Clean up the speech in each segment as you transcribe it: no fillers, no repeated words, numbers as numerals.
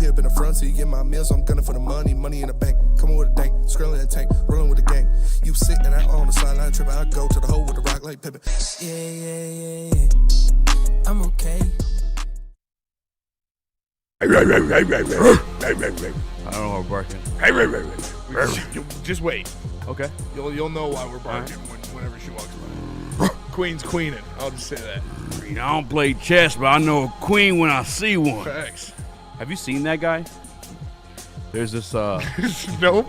here up in the front seat, get my meals, I'm gunning for the money in the bank. Come on with a dank, scrolling in the tank, rolling with the gang. You sit and I on the sideline tripping, I go to the hole with the rock like Pippin. Yeah. I'm okay. I don't know how we're barking. Just wait. Okay. You'll know why we're barking whenever she walks by. Queen's queening. I'll just say that. I don't play chess, but I know a queen when I see one. Facts. Have you seen that guy? There's this, Nope.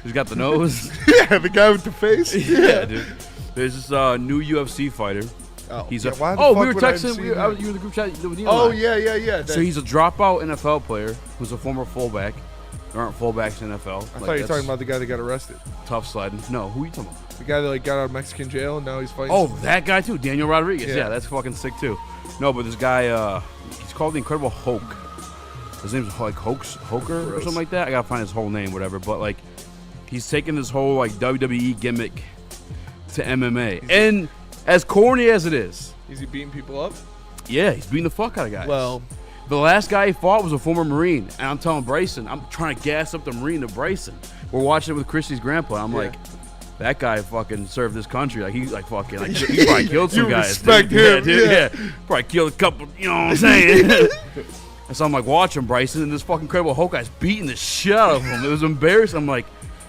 he's got the nose. Yeah, the guy with the face. Yeah, dude. There's this new UFC fighter. Oh, He's yeah, a. why the Oh, fuck we were would I texting. have You seen were that? in the group chat. With you Oh, and I. yeah. So he's a dropout NFL player who's a former fullback. There aren't fullbacks in NFL. I thought you were talking about the guy that got arrested. Tough sliding. No, who are you talking about? The guy that got out of Mexican jail and now he's fighting. Oh, that guy too, Daniel Rodriguez. Yeah. Yeah, that's fucking sick too. No, but this guy, he's called the Incredible Hulk. His name's like Hoker or something like that. I gotta find his whole name, whatever. But like, he's taking this whole like WWE gimmick to MMA, and as corny as it is, he beating people up? yeah, he's beating the fuck out of guys. Well, the last guy he fought was a former Marine, and I'm telling Bryson, I'm trying to gas up the Marine to Bryson. We're watching it with Christy's grandpa. I'm like, that guy fucking served this country. Like he probably killed some you guys. Respect him, Yeah. Probably killed a couple. You know what I'm saying? And so I'm like watching Bryson, and this fucking Incredible Hulk guy's beating the shit out of him. It was embarrassing. I'm like,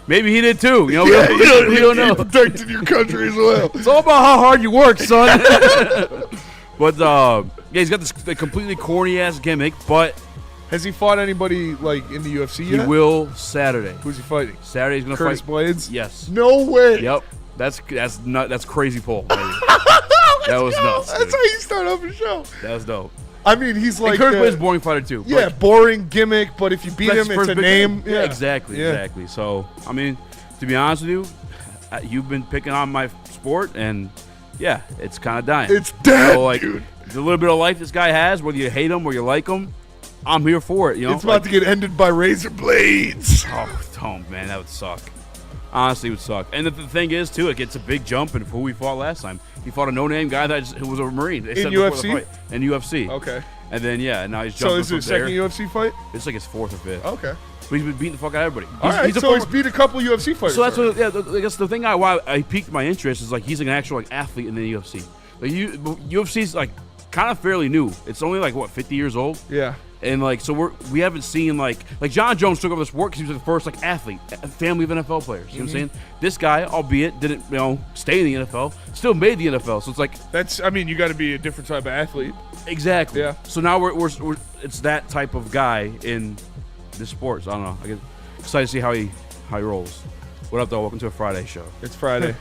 maybe he did too. You know, we don't know. protected your country as well. It's all about how hard you work, son. But yeah, he's got this completely corny ass gimmick, but Has he fought anybody like in the UFC yet? he will Saturday. Who's he fighting? Saturday he's gonna Curtis fight. Blades? Yes. No way. Yep. That's crazy pull. Baby. That was nuts. That's dude. how you start off a show. That was dope. I mean, he's like And Curtis Blades is a boring fighter too. Yeah, but boring gimmick, but if you beat that's him, his it's a first big name. thing. Yeah, exactly. So, I mean, to be honest with you, you've been picking on my sport, and yeah, it's kind of dying. It's dead, so, like, dude. The little bit of life this guy has, whether you hate him or you like him, I'm here for it. You know, It's about to get ended by razor blades. Oh man, that would suck. Honestly, it would suck. And the thing is, too, it gets a big jump in who we fought last time. He fought a no-name guy who was a Marine. They In said before the UFC? fight. In UFC. Okay. And then, yeah, now he's So jumping is it from his second there. UFC fight? It's like his fourth or fifth. Okay. But he's been beating the fuck out of everybody. All right, he's a so former- he's beat a couple UFC fighters. So that's already. what, I guess the thing why I piqued my interest is like he's like an actual like athlete in the UFC. Like UFC's like kind of fairly new. It's only like what 50 years old. Yeah. And like so we haven't seen like John Jones took over this sport because he was the first like athlete, a family of NFL players. You know what I'm saying? This guy, albeit didn't stay in the NFL, still made the NFL. So it's like I mean, you got to be a different type of athlete. exactly. Yeah. So now we're it's that type of guy in this sport. So I don't know. I get excited to see how he rolls. What up, though? Welcome to a Friday show. It's Friday.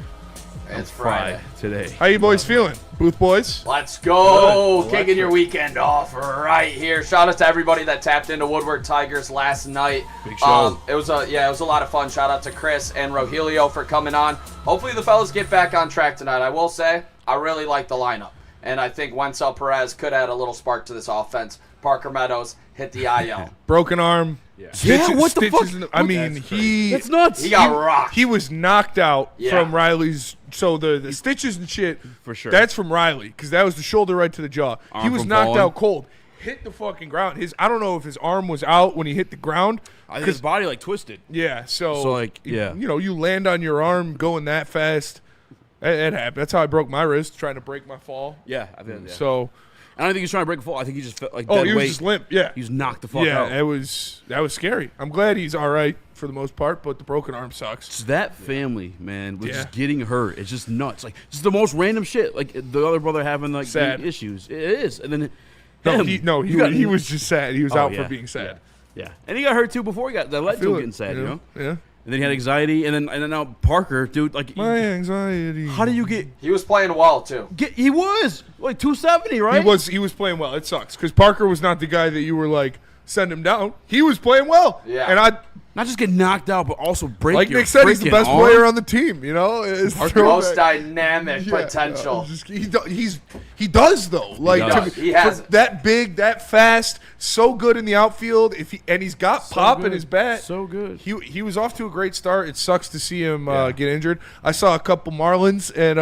It's Friday. Today. How you boys feeling, Booth boys? Let's go. Good. Kicking your weekend off right here. Shout out to everybody that tapped into Woodward Tigers last night. Big show. It was a lot of fun. Shout out to Chris and Rogelio for coming on. Hopefully the fellas get back on track tonight. I will say, I really like the lineup. And I think Wencel Perez could add a little spark to this offense. Parker Meadows hit the IL. Broken arm. Yeah, what the fuck? I mean, That's nuts. He got rocked. He was knocked out Yeah. from Riley's. So the stitches and shit. For sure. That's from Riley because that was the shoulder right to the jaw. He Arm was from knocked falling. out cold. Hit the fucking ground. I don't know if his arm was out when he hit the ground. I think his body like twisted. Yeah. So like, yeah. you land on your arm going that fast. It happened. That's how I broke my wrist trying to break my fall. Yeah, I think. Yeah. So. I don't think he was trying to break a fall. I think he just felt like Oh, dead he was weight. just limp. Yeah. He was knocked the fuck out. That was scary. I'm glad he's all right for the most part, but the broken arm sucks. It's that family, man, was Yeah. just getting hurt. It's just nuts. Like it's the most random shit. Like the other brother having like Sad. big issues. It is, and then He was just sad. He was out yeah. for being sad. Yeah, and he got hurt too before he got that led to him getting sad. You know. Yeah. And then he had anxiety, and then now Parker, dude, like My anxiety. how do you get? He was playing well, too. He was like 270, right? He was playing well. It sucks because Parker was not the guy that you were like send him down. He was playing well. Yeah. And I Not just get knocked out, but also break. like your Nick said, he's the freaking best arm. player on the team. You know, It's Most dynamic Yeah, potential. he does though. Like does. He has for it. that big, that fast, so good in the outfield. And he's got pop in good. his bat. So good. He was off to a great start. It sucks to see him get injured. I saw a couple Marlins and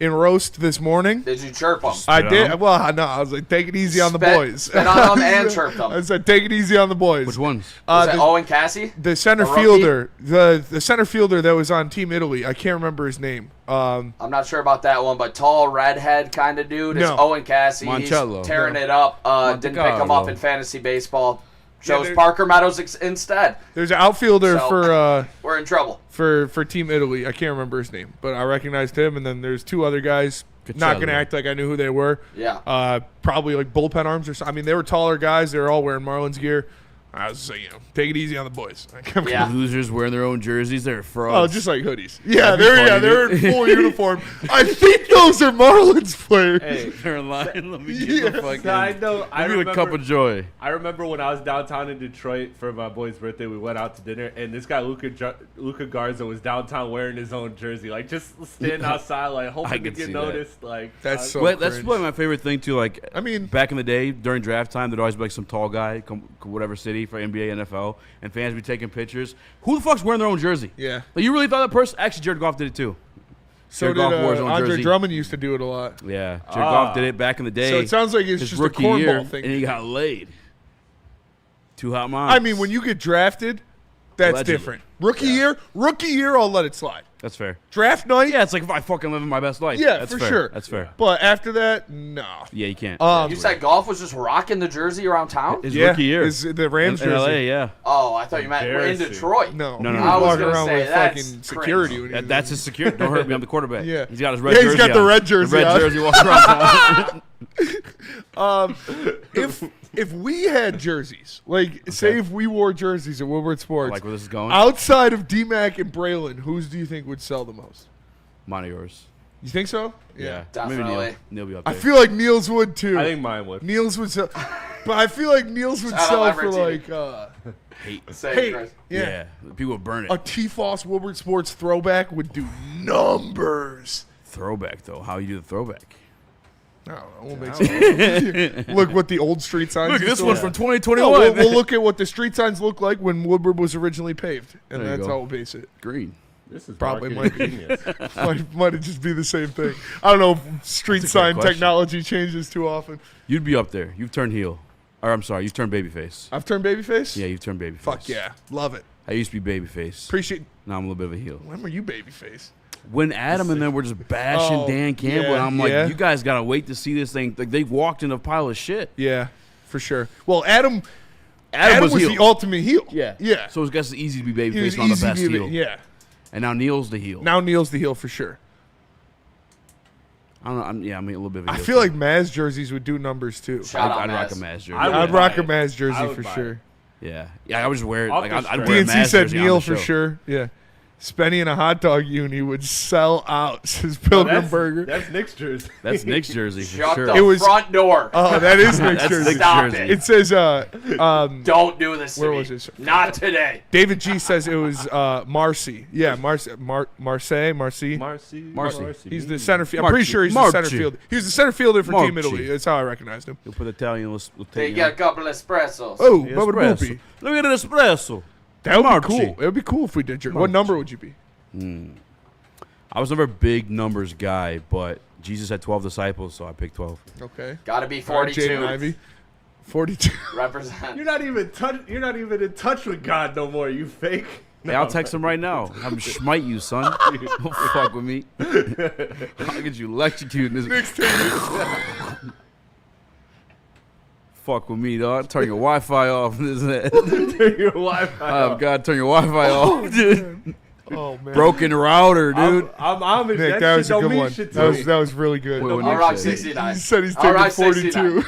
in roast this morning. Did you chirp them? I on did. them? Well, no, I was like, take it easy on the boys. Spit on them and chirp them. I said, take it easy on the boys. Which ones? Was it the, Owen Cassie? the center A rookie? fielder, the center fielder that was on Team Italy. I can't remember his name. I'm not sure about that one, but tall redhead kind of dude. It's No. Owen Cassie. Moncello. He's tearing it up. Didn't pick him up in fantasy baseball. Chose there- Parker Meadows instead. There's an outfielder So- We're in trouble. for Team Italy. I can't remember his name, but I recognized him. And then there's two other guys. Not gonna Cacello. act like I knew who they were. Yeah. Probably like bullpen arms or something. I mean, they were taller guys. They were all wearing Marlins gear. I was saying, take it easy on the boys. Yeah. Losers wearing their own jerseys. They're frauds. Oh, just like hoodies. Yeah, That'd be funny, they're dude. in full uniform. I think those are Marlins players. Hey, they're lying. Let me Yeah. get the fucking. side note, I Give me a cup remember, of joy. I remember when I was downtown in Detroit for my boy's birthday, we went out to dinner, and this guy, Luca Garza, was downtown wearing his own jersey. Like, just standing outside, like, I hoping to could get see that. noticed. Like, That's so Well, that's cringe. probably my favorite thing too. Like, I mean- back in the day during draft time, there'd always be like some tall guy, come whatever city for NBA, NFL, and fans would be taking pictures. Who the fuck's wearing their own jersey? Yeah. Like, you really thought that person? Actually, Jared Goff did it too. So Jared did Goff wore his own Andre jersey. Drummond used to do it a lot. Yeah, Jared Goff did it back in the day. So it sounds like it's his just a rookie year, cornball thing. and he got laid. Two hot moms. I mean, when you get drafted, that's Allegedly. different. Rookie year, I'll let it slide. that's fair. Draft night, Yeah, it's like if I fucking living my best life. yeah, that's for fair. sure. That's fair. But after that, no. Yeah, you can't. You said Golf was just rocking the jersey around town? His Yeah, rookie year is the Rams in jersey. LA. Yeah, Oh, I thought you meant we're in Embarrassing. Detroit. No, No, he no, was no. walking I was gonna around say, with that's fucking security. cringe. When he that's his security. Don't hurt me. I'm the quarterback. Yeah. He's got his red Yeah, jersey. he's got the on. red jersey The red on. jersey walking around town. if we had jerseys, like say if we wore jerseys at Woodward Sports, Like where this is going. outside of D-Mac and Braylon, whose do you think would sell the most? Mine or yours. You think so? Yeah, Definitely. Maybe Neil be up I there. feel like Niels would too. I think mine would. Niels would sell, but I feel like Niels would Shout out sell for Everett like Say hey, Chris. yeah. People would burn it. A T-Foss Woodward Sports throwback would do numbers. Throwback though. How you do the throwback? I don't know. We'll make some. Look what the old street signs. Look, used this to one's look from like. 2021. No, we'll look at what the street signs look like when Woodward was originally paved, and There you that's go. how we'll base it. Green. This is Probably marketing might be. genius. might just be the same thing. I don't know if street That's a great sign question. technology changes too often. You'd be up there. You've turned heel. Or I'm sorry, you've turned babyface. I've turned babyface. Yeah, you've turned babyface. Fuck yeah, love it. I used to be babyface. Appreciate. Now I'm a little bit of a heel. When were you babyface? When Adam and them were just bashing Oh, Dan Campbell, yeah, and I'm like, yeah. you guys gotta wait to see this thing. Like they walked in a pile of shit. Yeah, for sure. Well, Adam Adam was heel. the ultimate heel. Yeah. Yeah. So it's guess it's easy to be It babyface, was not the easy best to be, heel. yeah. And now Neil's the heel. Now Neil's the heel for sure. I don't know. I'm a little bit of a I heel feel too. like Maz jerseys would do numbers too. Shout out I'd rock a Maz. Maz jersey. I would I'd rock a buy it. Maz jersey I would for buy sure. it. Yeah, I would just wear it. Off Like the I'd strength. wear a DNC Maz said jersey on Neil the for show. sure. Yeah. Spenny in a hot dog uni would sell out, says Pilgrim That's, Burger. that's Nick's jersey. That's Nick's jersey for Shut sure. the It was- front door. Oh, that is Nick's That's jersey. Nick's Stop jersey. it. It says, Don't do this to Where me. was this? Not today. David G says it was Marcy. Yeah, Marcy. Marcy. Marcy. He's the center fielder. I'm pretty Marcy. sure he's the center Marcy. fielder. He was the center fielder for Team Marcy. Italy. That's how I recognized him. You'll put Italian. We'll They take get a couple espressos. Oh, the Bubba espresso. Boopy. Look at the espresso. That would Marcy. be cool. It would be cool if we did jersey. What Marcy. number would you be? I was never a big numbers guy, but Jesus had 12 disciples, so I picked 12. Okay. Gotta be All right, Jaden 42. Ivey. 42. Represent. You're not even in touch with God no more. You fake. Hey, I'll text him right now. Have him smite you, son. Don't fuck with me. I'll get you electrocuted. This fuck with me, dog. Turn your Wi-Fi off. Your Wi-Fi. Oh, God, turn your Wi-Fi off, dude. Oh, man. Broken router, dude. I'm Nick, that, that shit was a don't good mean one. shit to That me. was really good. Wait, what I'll Nick rock said. 69. He said he's I'll taking rock 42. 69.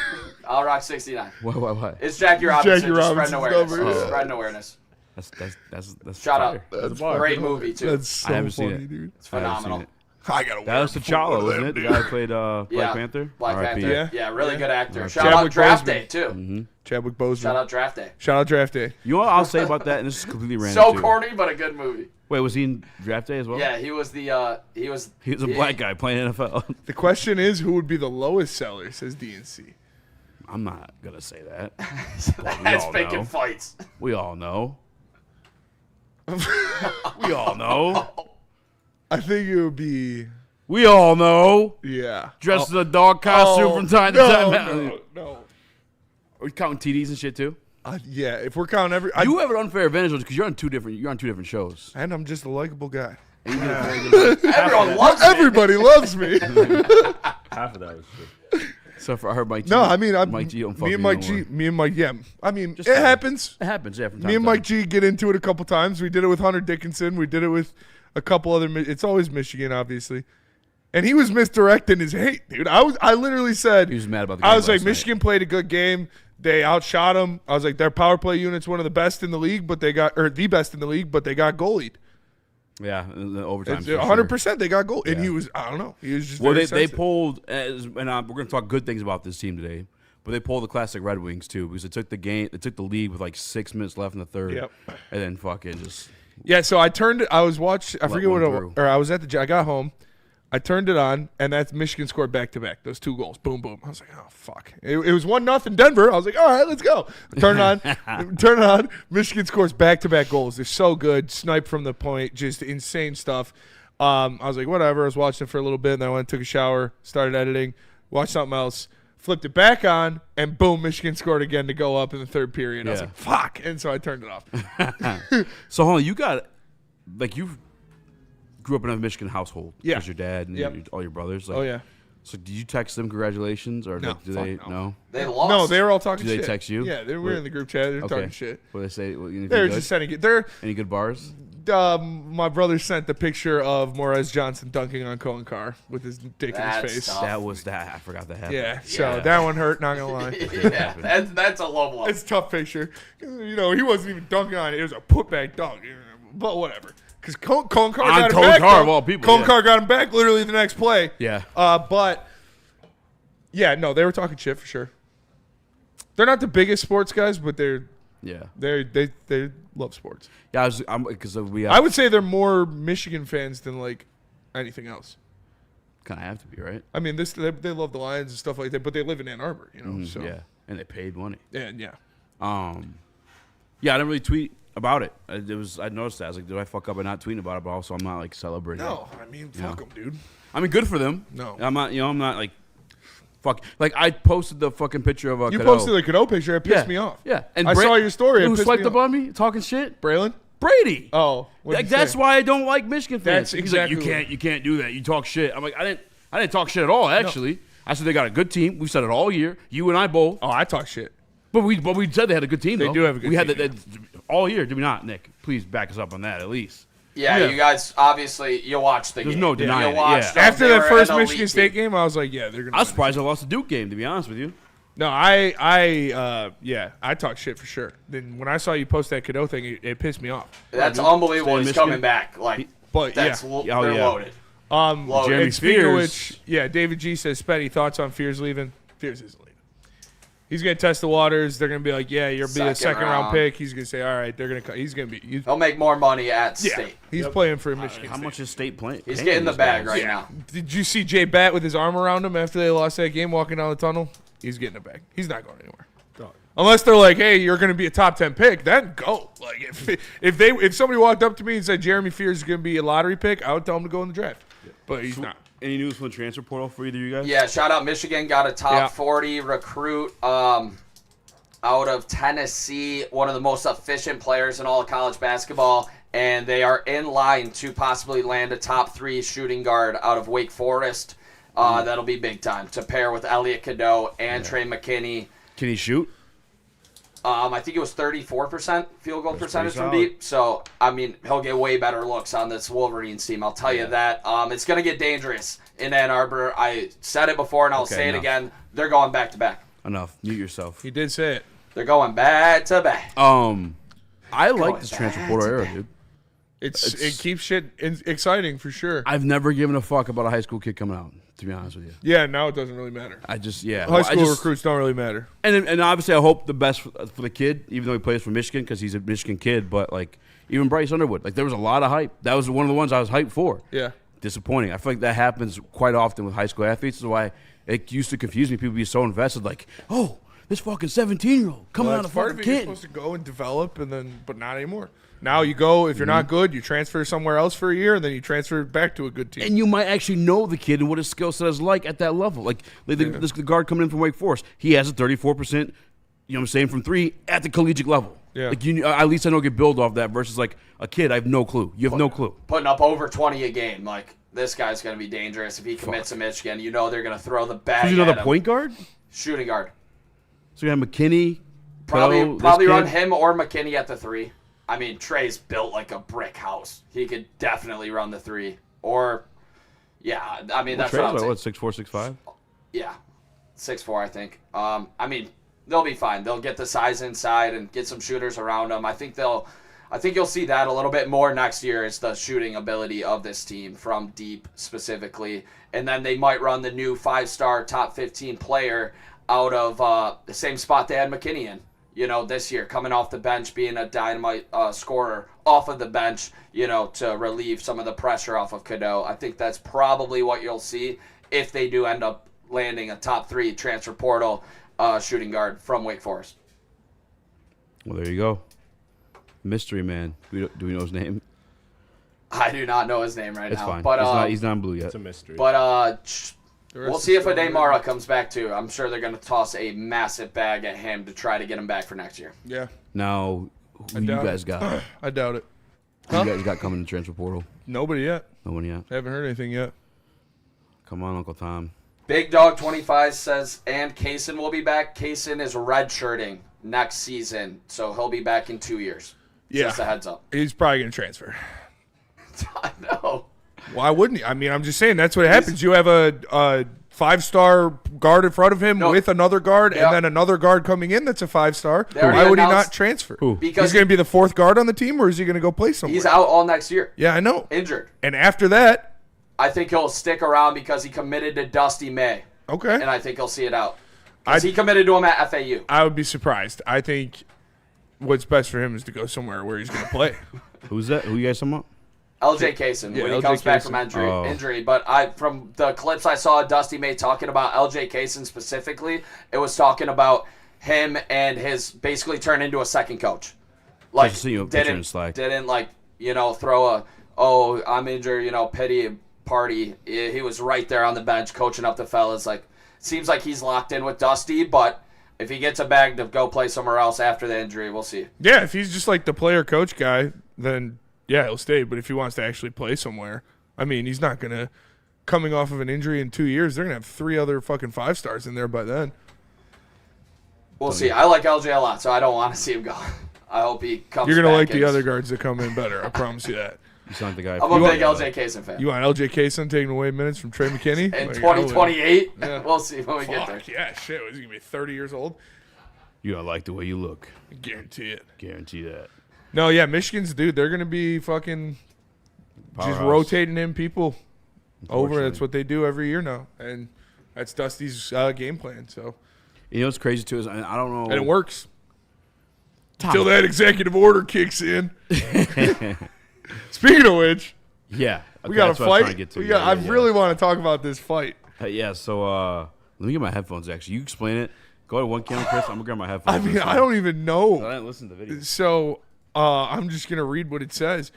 I'll rock 69. What? It's Jackie Robinson. Jackie just Robinson's spreading awareness. number, yeah. Spreading awareness. That's Shout fire. out. That's Great movie, too. That's so I haven't funny, seen it. dude. It's I haven't seen phenomenal. it. I gotta That was T'Challa, wasn't it? The guy who played Black Yeah, Panther? Black R.I.P. Panther. Yeah. Yeah, really good actor. R.I.P. Shout Chadwick out Draft Boseman. Day, too. Chadwick Boseman. Shout out Draft Day. Shout out Draft Day. You know what I'll say about that? And this is completely random. So too. corny, but a good movie. Wait, was he in Draft Day as well? Yeah, he was the He was a black guy playing NFL. The question is, who would be the lowest seller, says DNC. I'm not going to say that. That's all making know. fights. We all know. We all know. I think it would be We all know. Yeah. Dressed in a dog costume from time to time. No. Are we counting TDs and shit too? Yeah, if we're counting You have an unfair advantage because you're on two different shows. and I'm just a likable guy. Everyone loves me. Everybody loves me. Half of that was true. So for I heard Mike G. No, I mean, Mike G don't fuck me and me Mike no G. more. Me and Mike. Yeah, I mean, Just it saying. happens. It happens, yeah. From time Me and to Mike time. G get into it a couple times. We did it with Hunter Dickinson. We did it with a couple other. It's always Michigan, obviously. And he was misdirecting his hate, dude. I literally said He was mad about the game I was like, last night. Michigan played a good game. They outshot them. I was like, their power play unit's one of the best in the league, but they got the best in the league, but they got goalied. Yeah, in the overtime. It's for 100%. They got goal, and Yeah. he was. I don't know. He was just. Well, very they sensitive. pulled, and we're going to talk good things about this team today, but they pulled the classic Red Wings too because they took the game, they took the lead with like 6 minutes left in the third, Yep. and then fucking just Yeah, so I turned it. I was watching. I forget one what. through. Or I was at the. I got home. I turned it on, and that's Michigan scored back to back. Those 2 goals, boom, boom. I was like, oh fuck! It was 1-0 Denver. I was like, all right, let's go. Turn it on, turn it on. Michigan scores back to back goals. They're so good. Snipe from the point, just insane stuff. I was like, whatever. I was watching it for a little bit, and then I went and took a shower, started editing, watched something else, flipped it back on, and boom, Michigan scored again to go up in the third period. I was Yeah. like, fuck! And so I turned it off. So hold on, you got like you grew up in a Michigan household. Yeah. Because your dad and Yep. all your brothers. Like, Oh yeah. So did you text them congratulations or No, like, do fuck they no. They lost. No, they were all talking Do they shit. text you? Yeah, they were in the group chat. They were talking shit. What they say? Anything They were good? just sending it. They're Any good bars? my brother sent the picture of Morez Johnson dunking on Cohen Carr with his dick in That's his face. tough. That was that. I forgot that happened. Yeah, so Yeah. that one hurt. Not gonna lie, Yeah, that's a low blow. it's a tough picture. You know, he wasn't even dunking on it. It was a putback dunk. But whatever. Because Cohen Carr On got him Cohen back. Carr, though. of all people, Cohen yeah. Carr got him back literally the next play. Yeah. But yeah, no, they were talking shit for sure. They're not the biggest sports guys, but they love sports. Yeah, because we I would say they're more Michigan fans than like anything else. kind of have to be, right? I mean, they love the Lions and stuff like that, but they live in Ann Arbor, you know. So Yeah, and they paid money. and yeah, Yeah, I didn't really tweet about it. I noticed that. I was like, did I fuck up by not tweeting about it? But also, I'm not like celebrating. no, I mean, fuck them, dude. I mean, good for them. No. I'm not. I'm not like, fuck. Like I posted the fucking picture of a. You Cadeau. posted the Cadeau picture. It pissed me off. Yeah, and I saw your story. It Who pissed swiped me up off. on me talking shit? Braylon. Brady. Oh, Like, that's why I don't like Michigan fans. That's He's exactly like, you can't do that. You talk shit. I'm like, I didn't talk shit at all. Actually, I said they got a good team. We said it all year. You and I both. Oh, I talk shit. But we said they had a good team. They though. do have a good we had team, that all year. Did we not, Nick? Please back us up on that at least. Yeah, you guys obviously you watched the There's game. no denying You it, watched yeah. them. After They that were first an elite Michigan State team. game, I was like, yeah, they're gonna. I was win. surprised I lost the Duke game. To be honest with you. No, I talk shit for sure. Then when I saw you post that Cadeau thing, it pissed me off. That's Dude. unbelievable. Stay in He's Michigan. coming back. Like But that's yeah, they're yeah. loaded. Jeremy Jeremy speaking of Fears. which, yeah, David G says, Spetty, thoughts on Fears leaving? Fears isn't leaving. He's gonna test the waters. They're gonna be like, yeah, you'll be a second round pick. He's gonna say, all right, they're gonna. He's gonna be. He'll make more money at Yeah, state. he's playing for Michigan. How State. much is State playing? He's paying getting the these bag guys? right now. Did you see Jay Batt with his arm around him after they lost that game, walking down the tunnel? He's getting it back. He's not going anywhere. Unless they're like, hey, you're going to be a top 10 pick, then go. Like if somebody walked up to me and said Jeremy Fears is going to be a lottery pick, I would tell him to go in the draft. But he's not. Any news from the transfer portal for either of you guys? Yeah, shout out Michigan got a top Yeah. 40 recruit out of Tennessee, one of the most efficient players in all of college basketball, and they are in line to possibly land a top 3 shooting guard out of Wake Forest. That'll be big time to pair with Elliot Cadeau and Trey McKinney. Can he shoot? I think it was 34% field goal percentage from pretty deep. So, I mean, he'll get way better looks on this Wolverines team. I'll tell you that. It's going to get dangerous in Ann Arbor. I said it before, and I'll say it again. They're going back to back. Enough. Mute yourself. He did say it. They're going back to back. I like this transfer portal era, dude. It keeps shit exciting for sure. I've never given a fuck about a high school kid coming out, to be honest with you. Yeah, now it doesn't really matter. I just, yeah. High school recruits don't really matter. And obviously, I hope the best for the kid, even though he plays for Michigan because he's a Michigan kid. But, like, even Bryce Underwood, like, there was a lot of hype. That was one of the ones I was hyped for. Yeah. Disappointing. I feel like that happens quite often with high school athletes. That's why it used to confuse me. People be so invested, like, oh, this fucking 17-year-old coming Well, out that's of part fucking of it. You're kid. supposed to go and develop, but not anymore. Now you go, if you're not good, you transfer somewhere else for a year, and then you transfer back to a good team. And you might actually know the kid and what his skill set is like at that level. Like this the guard coming in from Wake Forest, he has a 34%, you know what I'm saying, from 3 at the collegiate level. Yeah. Like at least I know get build off that versus like a kid. I have no clue. You have no clue. Putting up over 20 a game, like this guy's going to be dangerous if he commits to Michigan. You know they're going to throw the bag. Who's at another him. point guard? Shooting guard. So you have McKinney. Probably this kid. run him or McKinney at the 3. I mean, Trey's built like a brick house. He could definitely run the 3. Or, yeah, I mean, that's Trey's what I'm like, saying. what, 6'4", 6'5"? Yeah, 6'4", I think. I mean, they'll be fine. They'll get the size inside and get some shooters around them. I think you'll see that a little bit more next year is the shooting ability of this team from deep specifically. And then they might run the new 5-star top 15 player out of the same spot they had McKinney in. You know, this year, coming off the bench, being a dynamite scorer off of the bench, you know, to relieve some of the pressure off of Cadeau. I think that's probably what you'll see if they do end up landing a top 3 transfer portal shooting guard from Wake Forest. Well, there you go. Mystery man. Do we know his name? I do not know his name right It's now. fine. But he's not in blue yet. It's a mystery. But we'll see if Amon-Ra Amon-Ra comes back too. I'm sure they're going to toss a massive bag at him to try to get him back for next year. Yeah, Now, who you doubt guys it. got? I doubt it. Who you guys got coming in the transfer portal? Nobody yet. No one yet. I haven't heard anything yet. Come on, Uncle Tom. Big Dog 25 says, and Kaysen will be back. Kaysen is redshirting next season, so he'll be back in 2 years. Yeah. Just a heads up. He's probably going to transfer. I know. Why wouldn't he? I mean, I'm just saying that's what happens. You have a 5-star guard in front of him with another guard, Yep. and then another guard coming in that's a 5-star. They already Why would he announced- not transfer? Who? Because He's going to be the 4th guard on the team, or is he going to go play somewhere? he's out all next year. Yeah, I know. Injured. And after that, I think he'll stick around because he committed to Dusty May, okay, and I think he'll see it out. Because he committed to him at FAU. I would be surprised. I think what's best for him is to go somewhere where he's going to play. Who's that? Who you guys talking about? LJ Kaysen, Yeah, when he LJ comes back Kaysen. from Oh. injury. But from the clips I saw Dusty May talking about LJ Kaysen specifically, it was talking about him and his basically turn into a second coach. Like, Just see a picture in Slack. didn't like, throw a, I'm injured, pity party. He was right there on the bench coaching up the fellas. Like, seems like he's locked in with Dusty, but if he gets a bag to go play somewhere else after the injury, we'll see. Yeah, if he's just like the player-coach guy, then yeah, he'll stay. But if he wants to actually play somewhere, I mean, he's not going to, coming off of an injury in 2 years, they're going to have 3 other fucking 5-stars in there by then. We'll see. I like LJ a lot, so I don't want to see him go. I hope he comes You're going to back like the and- other guards that come in better. I promise you that. You sound like the guy. I'm a You big want- LJ Kaysen fan. You want LJ Kaysen taking away minutes from Trey McKinney? In Like, 2028, Yeah. we'll see when we get there. Fuck, yeah, shit. Was he going to be 30 years old? You don't like the way you look. I guarantee it. Guarantee that. No, yeah, Michigan's, dude, they're going to be fucking just Powerhouse. rotating in people over. Unfortunately. That's what they do every year now. And that's Dusty's game plan. So, You know what's crazy too is I don't know. and it works. Tom. Until that executive order kicks in. Speaking of which, Yeah. we Okay, got a that's what I was trying fight. to get to. We got, I really want to talk about this fight. Yeah. So let me get my headphones. Actually, you explain it. Go ahead, one camera, Chris. I'm gonna grab my headphones. I mean, I don't even know. I didn't listen to the video. So I'm just going to read what it says.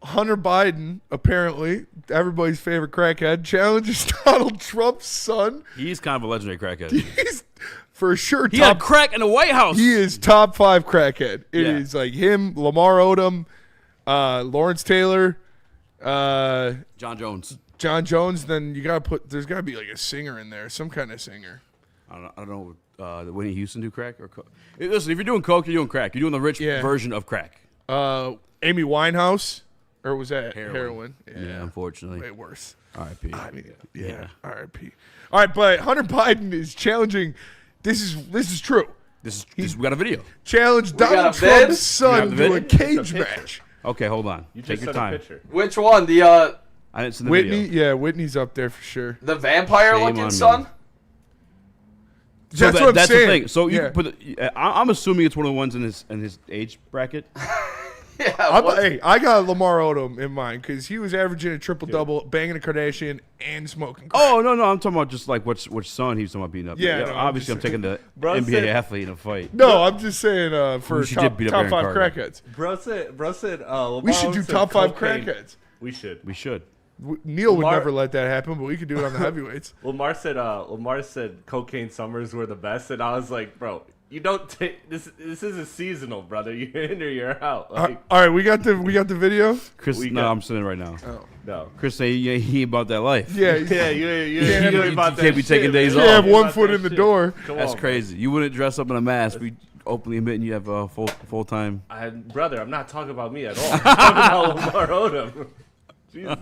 Hunter Biden, apparently, everybody's favorite crackhead, challenges Donald Trump's son. He's kind of a legendary crackhead. He's for sure He had top. crack in the White House. He is top 5 crackhead. It is Yeah. like him, Lamar Odom, Lawrence Taylor, John Jones. John Jones. Then you got to put, there's got to be like a singer in there, some kind of singer. I don't know. The Whitney Houston do crack or coke? Hey, listen, if you're doing coke, you're doing crack. You're doing the rich Yeah. version of crack. Amy Winehouse, or was that Heroin. heroin? Yeah, unfortunately. Way worse. R.I.P. I mean, yeah. R.I.P. All right, but Hunter Biden is challenging. This is true. We got a video. Challenged got Donald a vid? Trump's son We have to a the vid? cage match. Okay, hold on. You Take just your sent time. a picture. Which one? I didn't send the Whitney, video. yeah, Whitney's up there for sure. The vampire-looking Shame on son? me. So That's what I'm that's saying. the thing. So you Yeah. can put. I'm assuming it's one of the ones in his age bracket. Yeah. what- Hey, I got Lamar Odom in mind because he was averaging a triple-double, banging a Kardashian and smoking crack. Oh, no, I'm talking about just like which son he was talking about beating up. Yeah, no, obviously I'm taking the Bro NBA said- athlete in a fight. No, I'm just saying for she top, did beat up top Aaron 5 Carter. crackheads. Bro said, We should do said top 5 cocaine- crackheads. We should. We should. Neil would Lamar- never let that happen, but we could do it on the heavyweights. Lamar said cocaine summers were the best, and I was like, bro, you don't take this. This isn't seasonal, brother. You're in or you're out. Like, All right, we got the video. Chris, We no, got- I'm sitting right now. no. Chris say he about that life. Yeah, Yeah, you can't ain't about that can't be taking shit, days man. off. You have You one about foot that in the shit. door. Come That's on, crazy. You wouldn't dress up in a mask. We openly admitting you have a full time. Brother, I'm not talking about me at all. I'm talking about Lamar Odom. Jesus.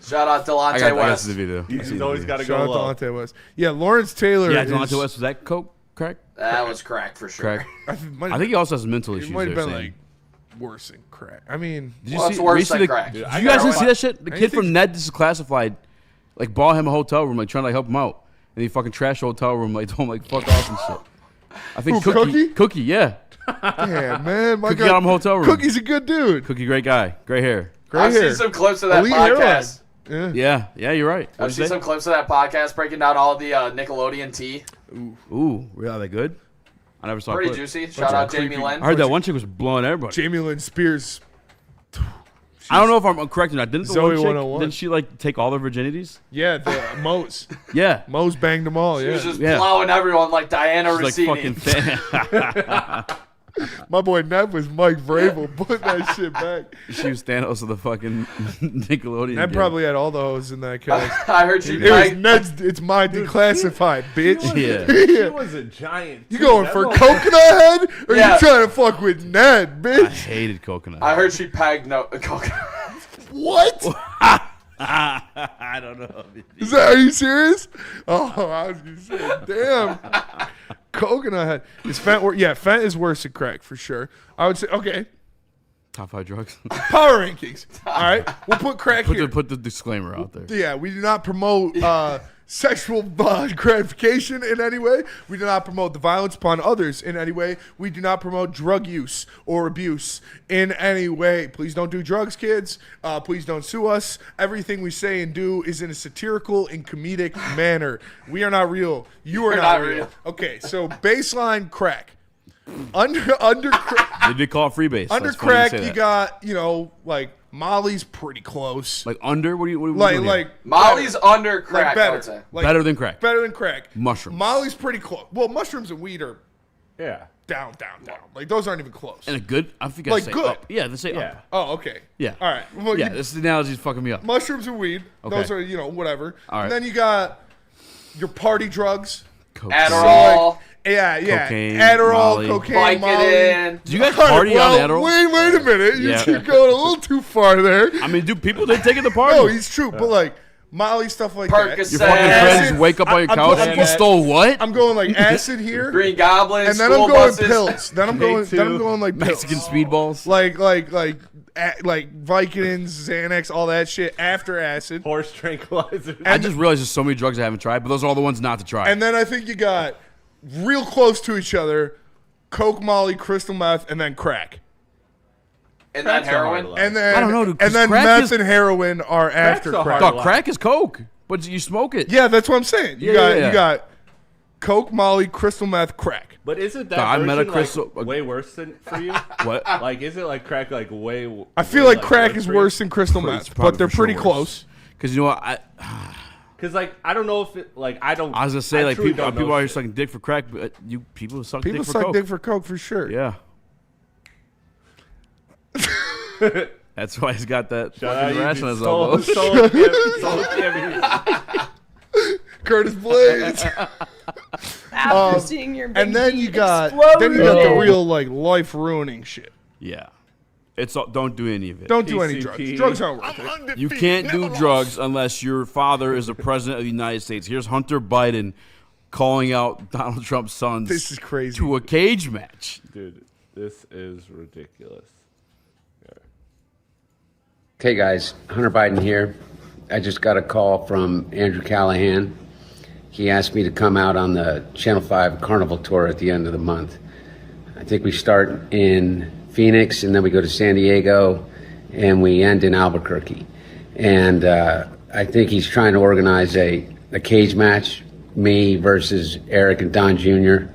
Shout out I Delonte got West. the video. I see He's the always video. got to go Shout low. out to Delonte West. Yeah, Lawrence Taylor. Yeah, is, Delonte West was that coke crack? That was crack for sure. Crack. I think he also has some mental it issues. might have they're been saying. like worse than crack. I mean, Did you Well, see it's worse recently? than crack. Did I you guys gotta see that shit? The kid Anything- from Ned, this is classified, like bought him a hotel room, like trying to like help him out, and he fucking trashed the hotel room, like told him like fuck off and shit. I think Who, Cookie? Cookie, yeah, damn man, my Cookie God, got him a hotel room. Cookie's a good dude. Cookie, great guy, great hair. Great I've hair. seen some clips of that Elite hairline. podcast. Yeah. Yeah, you're right. I've seen some clips of that podcast breaking down all the Nickelodeon tea. Ooh, really? Are they good? I never saw. a Pretty clip. juicy. Shout out Jamie creepy- Lynn. I heard that one chick was blowing everybody. Jamie Lynn Spears. I don't know if I'm correct or not. Didn't the Zoe one chick? 101. Didn't she like take all their virginities? Yeah, the Mo's. Yeah. Mo's banged them all. She Yeah, was just Yeah. plowing everyone like Diana She's like Rossini. fucking. my boy Ned was Mike Vrabel putting that shit back. She was Thanos of the fucking Nickelodeon. Ned game. probably had all the hoes in that cast. I heard she It was pegged. Ned's. It's my declassified, bitch. Yeah. She was a giant. You too. going That for motherfucker- coconut head, or Yeah. you trying to fuck with Ned, I bitch? hated coconut. I heard she pegged no coconut. What? I don't know. Is that? Are you serious? Oh, I was gonna say, damn. Coconut head. Is Fent? Yeah, Fent is worse than crack for sure. I would say. Okay, Top 5 drugs. power rankings. All right, we'll put crack here. Put the disclaimer out there. Yeah, we do not promote sexual gratification in any way. We do not promote the violence upon others in any way. We do not promote drug use or abuse in any way. Please don't do drugs, kids. Please don't sue us. Everything we say and do is in a satirical and comedic manner. We are not real. You are We're not not real. real. Okay, so baseline crack. Under crack. They did call it freebase. Under That's funny you crack, say you that. got, like Molly's pretty close. Like under? What are you Like doing? Molly's under like crack, I better. would say. Like Better than crack. Better than crack. Mushrooms. Molly's pretty close. Well, mushrooms and weed are Yeah. down. Like those aren't even close. And a good? I think I Like say good. up. Yeah, they say Yeah. up. Oh, okay. Yeah. All right. Well, Yeah, this analogy's fucking me up. mushrooms and weed. Okay. Those are whatever. All right. And then you got your party drugs. Cocaine. Adderall. Yeah. Cocaine, Adderall, Molly. cocaine, Molly. Vicodin. Do you guys All right, party well, on Adderall? Wait a minute. Yeah. You're going a little too far there. I mean, do people they take it to party? No, he's true, but like Molly stuff like that. Percocet. Your fucking Acid. friends wake up on your I'm couch going- and you stole what? I'm going like acid here, Green Goblin. and then school I'm going buses. pills. Then I'm going like pills. Mexican speedballs. like Vicodins, Xanax, all that shit after acid. Horse tranquilizer. I just realized there's so many drugs I haven't tried, but those are all the ones not to try. And then I think you got real close to each other, coke, Molly, crystal meth, and then crack. And then Crack's a hard heroin. life. And then I don't know, dude, 'cause and then crack meth is- and heroin are after a crack. hard Dog, crack is coke, but you smoke it. Yeah, that's what I'm saying. You Yeah. got coke, Molly, crystal meth, crack. But isn't that I met a version, crystal- like, way worse than for you? What? Like, is it like crack like way? I feel like crack is worse than crystal It's meth, probably but they're for sure pretty worse. close. Because you know what? Because like I don't know if it like I don't. I was gonna say I like truly people don't know people are shit. sucking dick for crack, but people suck People dick for suck coke. dick for coke for sure. Yeah. That's why he's got that Shout out, fucking you rash on his stole- elbow. stole Cam- Curtis Blades. After seeing your big And then you got explode. the real like life ruining shit. Yeah. It's all, don't do any of it. Don't do any PCP. drugs. Drugs aren't worth it. You can't do drugs unless your father is the president of the United States. Here's Hunter Biden calling out Donald Trump's sons This is crazy. to a cage match. Dude, this is ridiculous. Hey guys, Hunter Biden here. I just got a call from Andrew Callahan. He asked me to come out on the Channel 5 Carnival Tour at the end of the month. I think we start in Phoenix and then we go to San Diego and we end in Albuquerque. And I think he's trying to organize a cage match, me versus Eric and Don Jr.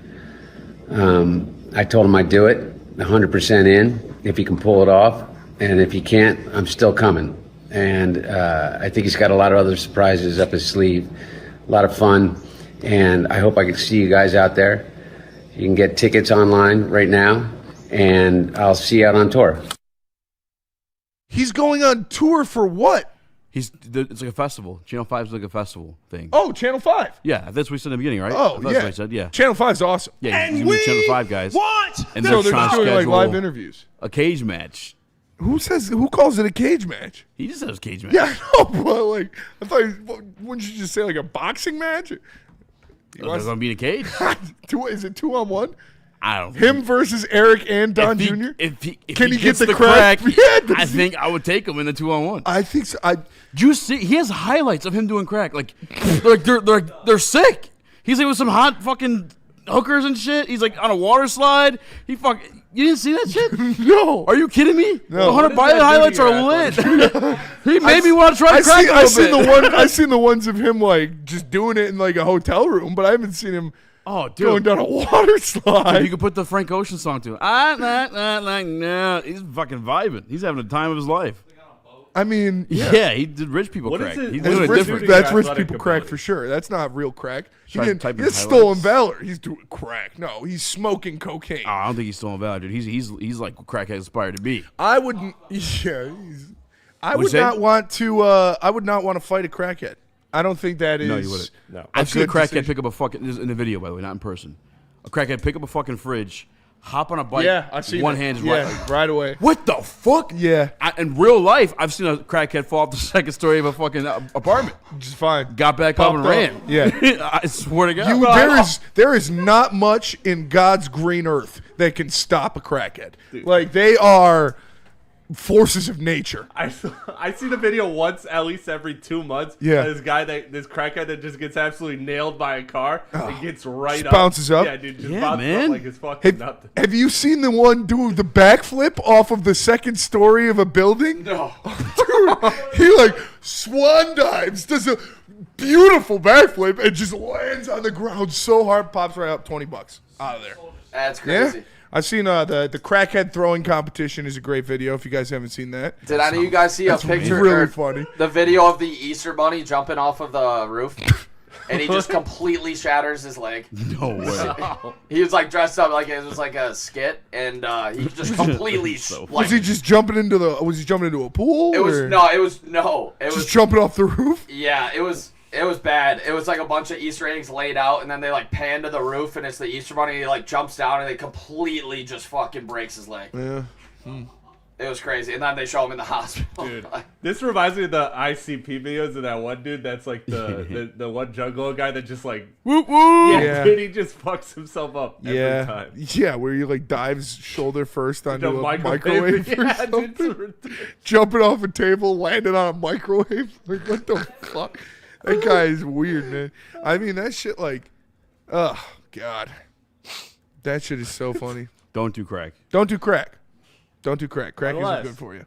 I told him I'd do it, 100% in, if he can pull it off. And if he can't, I'm still coming. And I think he's got a lot of other surprises up his sleeve, a lot of fun. And I hope I can see you guys out there. You can get tickets online right now, and I'll see you out on tour. He's going on tour for what? It's like a festival. Channel 5 is like a festival thing. Oh, Channel 5. Yeah, that's what we said in the beginning, right? Oh, that's what I said, yeah. Channel 5 is awesome. Yeah, he's gonna be Channel 5 guys. And So they're they're trying to doing like schedule live interviews. a cage match. Who calls it a cage match? He just says cage match. Yeah, I know, but like, I thought, wouldn't you just say like a boxing match? They're going to be in a cage? Is it 2-on-1? I don't think Him versus Eric and Don Jr.? If Can he he gets get the crack, crack? Yeah, I think I would take him in the 2-on-1. I think so. Do you see? He has highlights of him doing crack. Like they're sick. He's like with some hot fucking hookers and shit. He's like on a water slide. You didn't see that shit? No. Are you kidding me? No. The Hunter What does Biden that highlights do to are your lit. He made me want to try to crack a little bit. I seen the ones of him like just doing it in like a hotel room, but I haven't seen him Oh, going dude. down a water slide. You could put the Frank Ocean song to it. No. He's fucking vibing. He's having the time of his life. I mean, Yeah, he did rich people What crack. is it- He's what doing is it rich different. people- that's rich athletic people crack ability. for sure. That's not real crack. Should I type in That's highlights? stolen valor. He's doing crack. No, he's smoking cocaine. I don't think he's stolen valor, dude. He's like what crackhead aspired to be. I wouldn't. Yeah, I What'd would you say? not want to. I would not want to fight a crackhead. I don't think that is. No, you wouldn't. No. I've seen a good crackhead decision. pick up a fucking. This is in the video, by the way, not in person. A crackhead pick up a fucking fridge, hop on a bike. Yeah, I've seen one it. hand just Yeah, right away. What the fuck? Yeah, In real life, I've seen a crackhead fall off the second story of a fucking apartment. just fine. Got back up and Popped ran. up. Yeah. I swear to God. There is not much in God's green earth that can stop a crackhead. Like they are forces of nature. I see the video once, at least every 2 months. Yeah. This crackhead that just gets absolutely nailed by a car and gets right up. bounces up. Yeah, dude, just Yeah, bounces man. up like it's fucking nothing. Have you seen the one do the backflip off of the second story of a building? No. Dude, he like swan dives, does a beautiful backflip, and just lands on the ground so hard, pops right up, $20 out of there. That's Yeah, crazy. I've seen the crackhead throwing competition is a great video. If you guys haven't seen that, Did any of you guys see a picture really or funny. the video of the Easter Bunny jumping off of the roof? And he just completely shatters his leg. No way. He was like dressed up like it was like a skit, and he just completely So like, was he just jumping into a pool? It was or no, it was just jumping off the roof. yeah, it was bad. It was like a bunch of Easter eggs laid out, and then they like pan to the roof, and it's the Easter Bunny. He like jumps down, and it completely just fucking breaks his leg. Yeah. It was crazy, and then they show him in the hospital. Dude, this reminds me of the ICP videos of that one dude that's like the one jungle guy that just like Woo woo. Yeah. dude, he just fucks himself up every Yeah, time. yeah, where he like dives shoulder first onto The a microwave or yeah, something. dude, it's ridiculous. Jumping off a table, landing on a microwave. Like what the fuck? That guy is weird, man. I mean, that shit like, oh god, that shit is so funny. Don't do crack. Don't do crack. Don't do crack. Crack isn't Unless- good for you.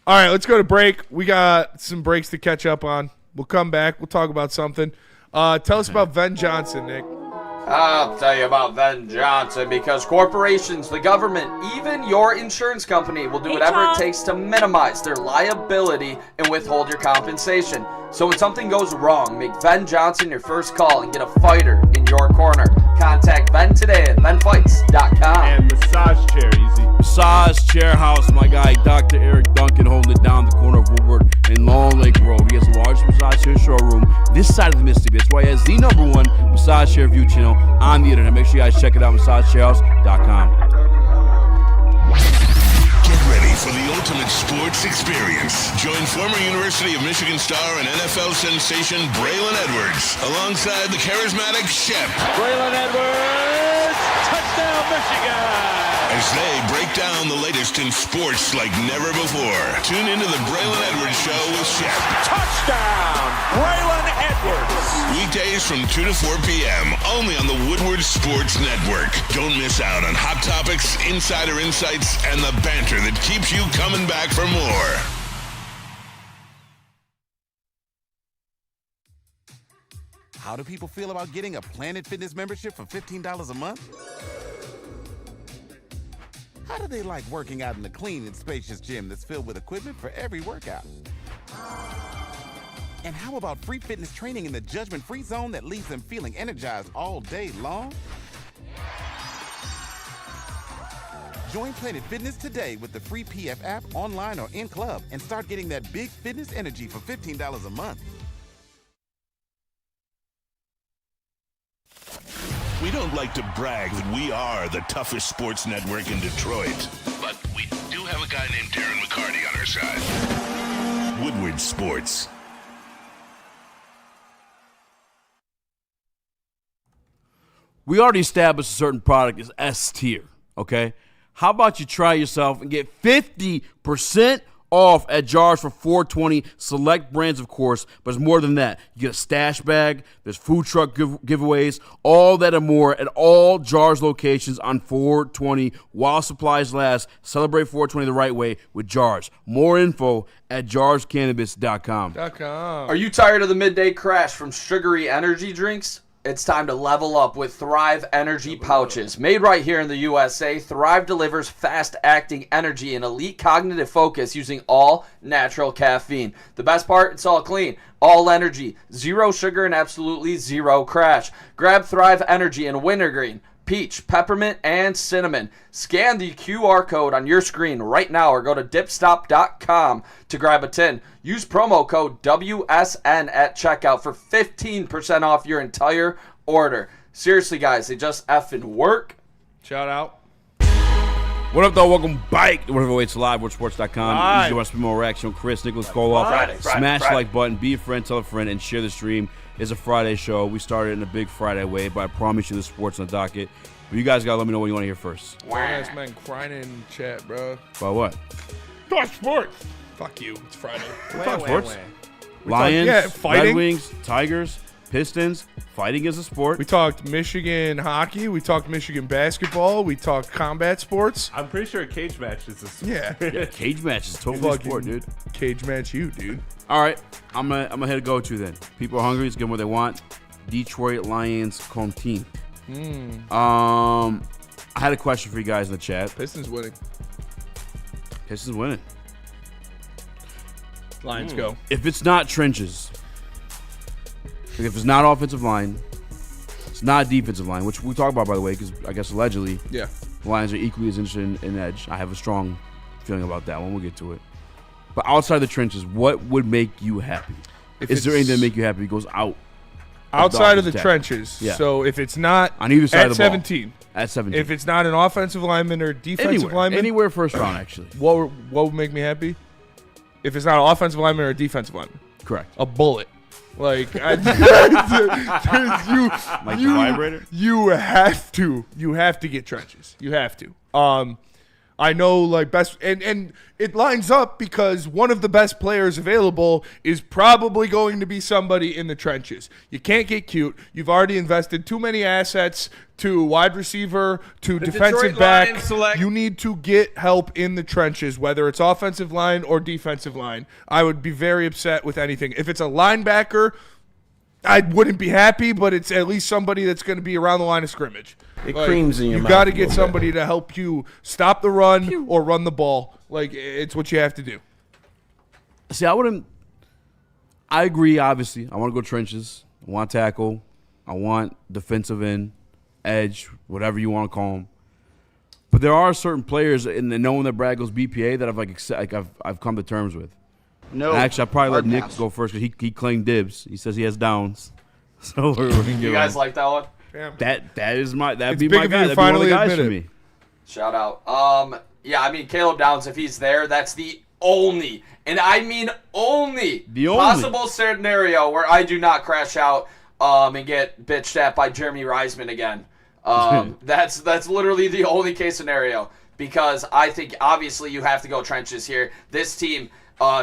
All right, let's go to break. We got some breaks to catch up on. We'll come back. We'll talk about something. Tell us about Ben Johnson, Nick. I'll tell you about Ben Johnson because corporations, the government, even your insurance company will do whatever it takes to minimize their liability and withhold your compensation. So when something goes wrong, make Ben Johnson your first call and get a fighter in your corner. Contact Ben today at benfights.com. And massage chair, easy. Massage Chair House, my guy, Dr. Eric Duncan, holding it down the corner of Woodward and Long Lake Road. He has the largest massage chair showroom this side of the Mississippi. That's why he has the #1 massage chair review channel on the internet. Make sure you guys check it out, massagechairhouse.com. Get ready for the ultimate sports experience. Join former University of Michigan star and NFL sensation Braylon Edwards alongside the charismatic Shep Braylon Edwards, touchdown Michigan! as they break down the latest in sports like never before. Tune into the Braylon Edwards Show with Shep. Touchdown, Braylon Edwards! Weekdays from 2 to 4 p.m. only on the Woodward Sports Network. Don't miss out on hot topics, insider insights, and the banter that keeps you coming back for more. How do people feel about getting a Planet Fitness membership for $15 a month? How do they like working out in a clean and spacious gym that's filled with equipment for every workout? And how about free fitness training in the judgment-free zone that leaves them feeling energized all day long? Join Planet Fitness today with the free PF app, online or in club, and start getting that big fitness energy for $15 a month. We don't like to brag that we are the toughest sports network in Detroit, but we do have a guy named Darren McCarty on our side. Woodward Sports. We already established a certain product is S tier, okay? How about you try yourself and get 50% off at Jars for $4.20, select brands, of course, but it's more than that. You get a stash bag, there's food truck giveaways, all that and more at all Jars locations on $4.20 while supplies last. Celebrate $4.20 the right way with Jars. More info at jarscannabis.com. Are you tired of the midday crash from sugary energy drinks? It's time to level up with Thrive Energy Pouches. Made right here in the USA, Thrive delivers fast-acting energy and elite cognitive focus using all natural caffeine. The best part, it's all clean. All energy, zero sugar, and absolutely zero crash. Grab Thrive Energy in wintergreen, peach, peppermint, and cinnamon. Scan the QR code on your screen right now or go to dipstop.com to grab a tin. Use promo code WSN at checkout for 15% off your entire order. Seriously, guys, they just effing work. Shout out. What up, though? Welcome back to Whatever Waits Live, WordSports.com. Right. You want to spend more reaction? Chris, Nicholas Kohloff. Smash the like button, be a friend, tell a friend, and share the stream. It's a Friday show. We started in a big Friday way, but I promise you there's sports on the docket. But you guys got to let me know what you want to hear first. Ass man crying in chat, bro. About what? Talk sports. Fuck you. It's Friday. Talk sports. We Lions, talk, fighting. Red Wings, Tigers, Pistons. Fighting is a sport. We talked Michigan hockey. We talked Michigan basketball. We talked combat sports. I'm pretty sure a cage match is a sport. Yeah. Cage match is totally a sport, dude. Cage match you, dude. All right. I'm gonna hit a go-to then. People are hungry. Let's give them what they want. Detroit Lions Contin. I had a question for you guys in the chat. Pistons winning. Pistons winning. Lions go. If it's not trenches, like if it's not offensive line, it's not defensive line, which we talk about, by the way, because I guess allegedly Yeah. the Lions are equally as interested in edge. I have a strong feeling about that one. We'll get to it. But outside the trenches, what would make you happy? Is there anything that make you happy? It goes outside of the attack. trenches. Yeah. So if it's not On either side at of the ball. 17, At 17. if it's not an offensive lineman or defensive lineman, Anywhere first round, actually. what would make me happy? If it's not an offensive lineman or a defensive lineman, Correct. a bullet. Like Like the vibrator? You have to get trenches. You have to. I know, like, best, and it lines up because one of the best players available is probably going to be somebody in the trenches. You can't get cute. You've already invested too many assets to wide receiver, to defensive back. You need to get help in the trenches, whether it's offensive line or defensive line. I would be very upset with anything. If it's a linebacker, I wouldn't be happy, but it's at least somebody that's going to be around the line of scrimmage. It creams in your mouth. You got to a get little somebody to help you stop the run or run the ball. Like, it's what you have to do. See, I agree, obviously. I want to go trenches. I want tackle. I want defensive end, edge, whatever you want to call them. But there are certain players in the knowing that Brad goes BPA that I've come to terms with. No. Actually, I'll probably let Hard Nick pass. go first because he claimed dibs. He says he has downs. So we're gonna give You guys him. like that one? That'd be big my of you guy. to That'd be one of the finally guys for admit me. Shout out. Yeah, I mean, Caleb Downs, if he's there, that's the only, and I mean only, possible scenario where I do not crash out and get bitched at by Jeremy Reisman again. That's literally the only case scenario, because I think obviously you have to go trenches here. This team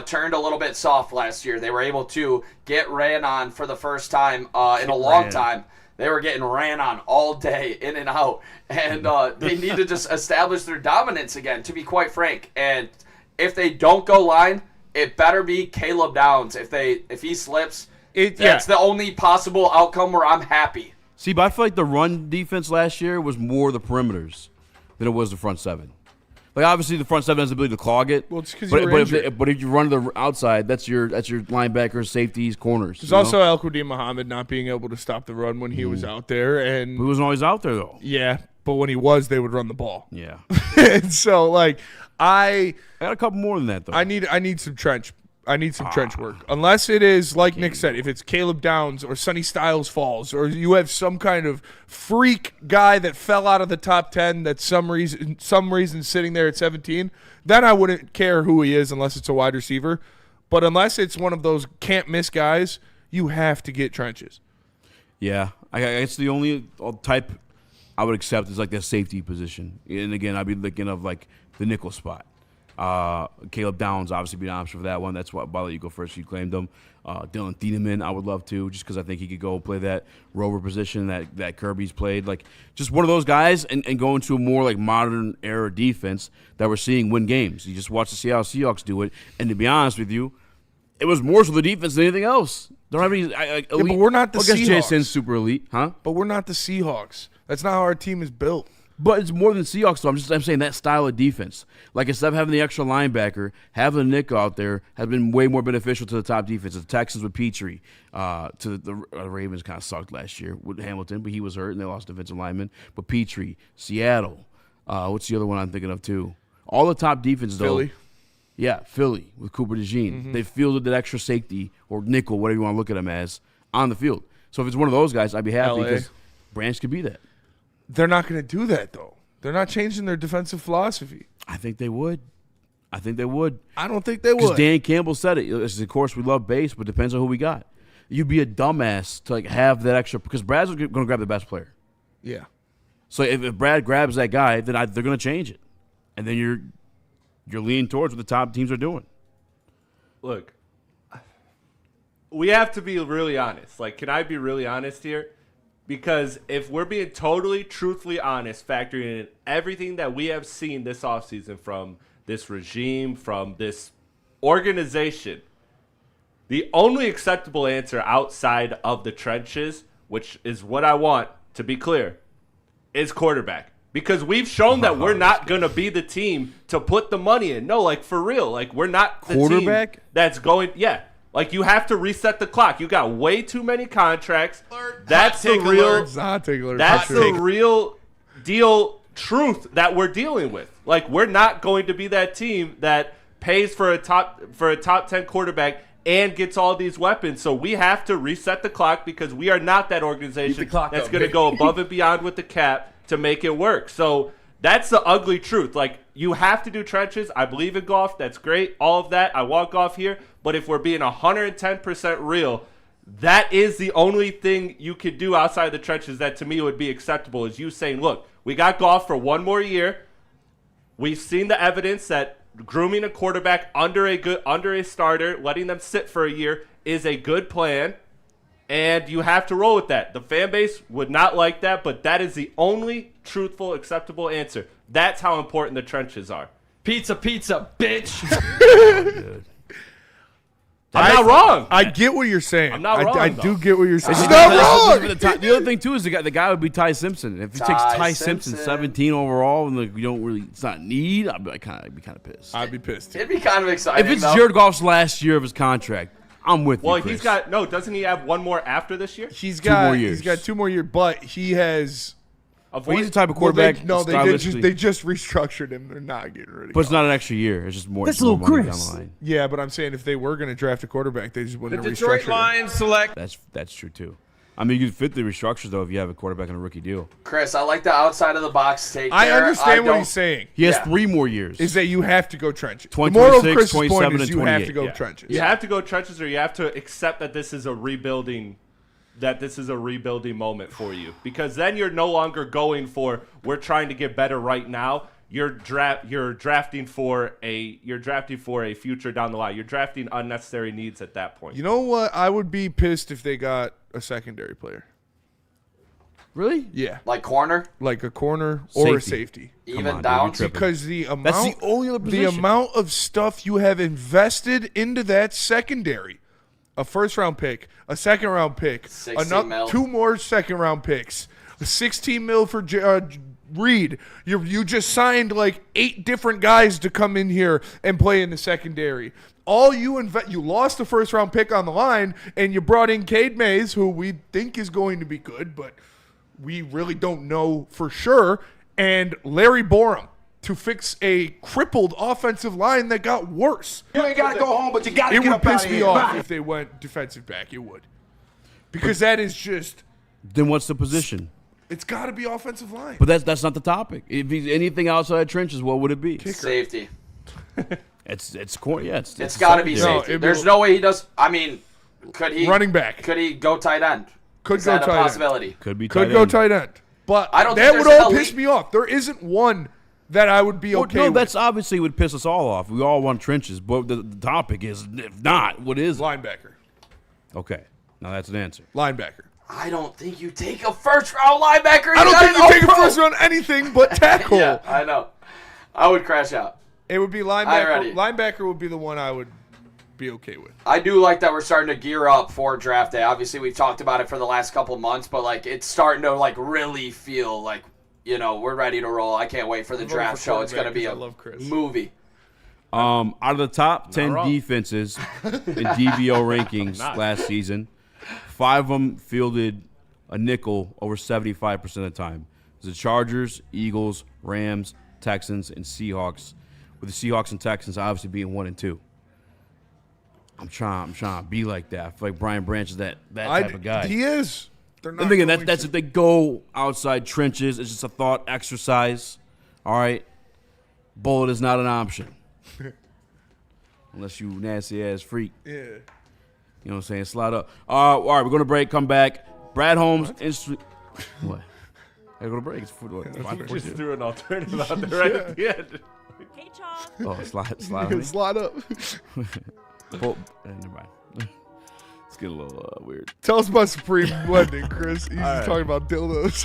turned a little bit soft last year. They were able to get ran on for the first time in a long time. They were getting ran on all day, in and out. And they need to just establish their dominance again, to be quite frank. And if they don't go line, it better be Caleb Downs. If he slips, That's the only possible outcome where I'm happy. See, but I feel like the run defense last year was more the perimeters than it was the front seven. Like, obviously, the front seven has the ability to clog it. Well, it's because you were injured. But if you run to the outside, that's your linebackers, safeties, corners. There's also Al-Quadin Muhammad not being able to stop the run when he was out there. And he wasn't always out there, though. Yeah, but when he was, they would run the ball. Yeah. And so, like, I got a couple more than that, though. I need some trench. I need some trench work. Unless it is, like Nick said, if it's Caleb Downs or Sonny Styles falls, or you have some kind of freak guy that fell out of the top 10 that's some reason sitting there at 17, then I wouldn't care who he is unless it's a wide receiver. But unless it's one of those can't miss guys, you have to get trenches. Yeah. I guess the only type I would accept is like that safety position. And again, I'd be thinking of like the nickel spot. Caleb Downs obviously be an option for that one. That's why I'll let you go first. You claimed him. Dylan Thieneman, I would love to, just because I think he could go play that rover position that Kirby's played. Like, just one of those guys and go into a more like modern era defense that we're seeing win games. You just watch the Seattle Seahawks do it, and to be honest with you, it was more so the defense than anything else. Don't have any elite. Yeah, but we're not the Seahawks. I guess JSN's super elite, huh? But we're not the Seahawks. That's not how our team is built. But it's more than Seahawks, though. I'm saying that style of defense. Like, instead of having the extra linebacker, having a nickel out there has been way more beneficial to the top defense. The Texans with Petrie, to the Ravens kind of sucked last year with Hamilton, but he was hurt and they lost defensive lineman. But Petrie, Seattle, what's the other one I'm thinking of too? All the top defenses, though. Philly. Yeah, Philly with Cooper DeJean. Mm-hmm. They fielded that extra safety or nickel, whatever you want to look at him as, on the field. So if it's one of those guys, I'd be happy because Branch could be that. They're not going to do that, though. They're not changing their defensive philosophy. I think they would. I don't think they would. Because Dan Campbell said it. Of course, we love base, but it depends on who we got. You'd be a dumbass to like have that extra, because Brad's going to grab the best player. Yeah. So if Brad grabs that guy, then they're going to change it, and then you're leaning towards what the top teams are doing. Look, we have to be really honest. Like, can I be really honest here? Because if we're being totally, truthfully honest, factoring in everything that we have seen this offseason from this regime, from this organization, the only acceptable answer outside of the trenches, which is what I want to be clear, is quarterback. Because we've shown that we're not going to be the team to put the money in. No, like, for real. Like, we're not the quarterback team that's going – yeah. Like, you have to reset the clock. You got way too many contracts. That's the real deal truth that we're dealing with. Like, we're not going to be that team that pays for a top 10 quarterback and gets all these weapons. So we have to reset the clock because we are not that organization that's going to go above and beyond with the cap to make it work. So that's the ugly truth. Like, you have to do trenches. I believe in golf. That's great. All of that. I want golf here. But if we're being 110% real, that is the only thing you could do outside the trenches that to me would be acceptable, is you saying, look, we got golf for one more year. We've seen the evidence that grooming a quarterback under a starter, letting them sit for a year, is a good plan. And you have to roll with that. The fan base would not like that, but that is the only truthful, acceptable answer. That's how important the trenches are. Pizza, bitch. I'm not wrong. I get what you're saying. I'm not wrong. I do get what you're saying. It's He's not wrong. The other thing too is the guy would be Ty Simpson. If he takes Ty Simpson 17 overall and like, we don't really, it's not need, I'd be kind of pissed. I'd be pissed. It'd be kind of exciting. If it's Jared Goff's last year of his contract, I'm with you. Well, Chris. doesn't he have one more after this year? He's got 2 more years. He's got 2 more years, but he has. Well, he's the type of quarterback. They just restructured him. They're not getting rid of him. But it's not an extra year. It's just more. That's more little money Chris. down the line. Yeah, but I'm saying if they were going to draft a quarterback, they just wouldn't have Detroit restructured him. Lions select. That's true too. I mean, you fit the restructures though if you have a quarterback on a rookie deal. Chris, I like the outside of the box take. I understand what he's saying. He has 3 more years. Is that you have to go trenches. 20, the moral of 26, Chris's point 27, is you and have to go 28. trenches. You have to go trenches, or you have to accept that this is a rebuilding moment for you, because then you're no longer going for we're trying to get better right now. You're drafting for a future down the line. You're drafting unnecessary needs at that point. You know what? I would be pissed if they got a secondary player. Really? Yeah. Like corner? Like a corner or a safety. Even down? Because the amount, that's the only other position. The amount of stuff you have invested into that secondary. a first-round pick, a second-round pick, 60 mil. 2 more second-round picks, 16 mil for Reed. You just signed like 8 different guys to come in here and play in the secondary. All you lost the first-round pick on the line, and you brought in Cade Mays, who we think is going to be good, but we really don't know for sure, and Larry Borum to fix a crippled offensive line that got worse. You ain't got to go home, but you got to It get would up out piss of me here. off Bye. if they went defensive back. It would. Because that is just, Then what's the position? it's got to be offensive line. But that's not the topic. If he's anything outside trenches, what would it be? Safety. It's core. Yeah, It's got to be No, safety. it There's will- no way he does. I mean, could he? Running back. Could he go tight end? Could Is go that tight a end. possibility? Could be. Could tight go end. tight end. But I don't that think would there's all an piss elite- me off. There isn't one that I would be Well, okay no, with. that's obviously would piss us all off. We all want trenches, but the topic is, if not, what is it? Linebacker. Okay, now that's an answer. Linebacker. I don't think you take a first-round linebacker. I don't got think an you take a All-Pro. first round anything but tackle. Yeah, I know. I would crash out. It would be linebacker. Alrighty. Linebacker would be the one I would be okay with. I do like that we're starting to gear up for draft day. Obviously, we've talked about it for the last couple months, but like it's starting to like really feel like, you know, we're ready to roll. I can't wait for the voting draft for show. It's going to be quarterback a 'cause I love Chris. movie. Out of the top 10 wrong. defenses in DVO rankings last season, 5 of them fielded a nickel over 75% of the time. It was the Chargers, Eagles, Rams, Texans, and Seahawks. With the Seahawks and Texans obviously being 1 and 2. I'm trying to be like that. I feel like Brian Branch is that type of guy. He is. They're not I'm thinking going that's to. if they go outside trenches. It's just a thought exercise. All right. Bullet is not an option. Unless you nasty ass freak. Yeah. You know what I'm saying? Slide up. All right, we're going to break, come back. Brad Holmes. What? I go to break. It's what, You 5:42? just threw an alternative out there right at the end. Hey, Charles. Oh, slide on me. Slide up. Never mind. Let's get a little weird. Tell us about Supreme Blending, Chris. He's right. talking about dildos.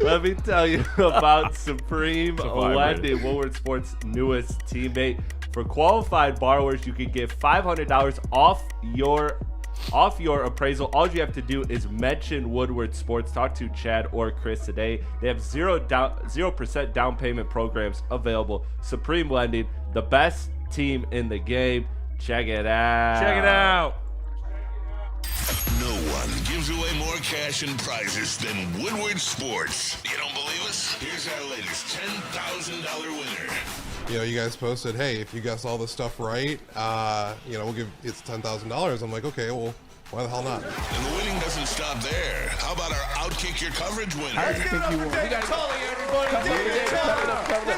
Let me tell you about Supreme vibrator. Blending, Woodward Sports' newest teammate. For qualified borrowers, you can get $500 off your appraisal. All you have to do is mention Woodward Sports. Talk to Chad or Chris today. They have 0% down payment programs available. Supreme Blending, the best team in the game. Check it out. Check it out. No one gives away more cash and prizes than Woodward Sports. You don't believe us? Here's our latest $10,000 winner. You know, you guys posted, hey, if you guess all this stuff right, you know, we'll give it's $10,000. I'm like, okay, well, why the hell not? And the winning doesn't stop there. How about our Outkick Your Coverage winner? This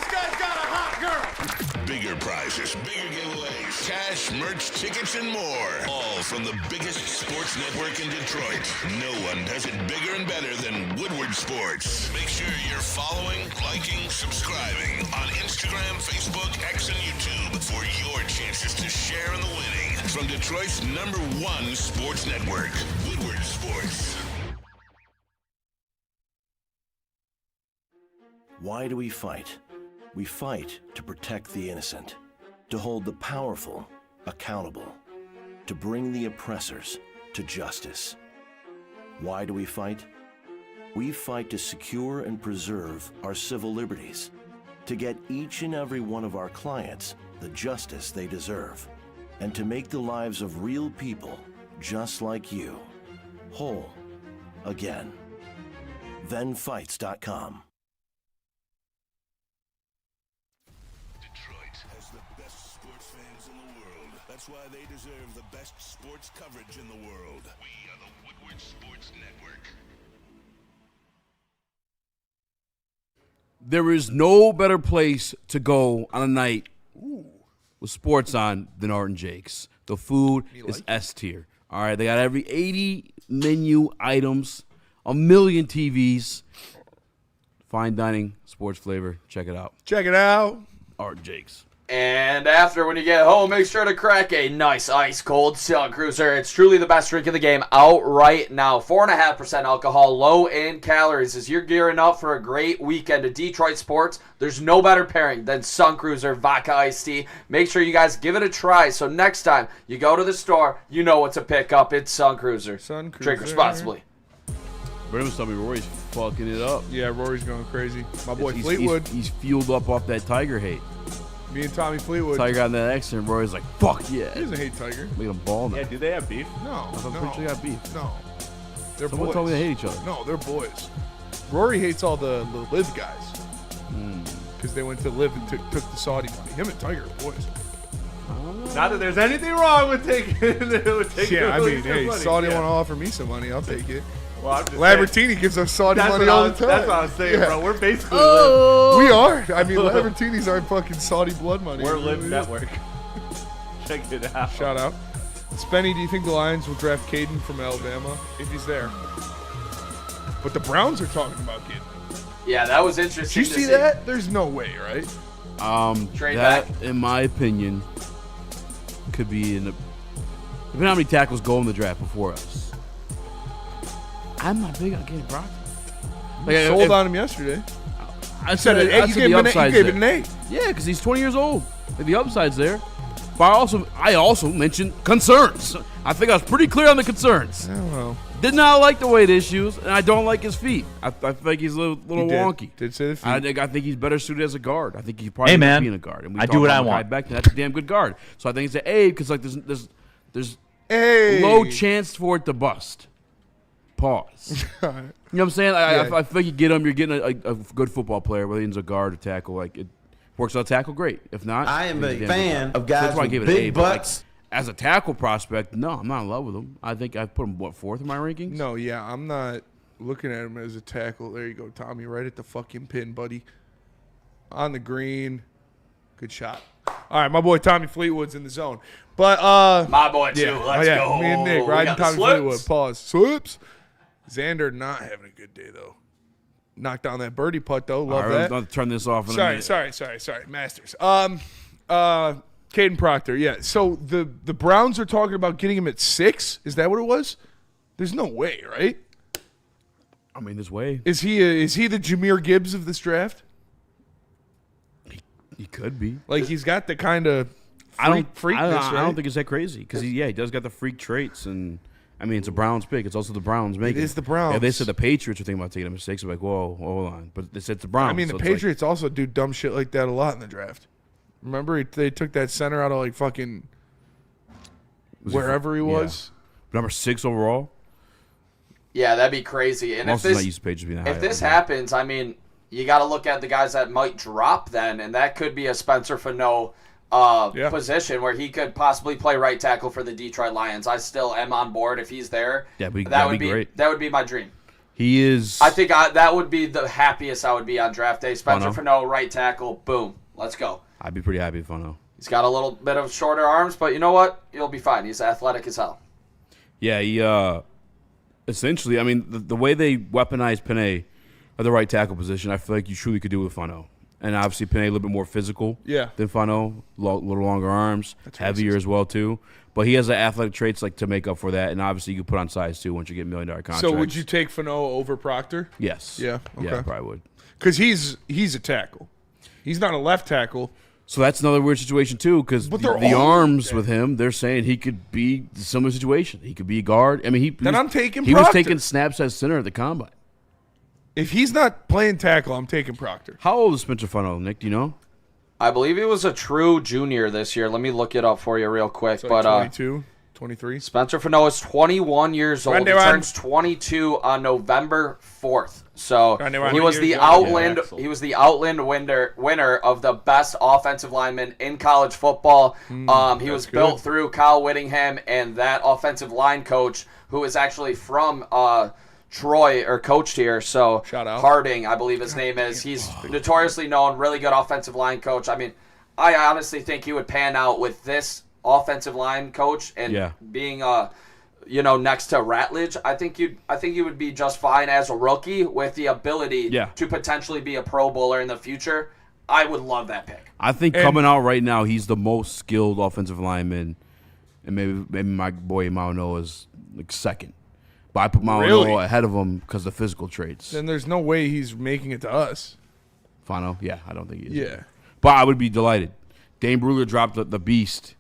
guy's got a hot girl. Bigger prizes, bigger giveaways, cash, merch, tickets, and more. All from the biggest sports network in Detroit. No one does it bigger and better than Woodward Sports. Make sure you're following, liking, subscribing on Instagram, Facebook, X, and YouTube for your chances to share in the winning. From Detroit's #1 sports network, Woodward Sports. Why do we fight? We fight to protect the innocent, to hold the powerful accountable, to bring the oppressors to justice. Why do we fight? We fight to secure and preserve our civil liberties, to get each and every one of our clients the justice they deserve, and to make the lives of real people just like you whole again. ThenFights.com. Detroit has the best sports fans in the world. That's why they deserve the best sports coverage in the world. We are the Woodward Sports Network. There is no better place to go on a night with sports on than Art and Jake's. The food is S tier. All right, they got every 80 menu items, a million TVs, fine dining, sports flavor. Check it out. Check it out. Art and Jake's. And after, when you get home, make sure to crack a nice ice-cold Sun Cruiser. It's truly the best drink in the game out right now. 4.5% alcohol, low in calories. As you're gearing up for a great weekend of Detroit sports, there's no better pairing than Sun Cruiser Vodka Iced Tea. Make sure you guys give it a try, so next time you go to the store, you know what to pick up. It's Sun Cruiser. Sun Cruiser. Drink responsibly. Brandon was telling me Rory's fucking it up. Yeah, Rory's going crazy. My boy Fleetwood. He's fueled up off that Tiger hate. Me and Tommy Fleetwood. Tiger got in that accident. Rory's like, fuck yeah. He doesn't hate Tiger. Making a ball now. Yeah, do they have beef? No. I'm pretty sure they got beef. No. They're Someone boys. told me they hate each other. No, they're boys. Rory hates all the Live guys. Because they went to Live and took the Saudi money. Him and Tiger are boys. Not that there's anything wrong with taking Yeah, I mean, hey, money. Saudi want to offer me some money. I'll take it. Well, I'm just Lambertini gives us Saudi money all the time. That's what I was saying, bro. We're basically We are. I mean, Lambertini's our fucking Saudi blood money. We're Live Network. Check it out. Shout out. Spenny, do you think the Lions will draft Caden from Alabama if he's there? But the Browns are talking about getting him. Yeah, that was interesting. Did you see that? There's no way, right? Trade that, back. in my opinion, could be in the. Depending on how many tackles go in the draft before us. I'm not big on getting Brock. Sold on him yesterday. I said it. You gave it an A. Yeah, because he's 20 years old. The upside's there. But I also mentioned concerns. I think I was pretty clear on the concerns. I don't know. Did not like the weight issues, and I don't like his feet. I think he's a little wonky. Did say the feet. I think he's better suited as a guard. I think he probably Hey, man. being a guard. And we I talked do what about I want. Mekhi Becton. That's a damn good guard. So I think it's an A because like there's Hey. low chance for it to bust. Pause. You know what I'm saying? I think you get him. You're getting a good football player, whether he's a guard or tackle. Like it works out tackle, great. If not, I am he's a damn fan good. of guys That's why I with gave it an big A. But like, butts. as a tackle prospect, no, I'm not in love with him. I think I put him fourth in my rankings. No, yeah, I'm not looking at him as a tackle. There you go, Tommy, right at the fucking pin, buddy. On the green. Good shot. All right, my boy Tommy Fleetwood's in the zone. But My boy, too. yeah, Let's go. Me and Nick We riding got the Tommy slips. Fleetwood. Pause. Slips. Xander not having a good day though. Knocked down that birdie putt though. Love All right, that. I'll turn this off in a minute. Sorry. Masters. Caden Proctor. Yeah. So the Browns are talking about getting him at 6. Is that what it was? There's no way, right? I mean, this way. Is he the Jahmyr Gibbs of this draft? He could be. Like he's got the kind of freakness, right? I don't think it's that crazy because he does got the freak traits, and I mean it's a Browns pick. It's also the Browns making. It is the Browns. Yeah, they said the Patriots were thinking about taking a mistake. So like, whoa, hold on, but they said it's the Browns. I mean, so the it's like- Patriots also do dumb shit like that a lot in the draft. Remember, they took that center out of like fucking wherever he was. Number 6 overall. Yeah, that'd be crazy. And I'm if also not this used to Patriots being if this happens, I mean, you got to look at the guys that might drop then, and that could be a Spencer Fano position where he could possibly play right tackle for the Detroit Lions. I still am on board if he's there. Yeah, that that'd would be great. That would be my dream. He is. I think that would be the happiest I would be on draft day. Spencer Fano. Fano, right tackle, boom, let's go. I'd be pretty happy with Fano. He's got a little bit of shorter arms, but you know what? He'll be fine. He's athletic as hell. Yeah, he essentially, I mean, the way they weaponize Panay at the right tackle position, I feel like you truly could do with Fano. And obviously, Panay a little bit more physical than Fano, a little longer arms, heavier as well, too. But he has the athletic traits like to make up for that, and obviously you can put on size, too, once you get $1 million contracts. So would you take Fano over Proctor? Yes. Yeah, okay. Yeah, I probably would. Because he's a tackle. He's not a left tackle. So that's another weird situation, too, because the arms with him, they're saying he could be a similar situation. He could be a guard. I mean, I'm taking he was Proctor. taking snaps as center at the combine. If he's not playing tackle, I'm taking Proctor. How old is Spencer Fano, Nick? Do you know? I believe he was a true junior this year. Let me look it up for you real quick. So but 22, 23. Spencer Fano is 21 years old. He turns 22 on November 4th. So he was the Outland. He was the Outland winner of the best offensive lineman in college football. He was built through Kyle Whittingham and that offensive line coach who is actually from Troy or coached here. So shout out Harding, I believe his name is. He's notoriously known, really good offensive line coach. I mean, I honestly think he would pan out with this offensive line coach and being next to Ratledge. I think you would be just fine as a rookie with the ability to potentially be a Pro Bowler in the future. I would love that pick. I think coming out right now, he's the most skilled offensive lineman, and maybe my boy Amon-Ra is like second. But I put Amon-Ra ahead of him because of the physical traits. Then there's no way he's making it to us. Fano? Yeah, I don't think he is. Yeah. Either. But I would be delighted. Dane Brugler dropped the beast.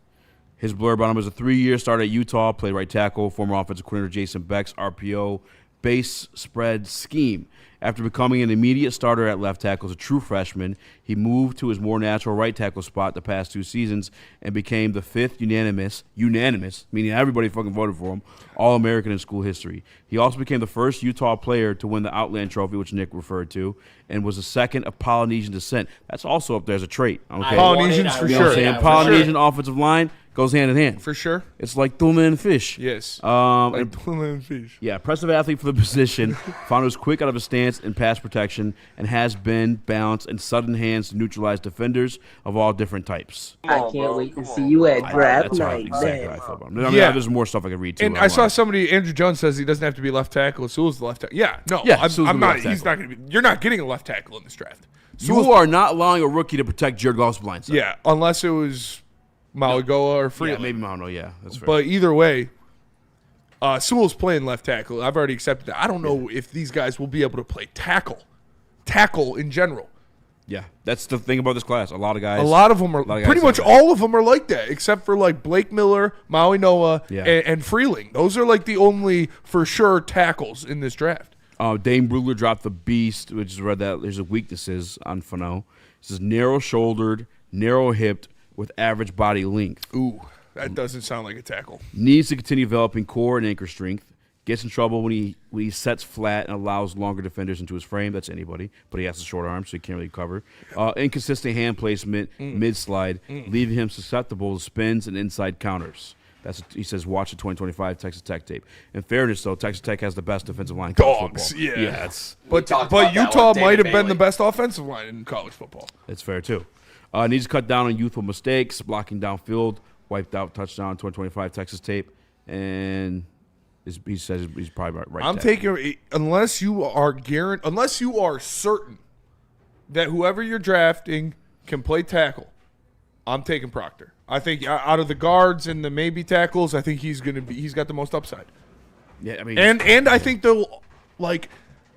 His blurb on him was a 3-year starter at Utah, played right tackle, former offensive coordinator Jason Beck's RPO base spread scheme. After becoming an immediate starter at left tackle as a true freshman, he moved to his more natural right tackle spot the past 2 seasons and became the 5th unanimous, meaning everybody fucking voted for him, All-American in school history. He also became the first Utah player to win the Outland Trophy, which Nick referred to, and was the second of Polynesian descent. That's also up there as a trait. Okay? Polynesians for sure. Yeah, Polynesian offensive line goes hand in hand. For sure. It's like tuna and fish. Yes. Like tuna and fish. Yeah, impressive athlete for the position. Found was quick out of his stance in pass protection and has been balanced and sudden hands to neutralize defenders of all different types. I can't wait to see you at draft That's night. exactly how I feel about him. I mean, there's more stuff I could read too. And I saw somebody, Andrew Jones says he doesn't have to be left tackle. Sewell's the left tackle. Yeah, no, I'm not. He's not going to be. You're not getting a left tackle in this draft. You are not allowing a rookie to protect Jared Goff's blind side. Yeah, unless it was Maligoa or Freeland. Yeah, maybe Mauno, yeah. That's fair. But either way, Sewell's playing left tackle. I've already accepted that. I don't know if these guys will be able to play tackle in general. Yeah, that's the thing about this class. A lot of guys. A lot of them are pretty much all of them are like that, except for like Blake Miller, Maui Noah, and Freeling. Those are like the only for sure tackles in this draft. Dane Brugler dropped the beast, which is read that there's weaknesses on Fano. It says narrow-shouldered, narrow-hipped, with average body length. Ooh, that doesn't sound like a tackle. Needs to continue developing core and anchor strength. Gets in trouble when he sets flat and allows longer defenders into his frame. That's anybody, but he has a short arm, so he can't really cover. Inconsistent hand placement, mid-slide, leaving him susceptible to spins and inside counters. He says, watch the 2025 Texas Tech tape. In fairness, though, Texas Tech has the best defensive line in college Dogs, football. yeah. But Utah might have been the best offensive line in college football. That's fair, too. Needs to cut down on youthful mistakes, blocking downfield, wiped out touchdown 2025 Texas tape, and he says he's probably right. I'm taking unless you are certain that whoever you're drafting can play tackle. I'm taking Proctor. I think out of the guards and the maybe tackles, I think he's got the most upside. Yeah, I mean, and I think they'll like.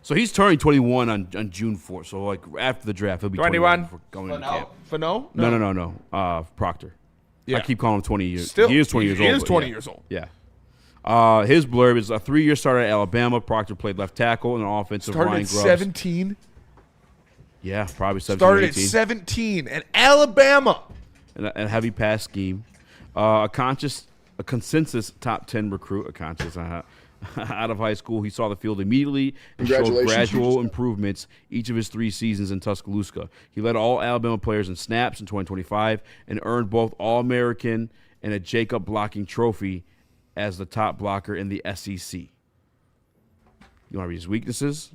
So he's turning 21 on June 4th. So like after the draft, he'll be 21 for going into camp. Fano? No. Proctor. Yeah. I keep calling him 20 years. Still, he is 20 years old. He is 20 years old. Yeah. His blurb is a 3-year starter at Alabama. Proctor played left tackle and an offensive line. Started at 17. Yeah, probably 17. Started at 17 at Alabama. And a heavy pass scheme. A consensus top 10 recruit. Out of high school, he saw the field immediately and showed gradual improvements each of his 3 seasons in Tuscaloosa. He led all Alabama players in snaps in 2025 and earned both All-American and a Jacob blocking trophy as the top blocker in the SEC. You want to read his weaknesses?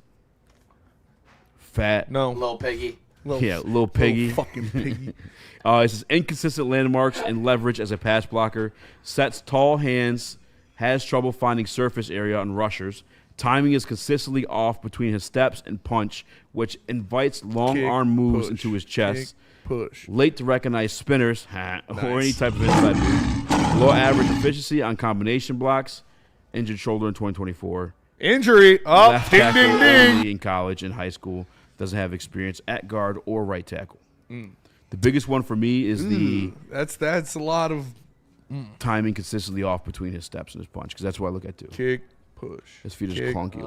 Fat. No. Little piggy. Little piggy. Little fucking piggy. It says inconsistent landmarks and leverage as a pass blocker. Sets tall hands. Has trouble finding surface area on rushers. Timing is consistently off between his steps and punch, which invites long arm moves into his chest. Push. Late to recognize spinners or any type of inside move. Low average efficiency on combination blocks. Injured shoulder in 2024. Injury. Oh, Left ding, tackle ding, ding. only in college and high school. Doesn't have experience at guard or right tackle. The biggest one for me is that's a lot of timing consistently off between his steps and his punch, because that's what I look at too. Kick, push. His feet are just clunky.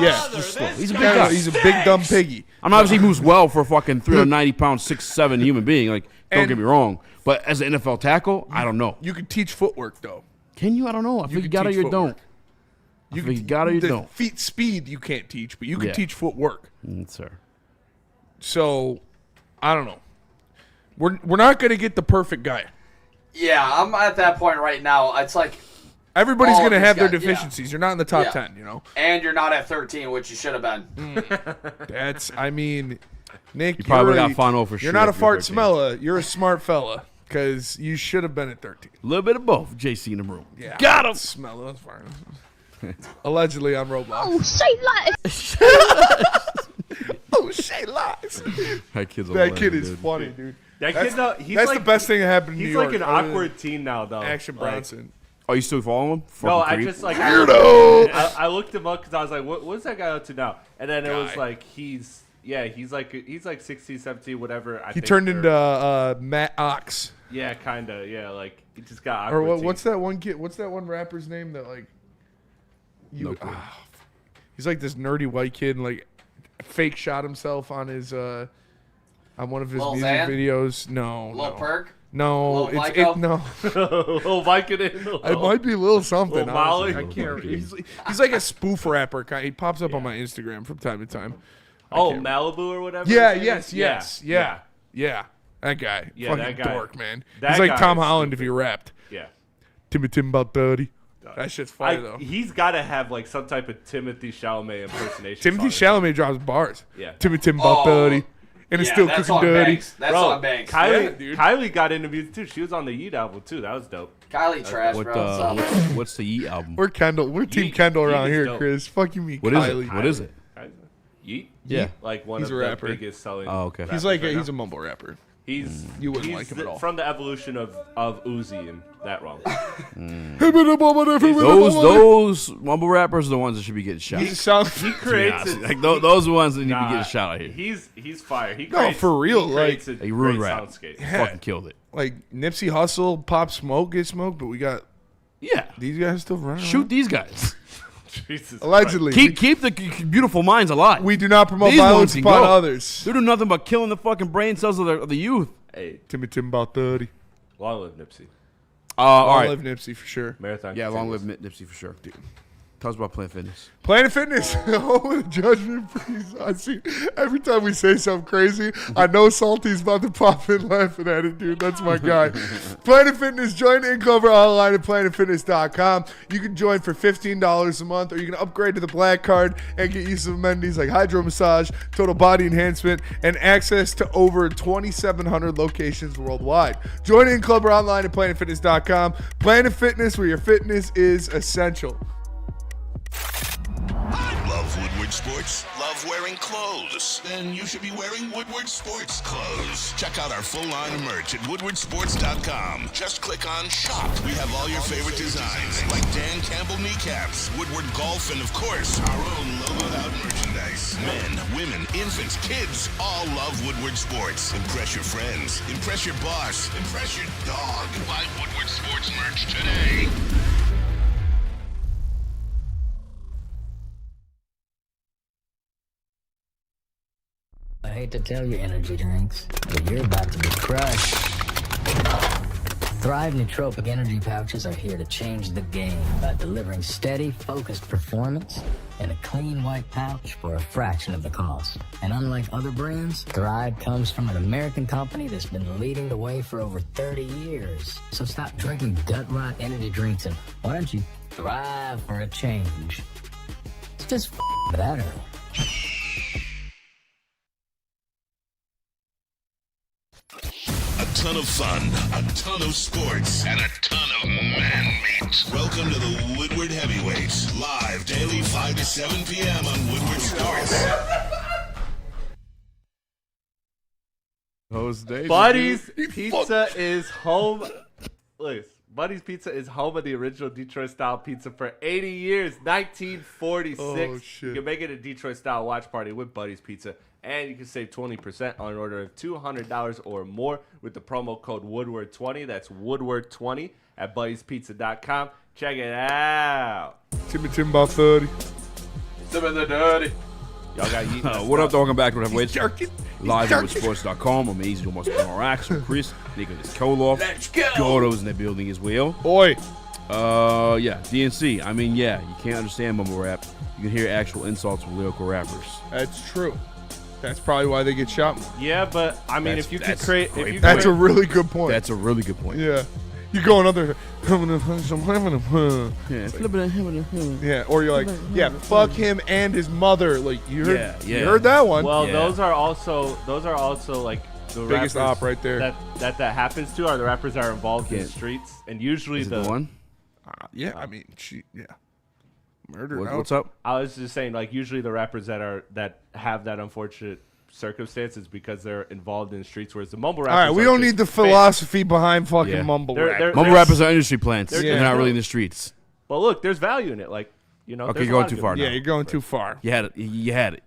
Yeah, just slow. He's a big guy. He's a big dumb piggy. I mean, obviously he moves well for a fucking 390-pound, 6'7" human being. Like, don't get me wrong, but as an NFL tackle, I don't know. You can teach footwork though. Can you? I don't know. I think you got it or you don't. You got it or you don't. Feet speed you can't teach, but you can teach footwork. Sir. So, I don't know. We're not going to get the perfect guy. Yeah, I'm at that point right now. It's like everybody's going to have their deficiencies. You're not in the top 10, you know. And you're not at 13, which you should have been. Nick, you probably got Fano for sure. You're not a fart smeller. You're a smart fella, because you should have been at 13. A little bit of both. JC in the room. Yeah, got him. Smeller, that's fine. Allegedly on Roblox. Oh, say lies. Oh, say lies. That kid's a that legend, kid is dude. funny, dude. That that's, kid, though, he's that's like, the best thing that happened in New he's York. like an awkward teen now, though. Action Like, Bronson. Oh, you still following him? No, Fucking I creep. just like Weirdo! I looked him up because I was like, what's that guy up to now? And then it was like he's like 16, 17, whatever. He turned into Matt Ox. Yeah, kind of. Yeah, like he just got Or awkward. what's that one kid? What's that one rapper's name that like? He's like this nerdy white kid and like fake shot himself on his on one of his Lil music Xan? videos. No, Lil Perk? No, Lil it's Vico? no. Lil Vicodin. It might be Lil something. Lil Molly? honestly. I can't. He's like a spoof rapper. He pops up on my Instagram from time to time. Oh, Malibu or whatever. Yeah. his name Yes. is? Yeah. That guy. Yeah, Fucking that guy. dork, man. That He's like guy Tom is Holland stupid. if he rapped. Yeah. Timmy about 30. That shit's funny though. He's got to have like some type of Timothy Chalamet impersonation. Timothy Chalamet drops bars. Yeah. Timmy about 30. And it's still that's cooking on dirty. Banks. That's Bro, on Banks. Kylie got into music too. She was on the Yeet album too. That was dope. Kylie trash, bro. What's the Yeet album? We're Kendall. We're Team Yeet- Kendall Yeet around is here, dope. Chris. Fuck you, me, What is Kylie. it? What is it? Yeet? Yeah. Like one He's of a the rapper. biggest selling. Oh, okay. He's like he's a mumble rapper. He's You wouldn't he's like him at all. From the evolution of Uzi and that wrong. Those mumble rappers are the ones that should be getting shot. He sounds. He creates honest. it. Like those are the ones that need to Nah, be getting shot out here. He's fire. He No, creates, for real, He creates like- a He ruined great rap. soundscape. Fucking killed it. Like Nipsey Hussle, Pop Smoke, get smoked, but we got Yeah. these guys still running. Shoot these guys. Jesus Allegedly. Keep the beautiful minds alive. We do not promote These ones violence can upon go. others. They do nothing but killing the fucking brain cells of the youth. Hey, Timmy about 30. long live Nipsey. All Long right. live Nipsey for sure. Marathon. Yeah, long continues. live Nipsey for sure. Dude. Tell us about Planet Fitness. Planet Fitness, home of the judgment free. I see every time we say something crazy, I know Salty's about to pop in laughing at it, dude. That's my guy. Planet Fitness, join in Clover online at planetfitness.com. You can join for $15 a month, or you can upgrade to the black card and get use of amenities like hydro massage, total body enhancement, and access to over 2,700 locations worldwide. Join in Clover online at planetfitness.com. Planet Fitness, where your fitness is essential. Love Woodward Sports? Love wearing clothes? Then you should be wearing Woodward Sports clothes. Check out our full line of merch at woodwardsports.com. Just click on shop. We have all your favorite designs, like Dan Campbell kneecaps, Woodward golf, and of course, our own logoed out merchandise. Men, women, infants, kids, all love Woodward Sports. Impress your friends. Impress your boss. Impress your dog. Buy Woodward Sports merch today. I hate to tell you, energy drinks, but you're about to be crushed. Thrive nootropic energy pouches are here to change the game by delivering steady, focused performance in a clean white pouch for a fraction of the cost. And unlike other brands, Thrive comes from an American company that's been leading the way for over 30 years. So stop drinking gut rot energy drinks and why don't you thrive for a change? It's just better. A ton of fun, a ton of sports, and a ton of man-meat. Welcome to the Woodward Heavyweights, live daily 5 to 7 p.m. on Woodward Sports. Those days. Buddy's Pizza is home. Look, Buddy's Pizza is home of the original Detroit-style pizza for 80 years, 1946. Oh, shit. You can make it a Detroit-style watch party with Buddy's Pizza, and you can save 20% on an order of $200 or more with the promo code Woodward20. That's Woodward20 at Buddy'sPizza.com. Check it out. Timmy about 30. Some of the dirty. Y'all got eaten. What up, dog? Welcome back to the Heavyweights. Jerking. Live at Woodsports.com. Amazing. Almost been on Raxter, Chris, Nicholas Kohloff. Let's go. Gordo's in the building as well. Boy. Yeah, DNC. I mean, yeah, you can't understand mumble rap. You can hear actual insults from lyrical rappers. That's true. That's probably why they get shot more. Yeah, but I mean, if you could create, if you That's a could, really good point. That's a really good point. Yeah. You go another. Yeah, or you're like, yeah, fuck him and his mother. Like you heard, you heard that one. Well, those are also like the Biggest rappers op right there. That happens to are the rappers that are involved in the streets, and usually Is it the one? Yeah, I mean, murder. What's up? I was just saying, like usually the rappers that have that unfortunate circumstances because they're involved in streets, whereas the mumble rappers. All right, we don't need the philosophy behind fucking mumble rap. Mumble rappers are industry plants. They're They're not really in the streets. But look, there's value in it. Like, Okay, there's you're a going lot of too good- far now. Yeah, you're going too far. You had it. You had it.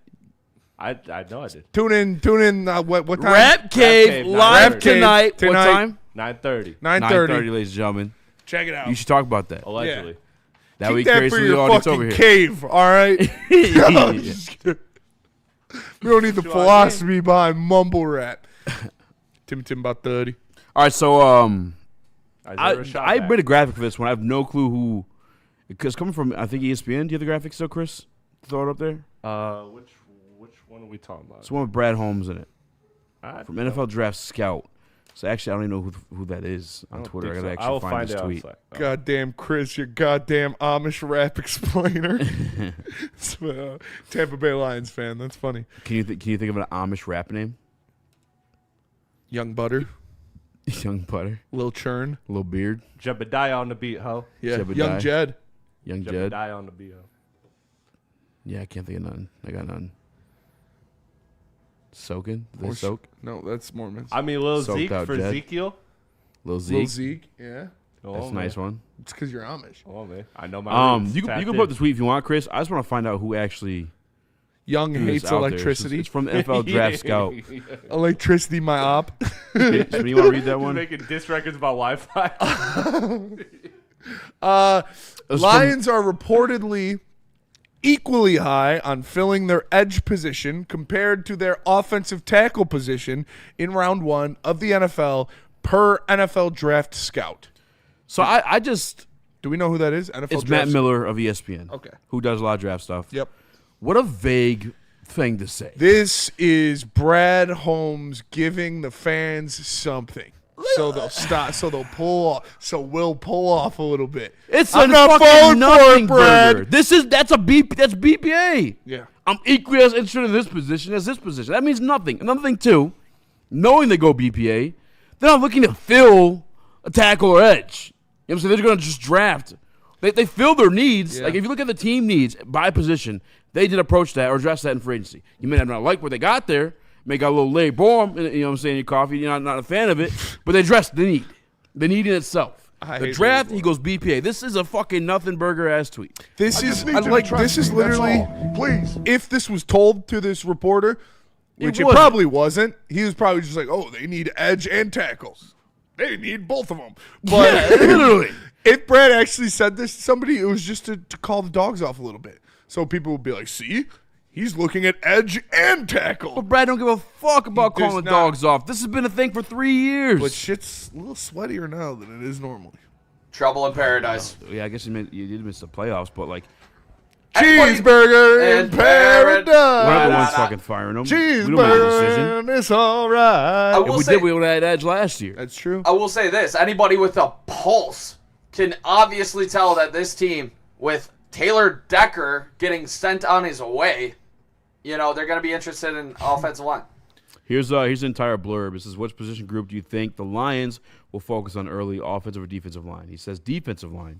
I know I did. Tune in. What time? Rap Cave live 9:30. tonight. What time? 9:30. 9:30. Ladies and gentlemen. Check it out. You should talk about that. Allegedly. That Keep way that carries for the your audience fucking over here. cave, all right? No, just kidding. We don't need the philosophy behind mumble rap. Tim about 30. All right, so Rashad I back. made a graphic for this one. I have no clue who, because coming from I think ESPN. Do you have the graphic still, Chris? Throw it up there. Which one are we talking about? It's one with Brad Holmes in it I from don't know. NFL Draft Scout. So actually, I don't even know who that is on I don't Twitter. I think gotta so. actually will find it this out. tweet. Goddamn Chris, your goddamn Amish rap explainer. Tampa Bay Lions fan. That's funny. Can you think of an Amish rap name? Young Butter. Young Butter. Lil Churn. Lil Beard. Jebediah on the beat, ho. Yeah. Jebediah. Young Jed. Young Jed. Jebediah on the beat, ho. Yeah, I can't think of none. I got none. Soaking? Did they Or- soak? No, that's Mormons. I mean, Lil Soaked Zeke out for Jed. Ezekiel. Lil Zeke. Lil Zeke. Yeah. That's a Oh, nice man. one. It's because you're Amish. Oh man, I know my. roots. You can Tapped put in. up the tweet if you want, Chris. I just want to find out who actually Young who is hates out there. electricity. It's from the NFL Draft Scout. Electricity, my op. So you want to read that Just one? making diss records about Wi-Fi. Lions are reportedly equally high on filling their edge position compared to their offensive tackle position in round 1 of the NFL per NFL Draft Scout. So I just Do we know who that is? NFL it's Draft Matt Miller of ESPN. Okay. Who does a lot of draft stuff. Yep. What a vague thing to say. This is Brad Holmes giving the fans something. So they'll stop. So they'll pull off. So we'll pull off a little bit. It's I'm a not fucking falling for nothing it, Brad. burger. That's that's BPA. Yeah. I'm equally as interested in this position as this position. That means nothing. Another thing too, knowing they go BPA, they're not looking to fill a tackle or edge. You know what I'm saying? They're going to just draft. They fill their needs. Yeah. Like if you look at the team needs by position, they did approach that or address that in free agency. You may not like what they got there. May got a little late boom, you know what I'm saying, in your coffee. You're not a fan of it, but they addressed the need. The need in itself. I The hate draft, Woodward. he goes BPA. This is a fucking nothing burger ass tweet. This is literally. Please. If this was told to this reporter, which it wasn't. probably wasn't, he was probably just like, "Oh, they need edge and tackles. They need both of them." But literally. if Brad actually said this to somebody, it was just to call the dogs off a little bit, so people would be like, "See, he's looking at edge and tackle." But Brad don't give a fuck about He does calling not. dogs off. This has been a thing for 3 years. But shit's a little sweatier now than it is normally. Trouble in paradise. Yeah, I guess you did miss the playoffs, but like Cheeseburger in paradise. we're not the ones fucking firing them. We don't make the decision. Cheeseburger, it's all right. I If will we say, did, we would have had edge last year. That's true. I will say this: anybody with a pulse can obviously tell that this team, with Taylor Decker getting sent on his way, they're going to be interested in offensive line. Here's the entire blurb. It says, which position group do you think the Lions will focus on early, offensive or defensive line? He says defensive line.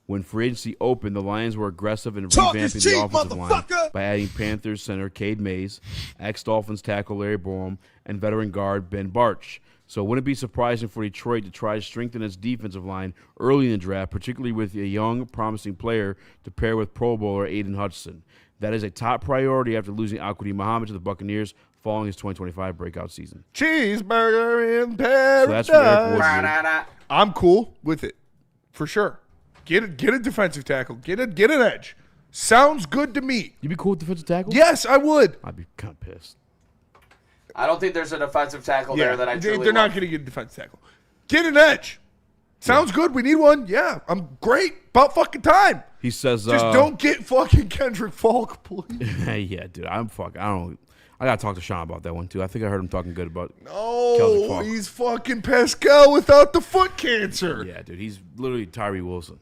When free agency opened, the Lions were aggressive in revamping the offensive line by adding Panthers center Cade Mays, ex-Dolphins tackle Larry Borom, and veteran guard Ben Barch. So it wouldn't be surprising for Detroit to try to strengthen its defensive line early in the draft, particularly with a young, promising player to pair with Pro Bowler Aiden Hutchinson. That is a top priority after losing Al-Quadin Muhammad to the Buccaneers following his 2025 breakout season. Cheeseburger in paradise. So that's from Eric Woodward. I'm cool with it, for sure. Get a defensive tackle. Get an edge. Sounds good to me. You be cool with defensive tackle? Yes, I would. I'd be kind of pissed. I don't think there's a defensive tackle there that I truly they're not love. going to get a defensive tackle. Get an edge. Sounds good. We need one. Yeah, I'm great. About fucking time. He says, Just don't get fucking Kendrick Falk, please. yeah, dude, I gotta talk to Sean about that one too. I think I heard him talking good about Kendrick No, Falk. he's fucking Pascal without the foot cancer. Yeah, dude, he's literally Tyree Wilson.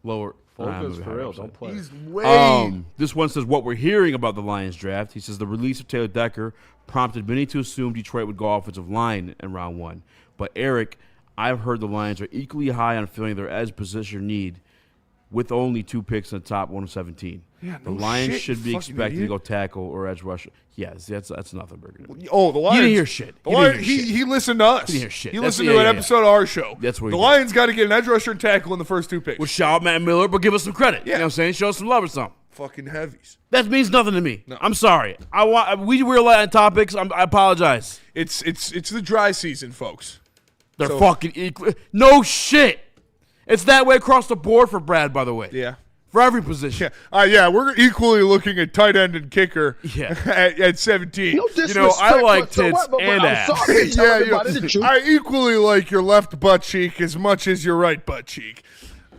Lower. Falk is for real. Don't play. He's way. This one says what we're hearing about the Lions draft. He says the release of Taylor Decker prompted many to assume Detroit would go offensive line in round 1. But Eric, I've heard the Lions are equally high on filling their edge position need with only 2 picks in the top 117. Yeah, the no Lions shit, should you be fucking expected idiot. to go tackle or edge rusher. Yes, that's nothing, Burger. Oh, the Lions. You didn't hear shit. The You didn't Lions, hear shit. he listened to us. He didn't hear shit. He That's- listened yeah, to an yeah, episode of our show. That's what the he Lions got to get an edge rusher and tackle in the first 2 picks. Well, shout out Matt Miller, but give us some credit. Yeah. You know what I'm saying? Show us some love or something. Fucking heavies. That means nothing to me. No. I'm sorry. We were light on topics. I apologize. It's the dry season, folks. They're So- fucking equal. No shit. It's that way across the board for Brad, by the way. Yeah. For every position. Yeah, we're equally looking at tight end and kicker Yeah. at 17. No You know, I like tits but and I'm ass. sorry. Tell everybody the truth. I equally like your left butt cheek as much as your right butt cheek.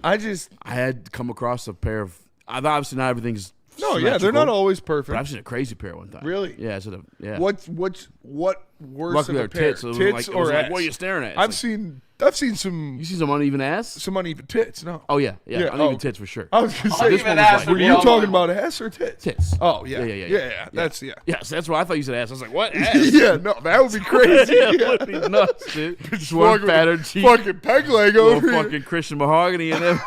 I had come across a pair of. I've obviously not everything's. No, yeah, they're not always perfect. But I've seen a crazy pair one time. Really? Yeah, yeah. What worse Luckily than a they're pair? tits. So it wasn't like, it or wasn't like, ass? what are you staring at? It's I've like- seen some. You see some uneven ass? Some uneven tits. No. Oh yeah. Uneven oh. tits for sure. I was gonna say. This one was like- Were you talking about ass or tits? Tits. Oh yeah. Yeah. That's Yes, that's why I thought you said ass. I was like, what? Ass? Yeah, no, that would be crazy. Yeah, it would be nuts, dude. Just one Fucking- pattern cheek. Fucking peg leg Little over here. fucking Christian mahogany and them.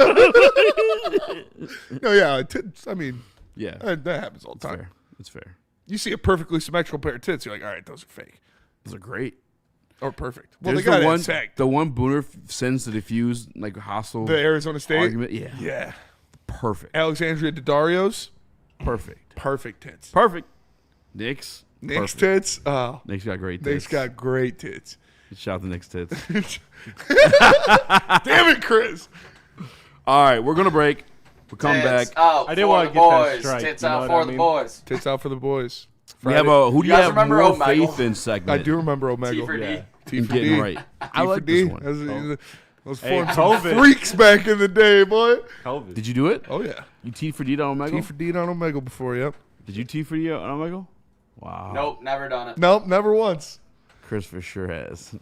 No, yeah, tits. I mean, Yeah. that happens all the time. Fair. It's fair. You see a perfectly symmetrical pair of tits, you're like, all right, those are fake Those are great. or perfect. Well, There's they got the it one. sagged. The one Booner sends to diffuse like hostile. The Arizona State argument. Yeah. yeah. Perfect. Alexandria Daddario's Perfect. perfect tits. Perfect. Nick's. Nick's perfect. tits. Oh, Nick's got great tits. Nick's got great tits. Shout out to Nick's tits. Damn it, Chris. All right, we're gonna break. We'll come Tits back. out I didn't for wanna the get that boys. strike, Tits you know out what for I the mean? boys. Tits out for the boys. We have a. Who do you You guys have remember more Omegle? faith in segment? I do remember Omegle. T for D. Yeah. T In for getting D. right. I T for like D. this one. Those Hey, forms COVID. freaks back in the day, boy. COVID. Did you do it? Oh yeah. You T for D on Omegle? T for D on Omegle before, yep. Did you T for D on Omegle? Wow. Nope, never done it. Nope, never once. Chris for sure has.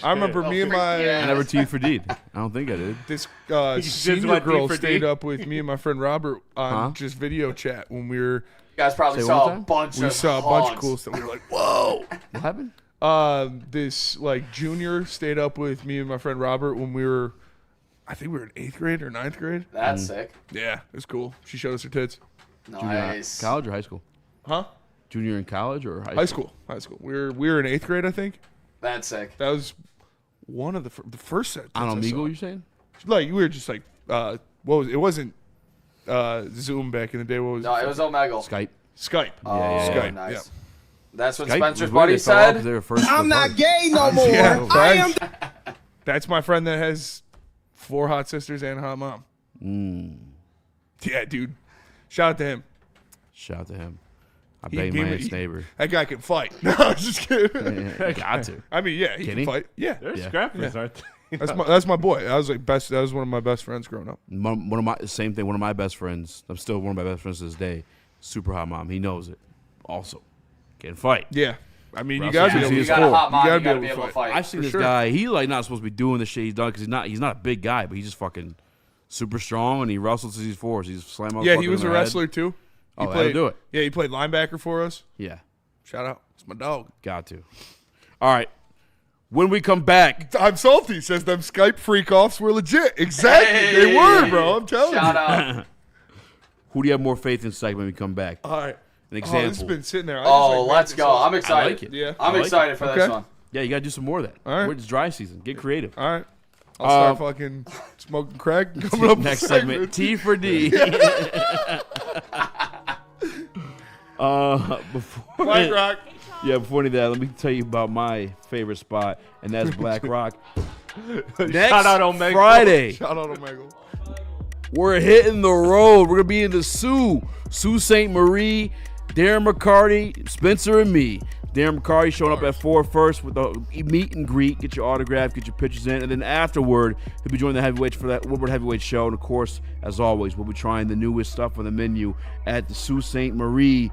I remember me and my I never T for D. I don't think I did. this just senior went D girl for D? stayed up with me and my friend Robert on Huh? just video chat when we were. You guys probably Say saw one a time? bunch We of saw a bunch of hogs. cool stuff. We were like, whoa. What happened? This like junior stayed up with me and my friend Robert when we were, I think we were in 8th grade or 9th grade. That's sick. Yeah, it was cool. She showed us her tits. Nice. College or high school? Huh? Junior in college or High school. High school. We were in 8th grade, I think. That's sick. That was one of the first set. On tits I saw. Omegle, you're saying? Like we were just like, what was it? Wasn't Zoom back in the day. What was No, it was Omegle. Skype. Skype. Oh, Skype. nice. Yeah. That's what Skype Spencer's was weird. buddy They fell off said. they were first I'm to not first. gay no more. Yeah, I am. That's my friend that has 4 hot sisters and a hot mom. Yeah, dude. Shout out to him. Shout out to him. I He banged gave my me- ex-neighbor. That guy can fight. No, I'm just kidding. Yeah, got to. I mean, yeah, he Can can he? fight. Yeah, They're Yeah. scrappers, aren't they? that's my boy. That was one of my best friends growing up. One of my same thing. One of my best friends. I'm still one of my best friends to this day. Super hot mom. He knows it. Also, can fight. Yeah, I mean, you Russell gotta be sees able his to You got a score. hot mom. You gotta gotta be able to fight. I've seen For this sure. guy. He like not supposed to be doing the shit he's done because he's not a big guy, but he's just fucking super strong and he wrestles as he's forced. He's slam out. Yeah, he was a wrestler too. He Oh, that'll do it. Yeah, he played linebacker for us. Yeah, Shout out, it's my dog. got to. All right, when we come back, I'm salty. Says them Skype freak offs were legit. Exactly, they were, bro. I'm telling Shout you. out. who do you have more faith in? Segment when we come back. All right. An Oh, example. this has been sitting there. I Oh, just, like, let's made go. this up. I'm excited. I like it. Yeah. I I'm like excited for this Okay. one. Yeah, you gotta do some more of that. All right. It's dry season. Get creative. All right. I'll start fucking smoking crack. Coming up Next with segment, T for D. Before Black Rock. Yeah, before any of that, let me tell you about my favorite spot, and that's Black Rock. Next Shout out Omegle. Friday, Shout out Omegle. we're hitting the road. We're gonna be in the Sault Ste. Marie, Darren McCarty, Spencer, and me. Darren McCarty showing up at 4 first with the meet and greet, get your autograph, get your pictures in, and then afterward, he'll be joining the heavyweights for that Woodward heavyweight show. And of course, as always, we'll be trying the newest stuff on the menu at the Sault Ste. Marie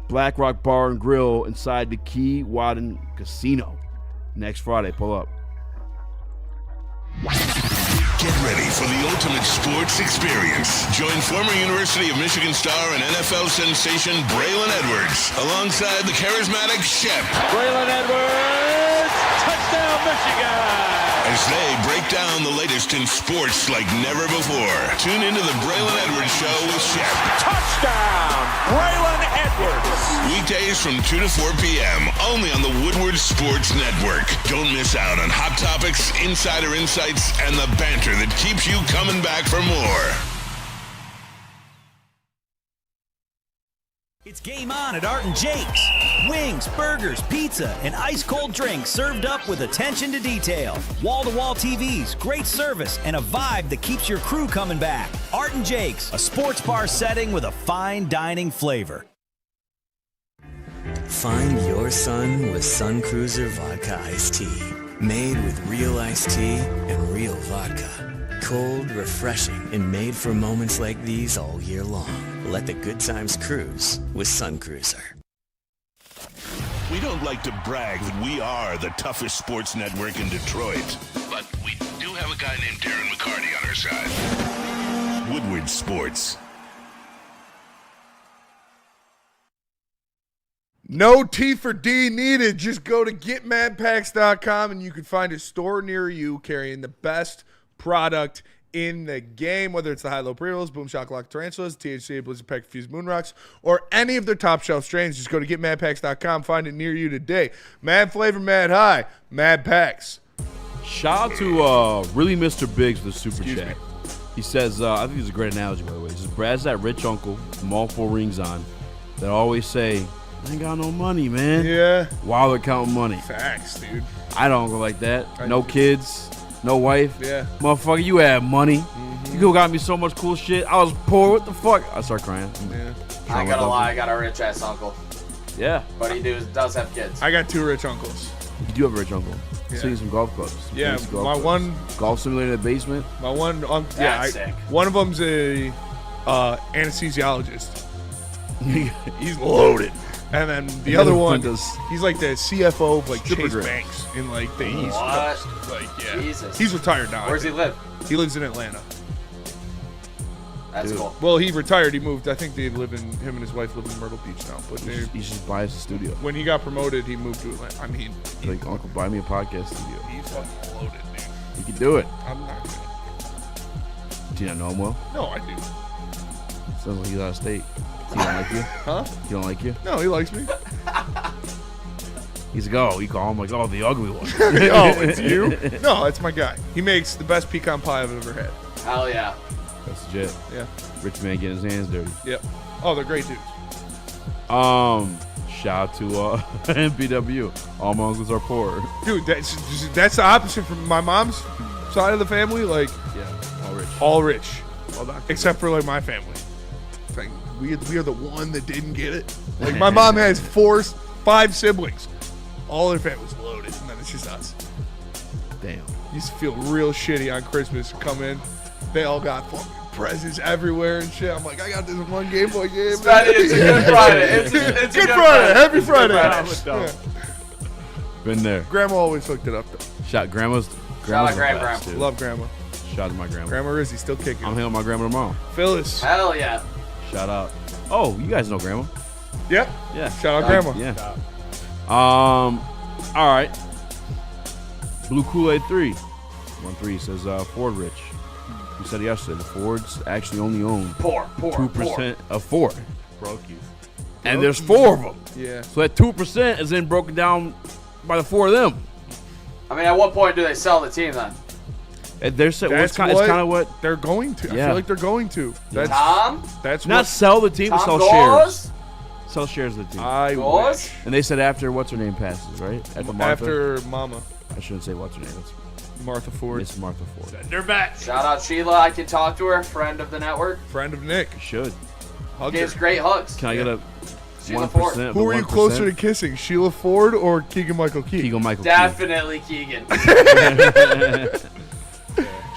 Black Rock Bar and Grill inside the Key Wadden Casino. Next Friday, pull up. Get ready for the ultimate sports experience. Join former University of Michigan star and NFL sensation Braylon Edwards alongside the charismatic Shep. Braylon Edwards Touchdown, Michigan! As they break down the latest in sports like never before. Tune into the Braylon Edwards Show with Shep. Touchdown, Braylon Edwards! Weekdays from 2 to 4 p.m. only on the Woodward Sports Network. Don't miss out on hot topics, insider insights, and the banter that keeps you coming back for more. It's game on at Art and Jake's. Wings, burgers, pizza, and ice-cold drinks served up with attention to detail. Wall-to-wall TVs, great service, and a vibe that keeps your crew coming back. Art and Jake's, a sports bar setting with a fine dining flavor. Find your sun with Sun Cruiser Vodka Iced Tea. Made with real iced tea and real vodka. Cold, refreshing, and made for moments like these all year long. Let the good times cruise with Sun Cruiser. We don't like to brag that we are the toughest sports network in Detroit, but we do have a guy named Darren McCarty on our side. Woodward Sports. No T for D needed. Just go to getmadpacks.com and you can find a store near you carrying the best product in the game, whether it's the high-low pre-rolls, boom shock lock tarantulas, THC blizzard pack fused moon rocks, or any of their top shelf strains. Just go to getmadpacks.com, find it near you today. Mad flavor, mad high, mad packs. Shout out to really Mr. Biggs with the super chat. He says, I think it's a great analogy, by the way. He says, Brad's that rich uncle from all 4 rings on that always say, I ain't got no money, man. Yeah. While they're counting money. Facts, dude. I don't go like that. No kids. No wife. Yeah. Motherfucker, you had money. You could got me so much cool shit. I was poor. What the fuck? I start crying. Yeah. I ain't gonna lie, I got a rich ass uncle. Yeah. But he does have kids. I got 2 rich uncles. You do have a rich uncle. Yeah. See some golf clubs. Some Yeah, fancy golf my clubs. one golf simulator in the basement. My one That's sick. one of them's a anesthesiologist. He's loaded. And then the other one, he's like the CFO of like Chase Banks in like the East What? Coast. Like, yeah. Jesus. He's retired now. Where's he live? He lives in Atlanta. That's cool. Well, he retired. He moved. I think him and his wife live in Myrtle Beach now. But He just buys a studio. when he got promoted, he moved to Atlanta. I mean, Like, Uncle, buy me a podcast studio. he's fucking loaded, dude. You can do it. I'm not gonna. Do you not know him well? No, I do. Sounds like he's out of state. He don't like you? Huh? He don't like you? No, he likes me. He's like, oh, you call him like, oh, the ugly one. Oh, it's you? No, it's my guy. He makes the best pecan pie I've ever had. Hell yeah. That's legit. Yeah. Rich man getting his hands dirty. Yep. Oh, they're great dudes. Shout out to MPW. All my uncles are poor. Dude, that's the opposite from my mom's side of the family. Like, yeah, all rich. All rich. Except for like my family. It's like we are the one that didn't get it. Like my mom has 5 siblings. All their family's loaded, and then it's just us. Damn. Used to feel real shitty on Christmas. Come in, they all got fucking presents everywhere and shit. I'm like, I got this one Game Boy game. It's a Good Friday. It's a Good Friday. Happy Friday. Yeah. Been there. Grandma always hooked it up though. Shout grandma's. Shout out the Grandma. best, dude. Love Grandma. Shout out to my grandma. Grandma Rizzy still kicking. I'm hanging with my grandma tomorrow. Phyllis. Hell yeah. Shout out. Oh, you guys know grandma. Yep. Yeah. Shout out Grandma. Yeah. All right. Blue Kool-Aid 3. 1-3 says Ford rich. We said yesterday the Fords actually only own 2% of Ford. Brokies. And there's 4 of them. Yeah. So that 2% is then broken down by the 4 of them. I mean, at what point do they sell the team then? And they're saying it's kind of what they're going to. I Yeah. feel like they're going to. That's Tom? That's not what, sell the team, but Tom sell Gores? shares. Sell shares of the team. I Gores? wish. And they said after what's her name passes, right? After Martha. After Mama, I shouldn't say what's her name. It's Martha Ford, Miss Martha Ford. send her back. Shout out Sheila. I can talk to her. Friend of the network. Friend of Nick. You should. Hug Gives her. great hugs. Can I get a Sheila 1%? Ford. of Who the are you 1%? closer to kissing, Sheila Ford or Keegan Michael Key? Keegan Michael Key. Definitely Keegan.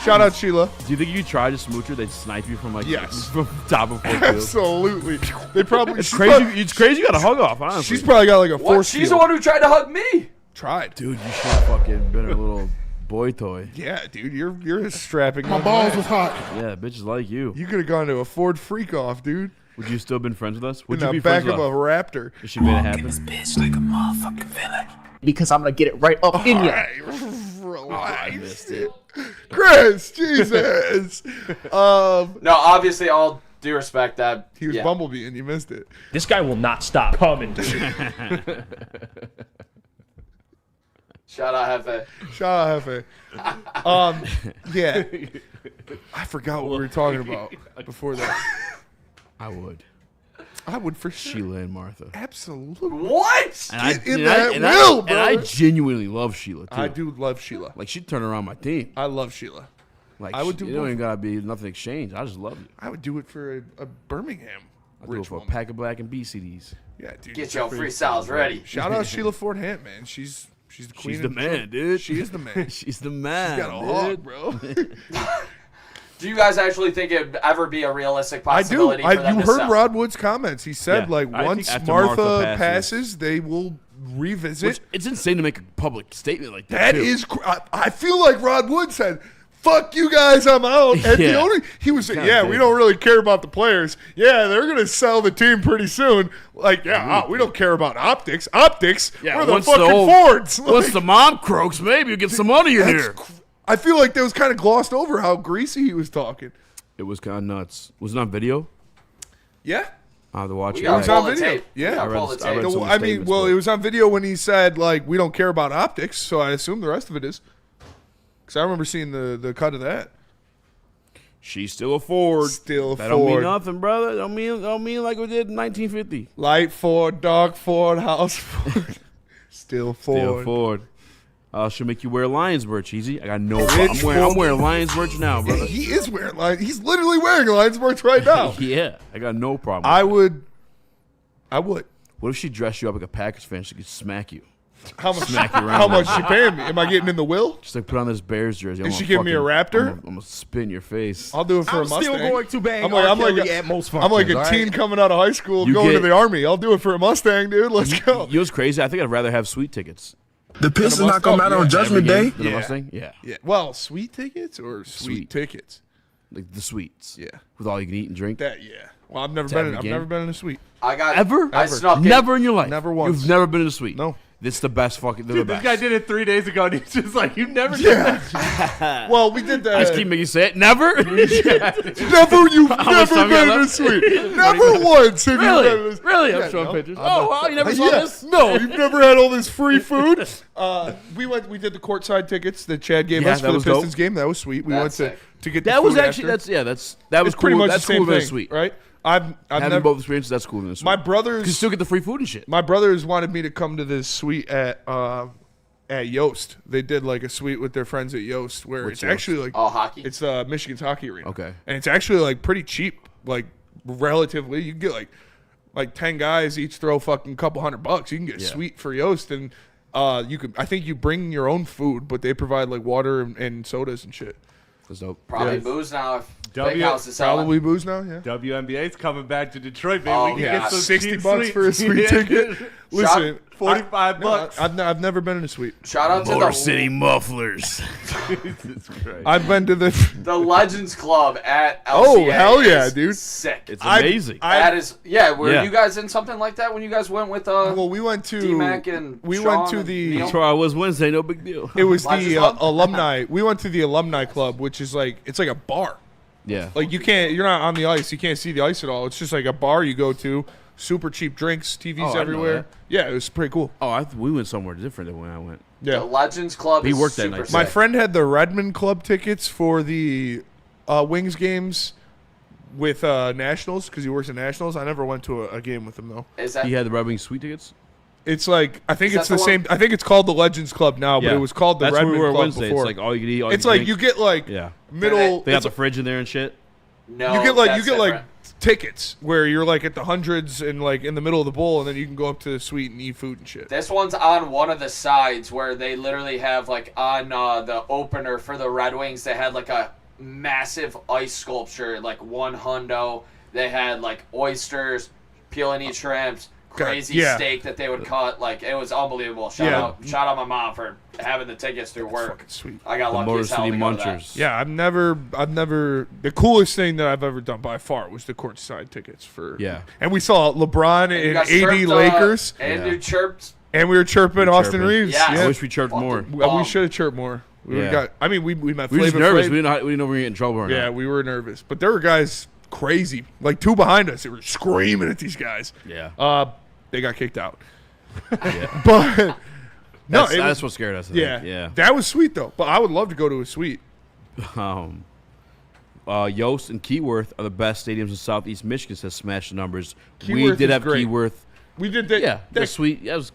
Shout out Sheila. Do you think you try to smooch her? They'd snipe you from like Yes. from top of 4 field. Absolutely. They probably. It's crazy. It's crazy. You got to hug off. Honestly, She's probably got like a What? force. She's the one who tried to hug me. Tried. dude. You should have fucking been a little boy toy. Yeah, dude, you're a strapping. My balls was hot. Yeah, bitches like you. You could have gone to a Ford freak off, dude. Would you still been friends with us? Would In you the be back friends of with a us? Raptor. If she made it happen. Bitch like a motherfucking villain. because I'm gonna get it right up in you. I missed it. Chris, Jesus. No, obviously, all due respect that he was Bumblebee and you missed it. This guy will not stop coming. Shout out Hefe. Shout out Hefe. Yeah. I forgot what we were talking about before that. I would for sure. Sheila and Martha. Absolutely. What? And I genuinely love Sheila too. I do love Sheila. Like she'd turn around my team. I love Sheila. Like I would do it don't even gotta be nothing exchange. I just love you. I would do it for a Birmingham. I do it for a pack of Black and B CDs. Yeah, dude. Get your freestyles ready. Shout out Sheila Ford Hamp, man. She's the queen. She's the man, dude. She is the man. She's the man. She's got a hog, bro. Do you guys actually think it'd ever be a realistic I do. possibility for them You to heard sell? Rod Wood's comments. He said, Yeah. like, I once think after Martha Martha passes, they will revisit. Which, it's insane to make a public statement like that. That is, I feel like Rod Wood said, "Fuck you guys, I'm out." And he was saying, "Yeah, we don't really care about the players. Yeah, they're gonna sell the team pretty soon. Like, we don't care about optics. Optics, we're the fucking Fords. Once the mom croaks, maybe you get some money in here." I feel like that was kind of glossed over how greasy he was talking. It was kind of nuts. Was it on video? Yeah. I have to watch it. It was on video. Yeah. I mean, well, it was on video when he said, like, we don't care about optics, so I assume the rest of it is. Because I remember seeing the cut of that. She's still a Ford. Still a that Ford. Don't mean nothing, brother. Don't mean like we did in 1950. Light Ford, dark Ford, house Ford. Still Ford. Still Ford. Should make you wear Lions merch, easy. I got no problem. I'm wearing Lions merch now, brother. He is wearing Lions. He's literally wearing Lions merch right now. Yeah, I got no problem. I would. What if she dressed you up like a Packers fan? She could smack you. How much? Smack you around. How much she paying me? Am I getting in the will? Just like put on this Bears jersey. Did she give me a Raptor? I'm gonna spit in your face. I'll do it for a Mustang. still going to bang I'm R. like Kelly at most I'm like a functions, teen all right? coming out of high school going to the Army. I'll do it for a Mustang, dude. Let's go. You know what's crazy? I think I'd rather have sweet tickets. The Pistons not gonna matter on Judgment Day. Than a Mustang? Yeah. Well, sweet tickets or sweet tickets? Like the sweets. Yeah. With all you can eat and drink. Well, I've never To been. every I've game? never been in a suite. I snuck in. Never in your life. Never once. You've never been in a suite. No. This is the best fucking. They're Dude, the this best. guy did it 3 days ago, and he's just like, "You never did that." Well, we did that. I just keep making you say it. Never. Never. You've never been in a suite. Never once have you been in a suite. Really? I'm Yeah, showing no. pictures. Oh, wow, you never saw Yeah. this? No, you've never had all this free food. We did the courtside tickets that Chad gave Yeah, us that for the was dope. Pistons game. That was sweet. We That's went to get the That was food actually after. that was It's cool. pretty much That's the same cool than a thing, suite. right? I've Having never both experiences, that's cool than a suite. My You brothers still get the free food and shit. My brothers wanted me to come to this suite at Yost. They did like a suite with their friends at Yost, where What's it's Yost? actually like hockey. It's Michigan's hockey arena. Okay. And it's actually like pretty cheap, like relatively. You can get like 10 guys each throw fucking couple $100. You can get a suite for Yost, and you could. I think you bring your own food, but they provide like water and sodas and shit. That's dope. Probably booze now. If Big House is selling. Probably booze now. Yeah. WNBA's coming back to Detroit, baby. Oh, we can yeah. get some $60 cheap for a suites. suite ticket. Listen, $45. I've never been in a suite. Shout out to Motor the City Mufflers. Jesus Christ. I've been to the Legends Club at LCA. Oh, hell yeah, is dude. Sick. It's amazing. That is, were Yeah. you guys in something like that when you guys went with Well, we went to D-Mac and we Sean went to and the Neil? That's where I was Wednesday. No big deal. it was Legends the Club? alumni. We went to the alumni club, which is like it's like a bar. Yeah. Like you're not on the ice. You can't see the ice at all. It's just like a bar you go to. Super cheap drinks, TVs Oh, I know everywhere. that. Yeah, it was pretty cool. Oh, we went somewhere different than when I went. Yeah. The Legends Club He is worked that super night. sick. My friend had the Redmond Club tickets for the Wings games with Nationals because he works at Nationals. I never went to a game with him though. Is that He had the Red Wings suite tickets. It's like I think Is it's that the the same. I think it's called the Legends Club now, but it was called the That's Redmond where we were Club Wednesday. before. It's like all you can eat. All It's you like can you drink. get like Yeah. middle. They got it's the fridge in there and shit. No, you get like that's different. tickets where you're like at the hundreds and like in the middle of the bowl, and then you can go up to the suite and eat food and shit. This one's on one of the sides where they literally have like on the opener for the Red Wings. They had like a massive ice sculpture, like $100. They had like oysters, peel and eat shrimps, crazy steak that they would cut. Like it was unbelievable. Shout out my mom for having the tickets through work. Sweet. I got The lucky Motor as hell City to go to that. Munchers. Yeah, I've never. The coolest thing that I've ever done by far was the courtside tickets for. Yeah. And we saw LeBron And you and got AD chirped, Lakers. Andrew chirped And we were chirping Austin Reeves. Yes. Yeah. I wish we chirped more. We should have chirped more. We Yeah. got. I mean, we met. We were just Flavor nervous. Flav. We didn't know we were getting in trouble or not. Yeah, we were nervous, but there were guys crazy, like 2 behind us. They were screaming at these guys. Yeah. They got kicked out. Yeah. But no, that's what scared us. I think. Yeah. That was sweet though. But I would love to go to a suite. Yost and Keyworth are the best stadiums in Southeast Michigan. Says smash the numbers. We Keyworth did is have great. Keyworth. We did that. Yeah, the suite. That was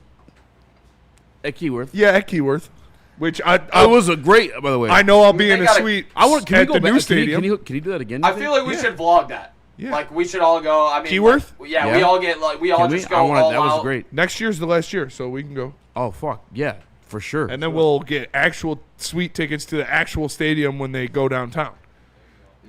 at Keyworth. Yeah, at Keyworth, which I it was a great. By the way, I know I'll be in a suite. I want. Can at we go the back? new stadium. Can you do that again? I feel like we should vlog that. Yeah. Like we should all go. I mean, Keyworth? like, yeah, we all get like we all Can just go all that was out. great. Next year's the last year, so we can go. Oh fuck yeah, for sure. And then we'll get actual suite tickets to the actual stadium when they go downtown.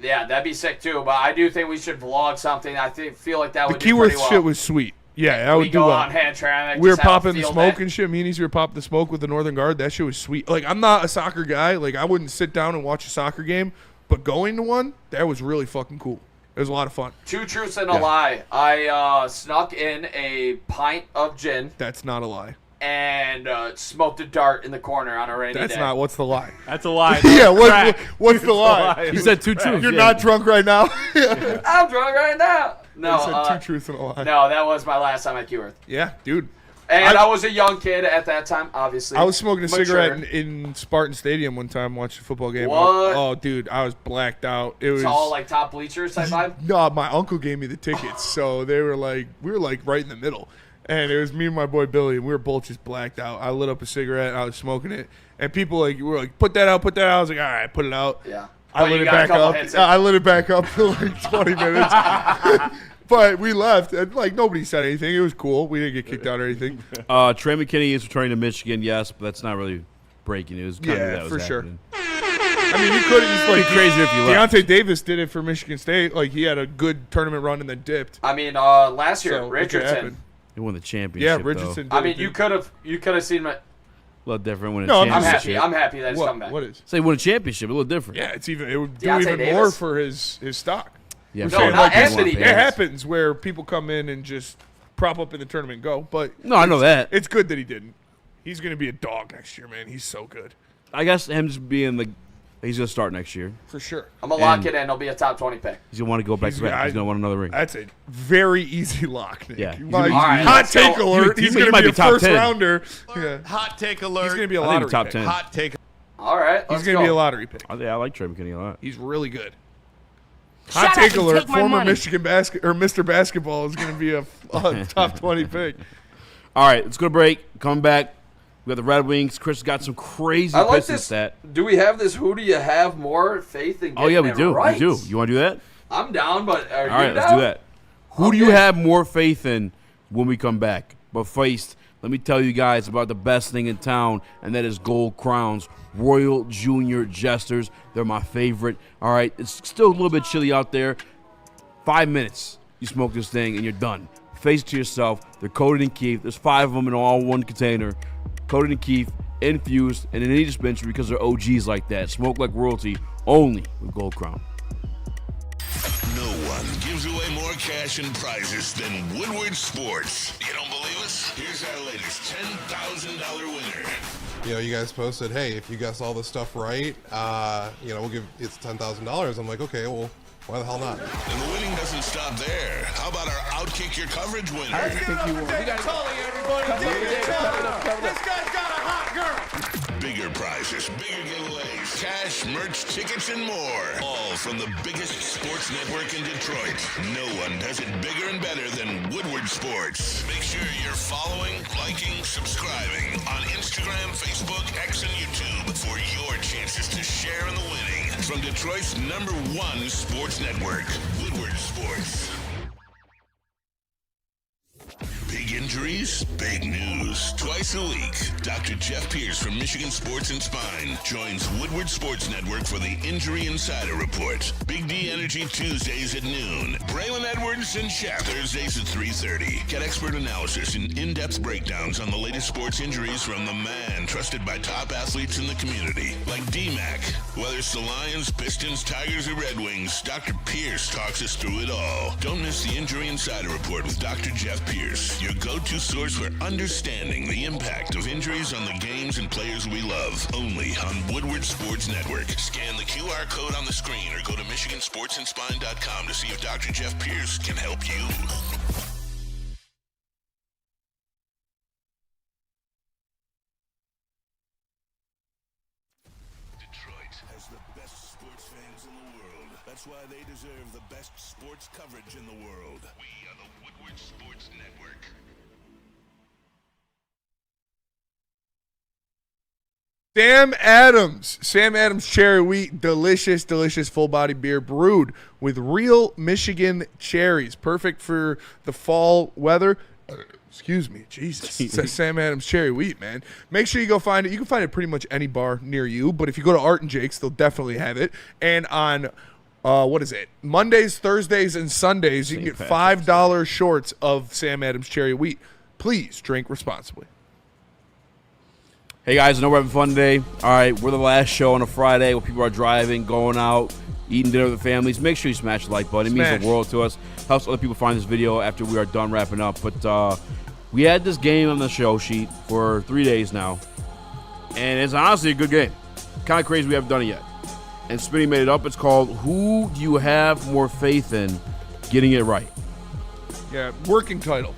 Yeah, that'd be sick too. But I do think we should vlog something. I feel like that The would do pretty Keyworth well. shit was sweet. Yeah, I We would do go well. on hand traffic. We were just have a popping the field smoke day. and shit. Meanies, we were popping the smoke with the Northern Guard. That shit was sweet. Like, I'm not a soccer guy. Like, I wouldn't sit down and watch a soccer game. But going to one, that was really fucking cool. It was a lot of fun. 2 truths and a lie. I snuck in a pint of gin That's not a lie. and smoked a dart in the corner on a rainy That's day. not. What's the lie? That's a lie. Yeah, Crack. what's the lie? He said 2 truths. You're yeah. not drunk right now? I'm drunk right now. No, He said 2 truths and a lie. no, that was my last time at Keyworth. Yeah, dude. And I was a young kid at that time, obviously. I was smoking a Mature. cigarette in Spartan Stadium one time watching a football game. What? Oh, dude, I was blacked out. It was It's all like top bleachers type vibe. No, my uncle gave me the tickets, so they were like, we were like right in the middle, and it was me and my boy Billy, and we were both just blacked out. I lit up a cigarette, and I was smoking it, and people were like, put that out, put that out. I was like, all right, put it out. Yeah. I But lit you it got a back couple up. hits in. I lit it back up for like 20 minutes. But we left, and like nobody said anything. It was cool. We didn't get kicked out or anything. Trey McKinney is returning to Michigan, yes, but that's not really breaking news. Kind of Yeah, that was for sure. happening. I mean, you couldn't just like It'd be crazier if you left. Deontay Davis did it for Michigan State. Like he had a good tournament run and then dipped. I mean, last year, So, it could Richardson. happen. He won the Yeah, championship. Richardson. Though. I mean, you could have seen my. A little different winning No, a I'm I'm championship. happy. I'm happy that he's What? come back. What is? Say win a championship, a little different. Yeah, it's even. It would do Deontay even Davis? more for his stock. Yeah, We're No, saying, not like, Anthony It Davis. happens where people come in and just prop up in the tournament and go. But No, I know that. it's good that he didn't. He's going to be a dog next year, man. He's so good. I guess him just being he's gonna start next year. For sure. I'm gonna lock And- it in. He'll be a top 20 pick. He's gonna want to go back to back. He's gonna want another ring. That's a very easy lock, Nick. Yeah. Like, All right, hot let's go. take alert. He's He going to might be be a top first 10. rounder. Yeah. Hot take alert. He's going to be a I think lottery top pick. 10. Hot take. All right, He's let's going to go. be a lottery pick. I like Trey McKinney a lot. He's really good. Shut Hot up take and alert. take my Former money. Michigan Mr. Basketball is going to be a top 20 pick. All right, let's go to break. Come back. We got the Red Wings. Chris got some crazy I like Pistons this. stat. Do we have this? Who do you have more faith in? Oh yeah, we getting do. it right? We do. You want to do that? I'm down, but are All you right, let's down? do that. Who do you have more faith in when we come back? But first, let me tell you guys about the best thing in town, and that is Gold Crowns Royal Junior Jesters. They're my favorite. All right, it's still a little bit chilly out there. 5 minutes, you smoke this thing, and you're done. Face it to yourself. They're coated in keef. There's 5 of them in all one container. Coated in keef, infused, and in any dispensary because they're OGs like that. Smoke like royalty, only with Gold Crown. No one gives away more cash and prizes than Woodward Sports. You don't believe us? Here's our latest $10,000 winner. You know, you guys posted, hey, if you guess all this stuff right, we'll give it's $10,000. I'm like, okay, well, why the hell not? And the winning doesn't stop there. How about our Outkick Your Coverage winner? I think you won. We got Tully, everybody. This guy's got a hot girl. Bigger prizes, bigger giveaways, cash, merch, tickets, and more. All from the biggest sports network in Detroit. No one does it bigger and better than Woodward Sports. Make sure you're following, liking, subscribing on Instagram, Facebook, X, and YouTube for your chances to share in the winning. From Detroit's #1 sports network, Woodward Sports. Big injuries, big news. Twice a week, Dr. Jeff Pierce from Michigan Sports and Spine joins Woodward Sports Network for the Injury Insider Report. Big D Energy Tuesdays at noon. Braylon Edwards and Shaq Thursdays at 3:30. Get expert analysis and in-depth breakdowns on the latest sports injuries from the man trusted by top athletes in the community, like D-Mac. Whether it's the Lions, Pistons, Tigers, or Red Wings, Dr. Pierce talks us through it all. Don't miss the Injury Insider Report with Dr. Jeff Pierce. You're the go-to source for understanding the impact of injuries on the games and players we love. Only on Woodward Sports Network. Scan the QR code on the screen or go to MichiganSportsandSpine.com to see if Dr. Jeff Pierce can help you. That's why they deserve the best sports coverage in the world. We are the Woodward Sports Network. Sam Adams Cherry Wheat, delicious full body beer brewed with real Michigan cherries, perfect for the fall weather. Excuse me, Jesus. It says Sam Adams Cherry Wheat, man. Make sure you go find it. You can find it pretty much any bar near you, but if you go to Art and Jake's, they'll definitely have it. And on Mondays, Thursdays, and Sundays, you can get $5 shorts of Sam Adams Cherry Wheat. Please drink responsibly. Hey guys, I know we're having fun today. All right, we're the last show on a Friday where people are driving, going out, eating dinner with their families. Make sure you smash the like button. It means the world to us. Helps other people find this video after we are done wrapping up. But we had this game on the show sheet for 3 days now, and it's honestly a good game. Kind of crazy we haven't done it yet. And Spinny made it up. It's called Who Do You Have More Faith In Getting It Right? Yeah, working title.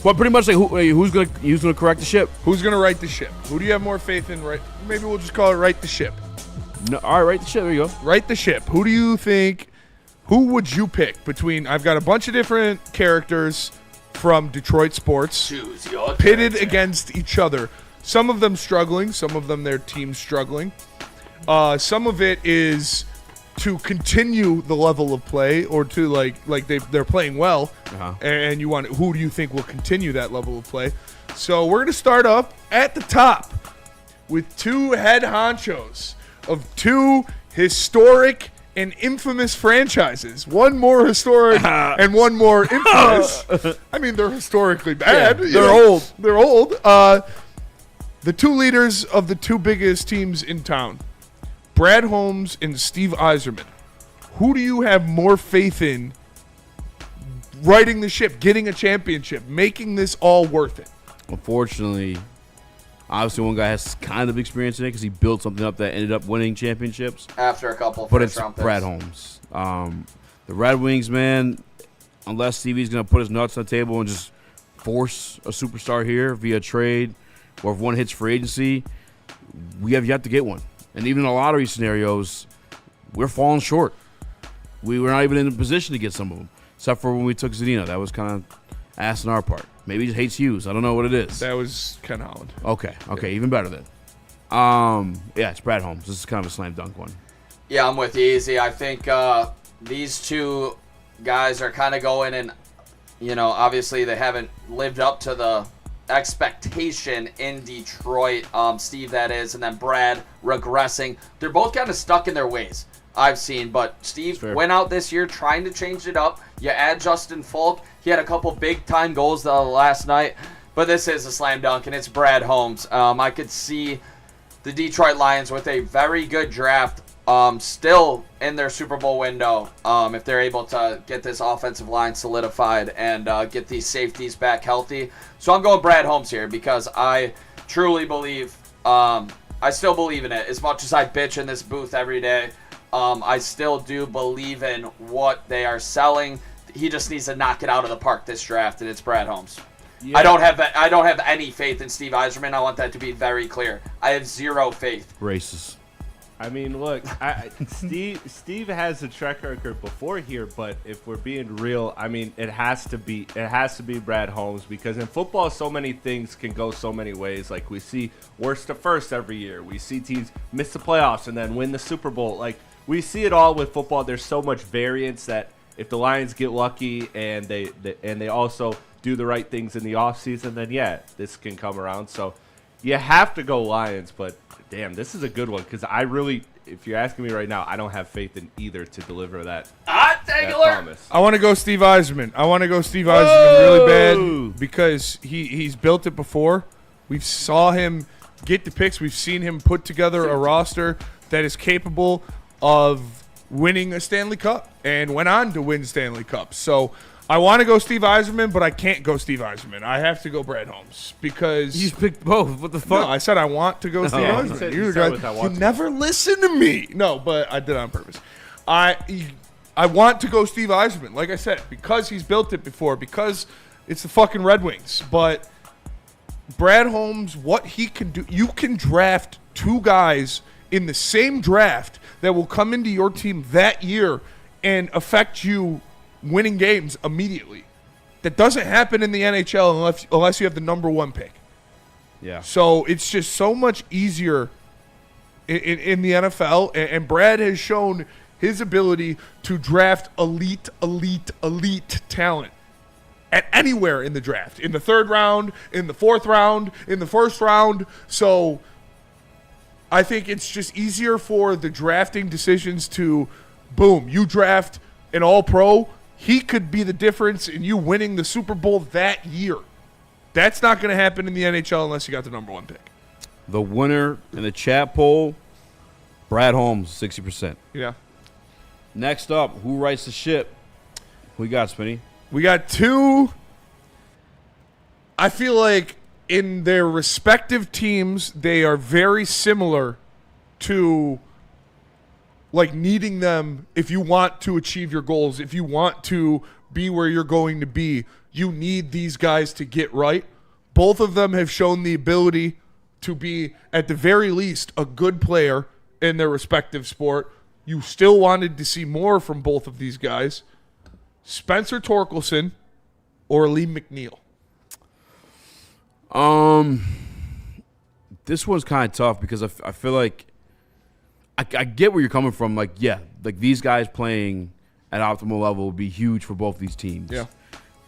Well, pretty much like who's gonna correct the ship? Who's gonna right the ship? Who do you have more faith in? Right? Maybe we'll just call it right the ship. No, all right, right the ship. There you go. Right the ship. Who do you think? Who would you pick between? I've got a bunch of different characters from Detroit sports Choose your pitted character. against each other. Some of them struggling. Some of them their team struggling. Some of it is to continue the level of play, or to like they're playing well, and you want who do you think will continue that level of play? So we're gonna start up at the top with two head honchos of two historic and infamous franchises. One more historic and one more infamous. I mean, they're historically bad. Yeah, they're old. They're old. The two leaders of the two biggest teams in town, Brad Holmes and Steve Yzerman. Who do you have more faith in righting the ship, getting a championship, making this all worth it? Unfortunately, obviously one guy has kind of experience in it because he built something up that ended up winning championships. After a couple of but it's first-round picks. Brad Holmes. The Red Wings, man, unless Stevie's going to put his nuts on the table and just force a superstar here via trade, or if one hits free agency, we have yet to get one. And even in the lottery scenarios, we're falling short. We were not even in a position to get some of them, except for when we took Zadina. That was kind of ass on our part. Maybe he just hates Hughes. I don't know what it is. That was Ken Holland. Okay, Yeah. even better then. Yeah, it's Brad Holmes. This is kind of a slam dunk one. Yeah, I'm with you, Easy. I think these two guys are kind of going, and obviously they haven't lived up to the expectation in Detroit. Steve, that is, and then Brad regressing. They're both kind of stuck in their ways, I've seen. But Steve went out this year trying to change it up. You add Justin Falk. He had a couple big-time goals last night. But this is a slam dunk, and it's Brad Holmes. I could see the Detroit Lions with a very good draft still in their Super Bowl window if they're able to get this offensive line solidified and get these safeties back healthy. So I'm going Brad Holmes here because I truly believe, I still believe in it. As much as I bitch in this booth every day, I still do believe in what they are selling. He just needs to knock it out of the park this draft, and it's Brad Holmes. Yeah. I don't have any faith in Steve Yzerman. I want that to be very clear. I have zero faith. Racist. I mean, look, Steve has a track record before here, but if we're being real, I mean, it has to be Brad Holmes, because in football, so many things can go so many ways. Like, we see worst to first every year. We see teams miss the playoffs and then win the Super Bowl. Like, we see it all with football. There's so much variance that if the Lions get lucky and they also do the right things in the offseason, then yeah, this can come around. So you have to go Lions, but damn, this is a good one, because I really, if you're asking me right now, I don't have faith in either to deliver that promise. I want to go Steve Yzerman. Really bad because he's built it before. We saw him get the picks. We've seen him put together a roster that is capable of winning a Stanley Cup and went on to win Stanley Cups. So I want to go Steve Yzerman, but I can't go Steve Yzerman. I have to go Brad Holmes because You just picked both. What the fuck? No, I said I want to go Steve Yzerman. You never listen to me. No, but I did it on purpose. I want to go Steve Yzerman, like I said, because he's built it before, because it's the fucking Red Wings. But Brad Holmes, what he can do, you can draft two guys in the same draft that will come into your team that year and affect you winning games immediately. That doesn't happen in the NHL unless you have the number one pick. Yeah. So it's just so much easier in the NFL, and Brad has shown his ability to draft elite talent at anywhere in the draft. In the third round, in the fourth round, in the first round. So I think it's just easier for the drafting decisions to, boom, you draft an all-pro. He could be the difference in you winning the Super Bowl that year. That's not going to happen in the NHL unless you got the number one pick. The winner in the chat poll, Brad Holmes, 60%. Yeah. Next up, who writes the ship? Who we got, Spinny? We got two. I feel like in their respective teams, they are very similar to like needing them if you want to achieve your goals, if you want to be where you're going to be, you need these guys to get right. Both of them have shown the ability to be, at the very least, a good player in their respective sport. You still wanted to see more from both of these guys. Spencer Torkelson or Lee McNeil? This one's kind of tough because I feel like I get where you're coming from. Like, yeah, like these guys playing at optimal level would be huge for both these teams. Yeah.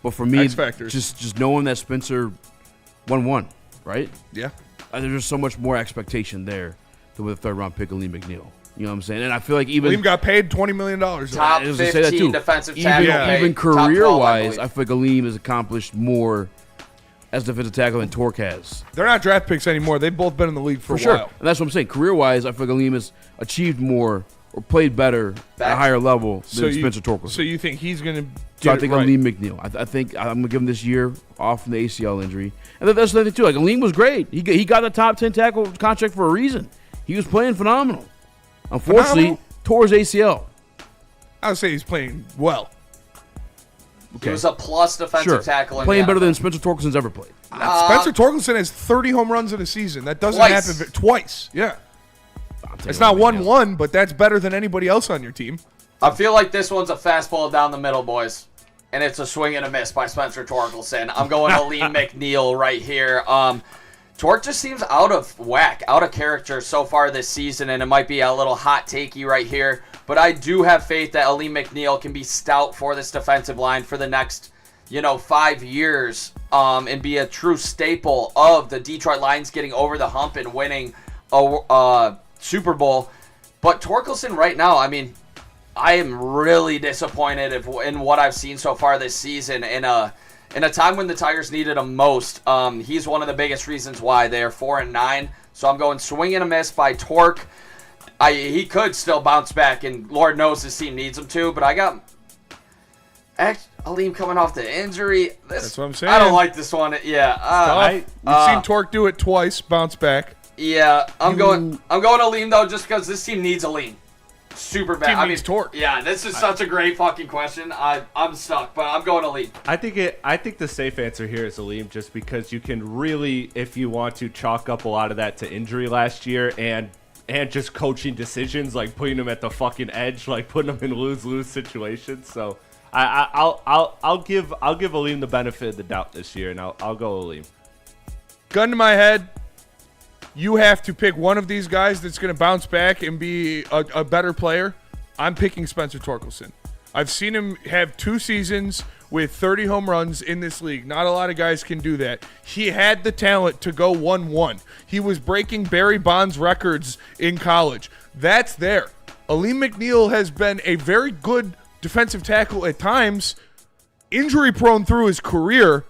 But for me, X factors. just knowing that Spencer won, right? Yeah. There's just so much more expectation there than with a third-round pick of Lee McNeil. You know what I'm saying? And I feel like even Liam got paid $20 million. Top 15 defensive tackle. Even career-wise, I feel like Aleem has accomplished more as defensive tackle than Torque has. They're not draft picks anymore. They've both been in the league for a sure. while. And that's what I'm saying. Career-wise, I feel like Aleem has achieved more or played better at a higher level than Spencer Torkelson. So you think he's going to So I think Aleem McNeil. I think I'm going to give him this year off from the ACL injury. And that's the thing, too. Like, Aleem was great. He got the top 10 tackle contract for a reason. He was playing phenomenal. Unfortunately, tore his ACL. I would say he's playing well. Okay. He was a plus defensive tackle. Playing better than Spencer Torkelson's ever played. Spencer Torkelson has 30 home runs in a season. That doesn't happen twice. Yeah. It's not 1-1, but that's better than anybody else on your team. I feel like this one's a fastball down the middle, boys. And it's a swing and a miss by Spencer Torkelson. I'm going to Lee McNeil right here. Torque just seems out of whack, out of character so far this season, and it might be a little hot takey right here. But I do have faith that Lee McNeil can be stout for this defensive line for the next, 5 years and be a true staple of the Detroit Lions getting over the hump and winning a Super Bowl. But Torkelson right now, I mean, I am really disappointed in what I've seen so far this season. In a time when the Tigers needed him most, he's one of the biggest reasons why they are 4-9. So I'm going swing and a miss by Torque. He could still bounce back, and Lord knows his team needs him to. But I got Aleem coming off the injury. That's what I'm saying. I don't like this one. Yeah, we've seen Torque do it twice, bounce back. Yeah, I'm going Aleem though, just because this team needs Aleem. Super bad. Team needs Torque. Yeah, this is such a great fucking question. I'm stuck, but I'm going Aleem. I think the safe answer here is Aleem, just because you can really, if you want to, chalk up a lot of that to injury last year and just coaching decisions, like putting him at the fucking edge, like putting him in lose-lose situations. So I'll give Aleem the benefit of the doubt this year, and I'll go Aleem. Gun to my head. You have to pick one of these guys that's going to bounce back and be a better player. I'm picking Spencer Torkelson. I've seen him have 2 seasons with 30 home runs in this league. Not a lot of guys can do that. He had the talent to go 1-1. He was breaking Barry Bonds records in college. That's there. Aleem McNeil has been a very good defensive tackle at times, injury-prone through his career,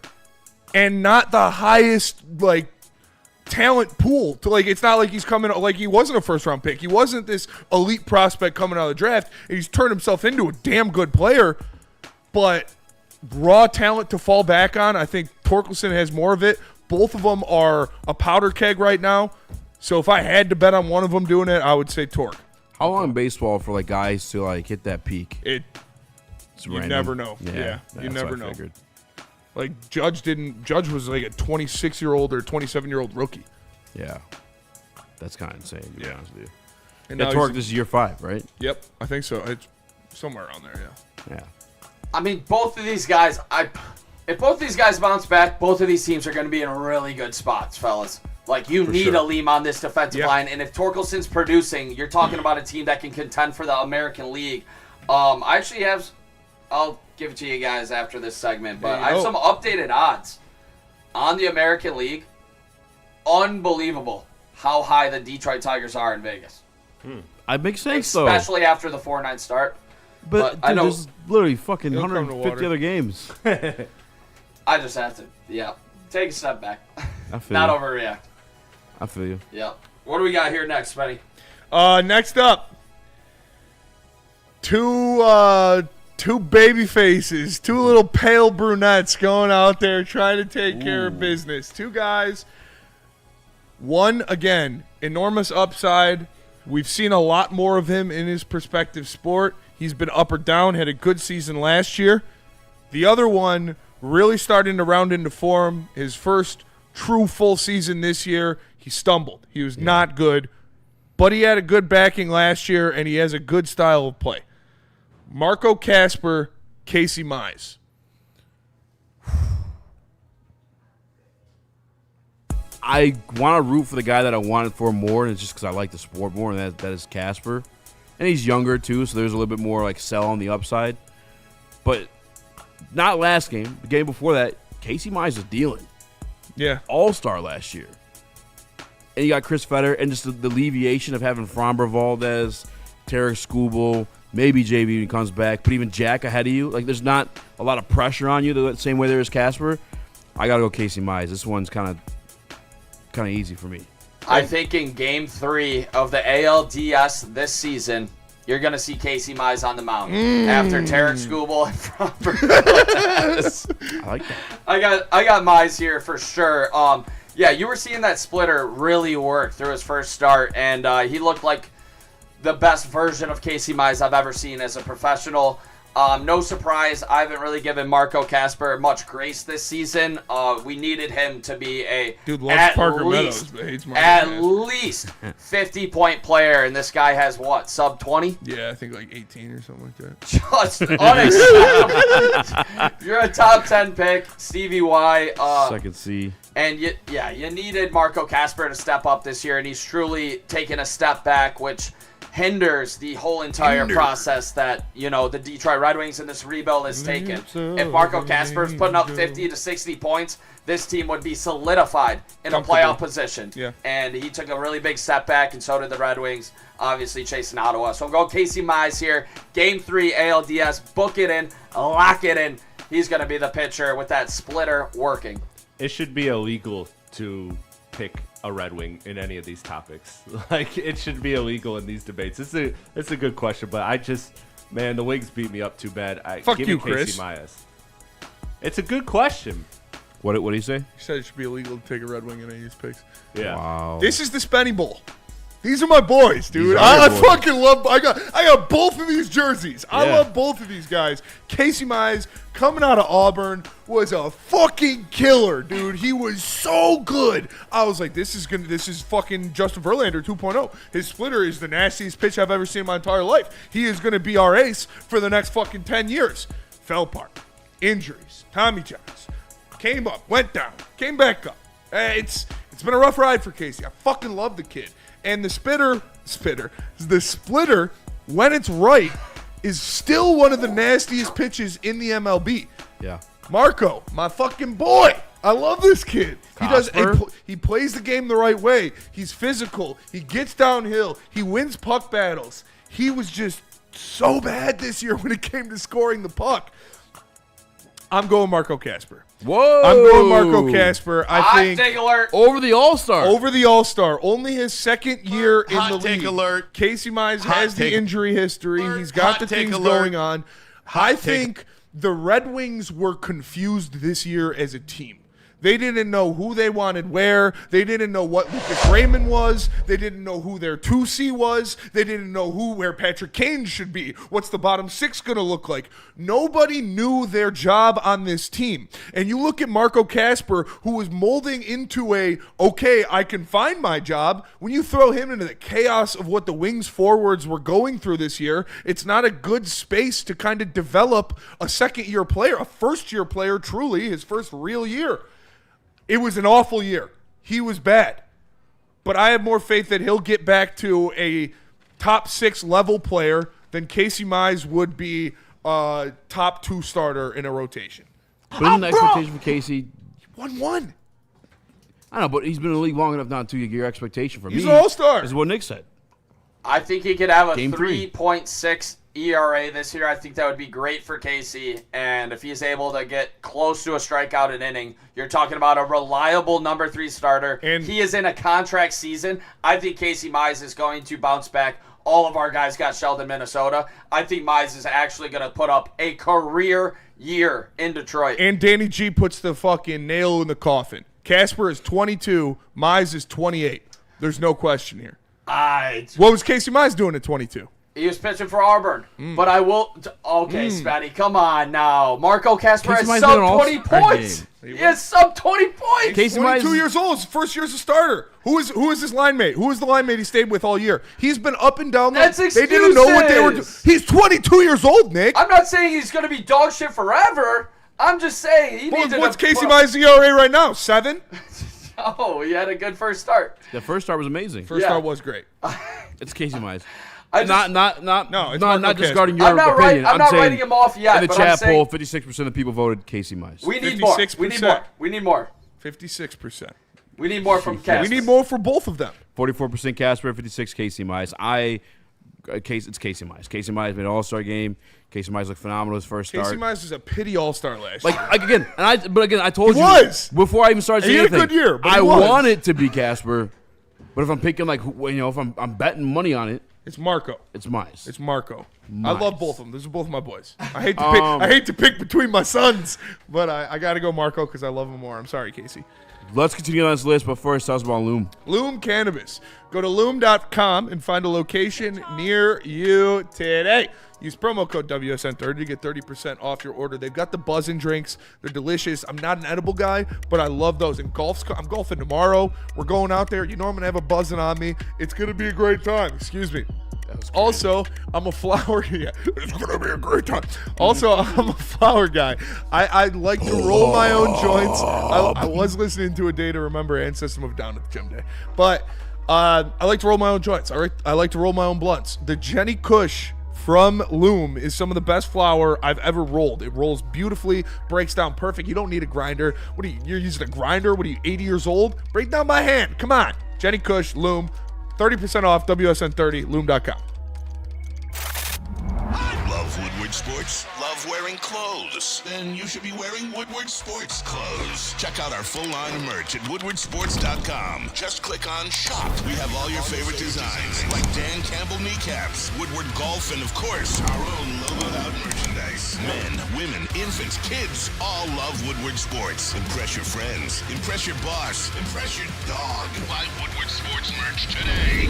and not the highest, talent pool. It's not like he's coming, he wasn't a first-round pick. He wasn't this elite prospect coming out of the draft. He's turned himself into a damn good player, but raw talent to fall back on. I think Torkelson has more of it. Both of them are a powder keg right now. So if I had to bet on one of them doing it, I would say Torque. How long in baseball for like guys to like hit that peak? You never know. Yeah, you never know. Like Judge was like a 26-year-old or 27-year-old rookie. Yeah, that's kind of insane. To be honest with you. And yeah, Torque, this is year 5, right? Yep, I think so. It's somewhere around there. Yeah. I mean, both of these guys. If both of these guys bounce back, both of these teams are going to be in really good spots, fellas. Like, you need a Leam on this defensive line, and if Torkelson's producing, you're talking about a team that can contend for the American League. I actually have, I'll give it to you guys after this segment, but I have some updated odds on the American League. Unbelievable how high the Detroit Tigers are in Vegas. It makes sense, though. Especially after the 4-9 start. But dude, I know there's literally fucking 150 other games. I just have to, take a step back. I feel Not you. overreact. I feel you. Yep. What do we got here next, Spenny? Next up, two baby faces, two little pale brunettes going out there trying to take care of business. Two guys. One, again, enormous upside. We've seen a lot more of him in his prospective sport. He's been up or down, had a good season last year. The other one really starting to round into form. His first true full season this year, he stumbled. He was not good, but he had a good backing last year, and he has a good style of play. Marco Casper, Casey Mize. I want to root for the guy that I wanted for more, and it's just because I like the sport more, and that is Casper. And he's younger, too, so there's a little bit more like sell on the upside. But not last game. The game before that, Casey Mize is dealing. Yeah. All-star last year. And you got Chris Fetter, and just the alleviation of having Framber Valdez, Tarek Skubal, maybe JV when he comes back, but even Jack ahead of you. Like, there's not a lot of pressure on you the same way there is Casper. I got to go Casey Mize. This one's kind of easy for me. I think in Game 3 of the ALDS this season, you're going to see Casey Mize on the mound after Tarek Skubal and Framber Valdez. I like that. I got Mize here for sure. Yeah, you were seeing that splitter really work through his first start, and he looked like the best version of Casey Mize I've ever seen as a professional. No surprise, I haven't really given Marco Casper much grace this season. We needed him to be a at least 50-point player, and this guy has what, sub 20? Yeah, I think like 18 or something like that. Just unacceptable. You're a top 10 pick, Stevie Y. Second C. And you needed Marco Casper to step up this year, and he's truly taken a step back, which hinders the whole entire process that, the Detroit Red Wings and this rebuild has taken. If Marco Casper's putting up 50 to 60 points, this team would be solidified in a playoff position. Yeah. And he took a really big step back, and so did the Red Wings, obviously chasing Ottawa. So I'm going Casey Mize here. Game 3 ALDS, book it in, lock it in. He's going to be the pitcher with that splitter working. It should be illegal to pick a Red Wing in any of these topics. Like, it should be illegal in these debates. It's a good question, but the Wings beat me up too bad. Fuck give you, me Casey Chris. Mize. It's a good question. What did he say? He said it should be illegal to take a Red Wing in any of these picks. Yeah. Wow. This is the Spenny Bowl. These are my boys, dude. These are I your boys. fucking love. I got both of these jerseys. I love both of these guys. Casey Mize coming out of Auburn was a fucking killer, dude. He was so good. I was like, this is fucking Justin Verlander 2.0. His splitter is the nastiest pitch I've ever seen in my entire life. He is gonna be our ace for the next fucking 10 years. Fell apart. Injuries. Tommy Johns. Came up, went down, came back up. It's been a rough ride for Casey. I fucking love the kid. And the splitter, when it's right, is still one of the nastiest pitches in the MLB. Yeah. Marco, my fucking boy. I love this kid. Casper? He plays the game the right way. He's physical. He gets downhill. He wins puck battles. He was just so bad this year when it came to scoring the puck. I'm going Marco Casper. Whoa! I'm going Marco Casper. I think take alert. Over the All-Star. Over the All-Star. Only his second year in the Hot take league. alert. Casey Mize Hot has the take injury history. alert. He's got Hot the take things alert. going on. Hot I take- think the Red Wings were confused this year as a team. They didn't know who they wanted where. They didn't know what Lucas Raymond was. They didn't know who their 2C was. They didn't know where Patrick Kane should be. What's the bottom six going to look like? Nobody knew their job on this team. And you look at Marco Kasper, who was molding into okay, I can find my job. When you throw him into the chaos of what the Wings forwards were going through this year, it's not a good space to kind of develop a second-year player, a first-year player, truly, his first real year. It was an awful year. He was bad. But I have more faith that he'll get back to a top 6 level player than Casey Mize would be a top 2 starter in a rotation. But isn't the expectation for Casey? 1-1. I know, but he's been in the league long enough not to get your expectation from me. He's an all-star. Is what Nick said. I think he could have a Game 3.6 ERA this year. I think that would be great for Casey. And if he's able to get close to a strikeout an inning, you're talking about a reliable number 3 starter. And he is in a contract season. I think Casey Mize is going to bounce back. All of our guys got shelled in Minnesota. I think Mize is actually going to put up a career year in Detroit. And Danny G puts the fucking nail in the coffin. Kasper is 22. Mize is 28. There's no question here. What was Casey Mize doing at 22? He was pitching for Auburn. But I will... Okay, Spatty, come on now. Marco Kasper has sub 20 points. He has sub 20 points. He's 22 years old. His first year as a starter. Who is his line mate? Who is the line mate he stayed with all year? He's been up and down. That's They didn't know what they were doing. He's 22 years old, Nick. I'm not saying he's going to be dog shit forever. I'm just saying he needs to... What's Casey Mize's ERA right now? 7? Oh, he had a good first start. The first start was amazing. First start was great. It's Casey Mize. Not discarding your opinion. I'm not writing him off yet. In the but chat I'm saying, poll, 56% of people voted Casey Mize. We need more. We need more. We need more. 56%. We need more from Kasper. We need more for both of them. 44% Kasper, 56% Casey Mize. It's Casey Mize. Casey Mize made an all-star game. Casey Mize looked phenomenal his first start. Casey Mize was a pity all-star last year. I told you was before I even started saying anything. He had a good year. But I want it to be Kasper, but if I'm picking if I'm betting money on it, it's Marco. It's Mize. It's Marco. Mize. I love both of them. Those are both my boys. I hate to pick between my sons, but I got to go Marco because I love him more. I'm sorry, Casey. Let's continue on this list, but first, tell us about Loom. Loom Cannabis. Go to loom.com and find a location near you today. Use promo code WSN30 to get 30% off your order. They've got the buzzing drinks. They're delicious. I'm not an edible guy, but I love those. And I'm golfing tomorrow. We're going out there. You know I'm going to have a buzzing on me. It's going to be a great time. Excuse me. Also, I'm a flower. Yeah, it's going to be a great time. Also, I'm a flower guy. I like to roll my own joints. I was listening to A Day to Remember and System of a Down at the gym day. But I like to roll my own joints. I like to roll my own blunts. The Jenny Kush from Loom is some of the best flour I've ever rolled. It rolls beautifully, breaks down perfect. You don't need a grinder. You're using a grinder? What are you, 80 years old? Break down by hand. Come on. Jenny Kush, Loom. 30% off, WSN30, loom.com. Love Woodward Sports? Love wearing clothes? Then you should be wearing Woodward Sports clothes. Check out our full line of merch at woodwardsports.com. Just click on shop. We have all your favorite designs, like Dan Campbell kneecaps, Woodward golf, and of course, our own logoed out merchandise. Men, women, infants, kids, all love Woodward Sports. Impress your friends. Impress your boss. Impress your dog. Buy Woodward Sports merch today.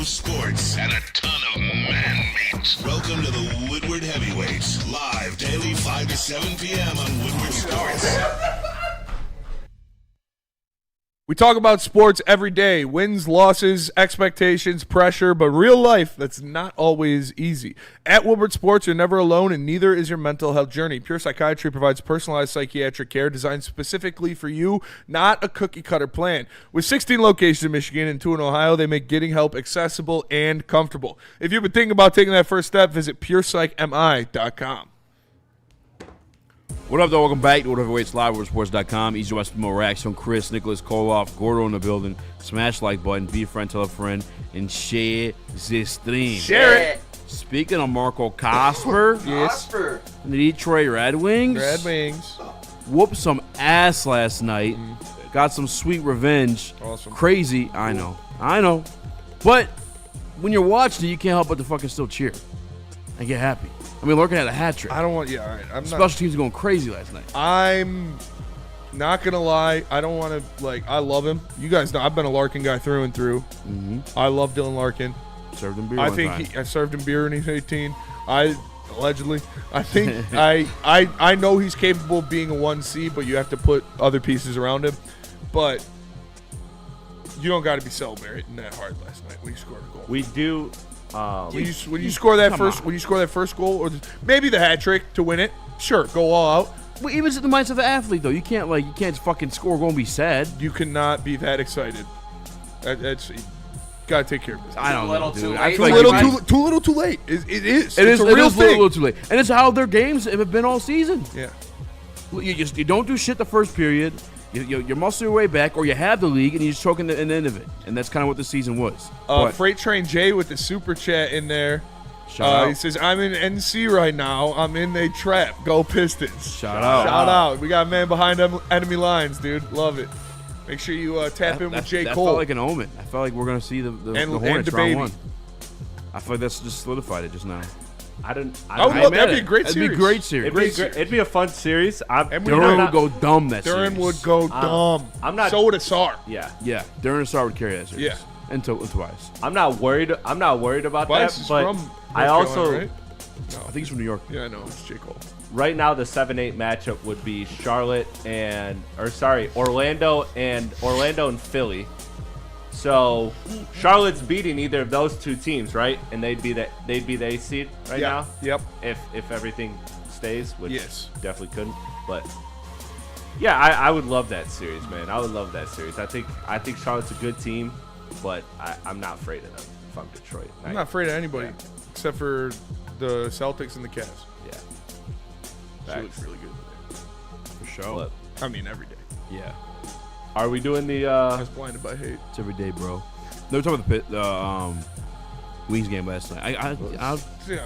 Sports and a ton of man meat. Welcome to the Woodward Heavyweights, live daily 5 to 7 p.m. on Woodward Sports. We talk about sports every day, wins, losses, expectations, pressure, but real life, that's not always easy. At Woodward Sports, you're never alone, and neither is your mental health journey. Pure Psychiatry provides personalized psychiatric care designed specifically for you, not a cookie-cutter plan. With 16 locations in Michigan and 2 in Ohio, they make getting help accessible and comfortable. If you've been thinking about taking that first step, visit PurePsychMI.com. What up, though? Welcome back to What Heavyweights Live, WorldSports.com. Easy West Mo Raxter, Chris, Nicholas, Kohloff, Gordo in the building. Smash like button, be a friend, tell a friend, and share this stream. Share it. Speaking of Marco Casper, Casper. the Detroit Red Wings. Whooped some ass last night. Got some sweet revenge. Awesome. Crazy. I know. But when you're watching it, you can't help but to fucking still cheer and get happy. I mean, Larkin had a hat trick. I don't want, all right. Special teams are going crazy last night. I'm not going to lie. I don't want to, I love him. You guys know I've been a Larkin guy through and through. Mm-hmm. I love Dylan Larkin. Served him beer I one think time. I served him beer when he's 18. Allegedly. I think I know he's capable of being a 1C, but you have to put other pieces around him. But you don't got to be celebrating that hard last night when you scored a goal. We do. When you score that first goal, or maybe the hat trick to win it, sure, go all out. Well, even in the mindset of the athlete, though, you can't just fucking score a goal and be sad. You cannot be that excited. That's you gotta take care of this. I don't know, dude. Too little, too late. It is. It is a real thing. Little too late, and it's how their games have been all season. Yeah. You don't do shit the first period. You muscle your way back, or you have the league, and you just choke in the end of it. And that's kind of what the season was. Freight Train Jay with the super chat in there. Shout out. He says, I'm in NC right now. I'm in a trap. Go Pistons. Shout out. Shout out. We got a man behind enemy lines, dude. Love it. Make sure you tap in with J. Cole. That felt like an omen. I felt like we're going to see the Hornets round one. I feel like that's just solidified it just now. That'd be a great series. That'd be a great series. It'd be a fun series. Duran would go dumb that series. Duran would go dumb. So would Asar. Yeah. Yeah. Duran and Asar would carry that series. Yeah. And Tobias. I'm not worried about Tobias that. Is but from I also. Right? No, I think he's from New York. Yeah, I know. It's J. Cole. Right now, the 7-8 matchup would be Orlando and Philly. So Charlotte's beating either of those two teams, right? And they'd be the 8th seed right now. Yep. If everything stays, which yes, definitely couldn't. But yeah, I would love that series, man. I would love that series. I think Charlotte's a good team, but I'm not afraid of them if I'm Detroit. I'm not afraid of anybody except for the Celtics and the Cavs. Yeah. She looks really good today. For sure. What? I mean, every day. Yeah. Are we doing the? I was blinded by hate. It's every day, bro. No, we're talking about the Wings game last night.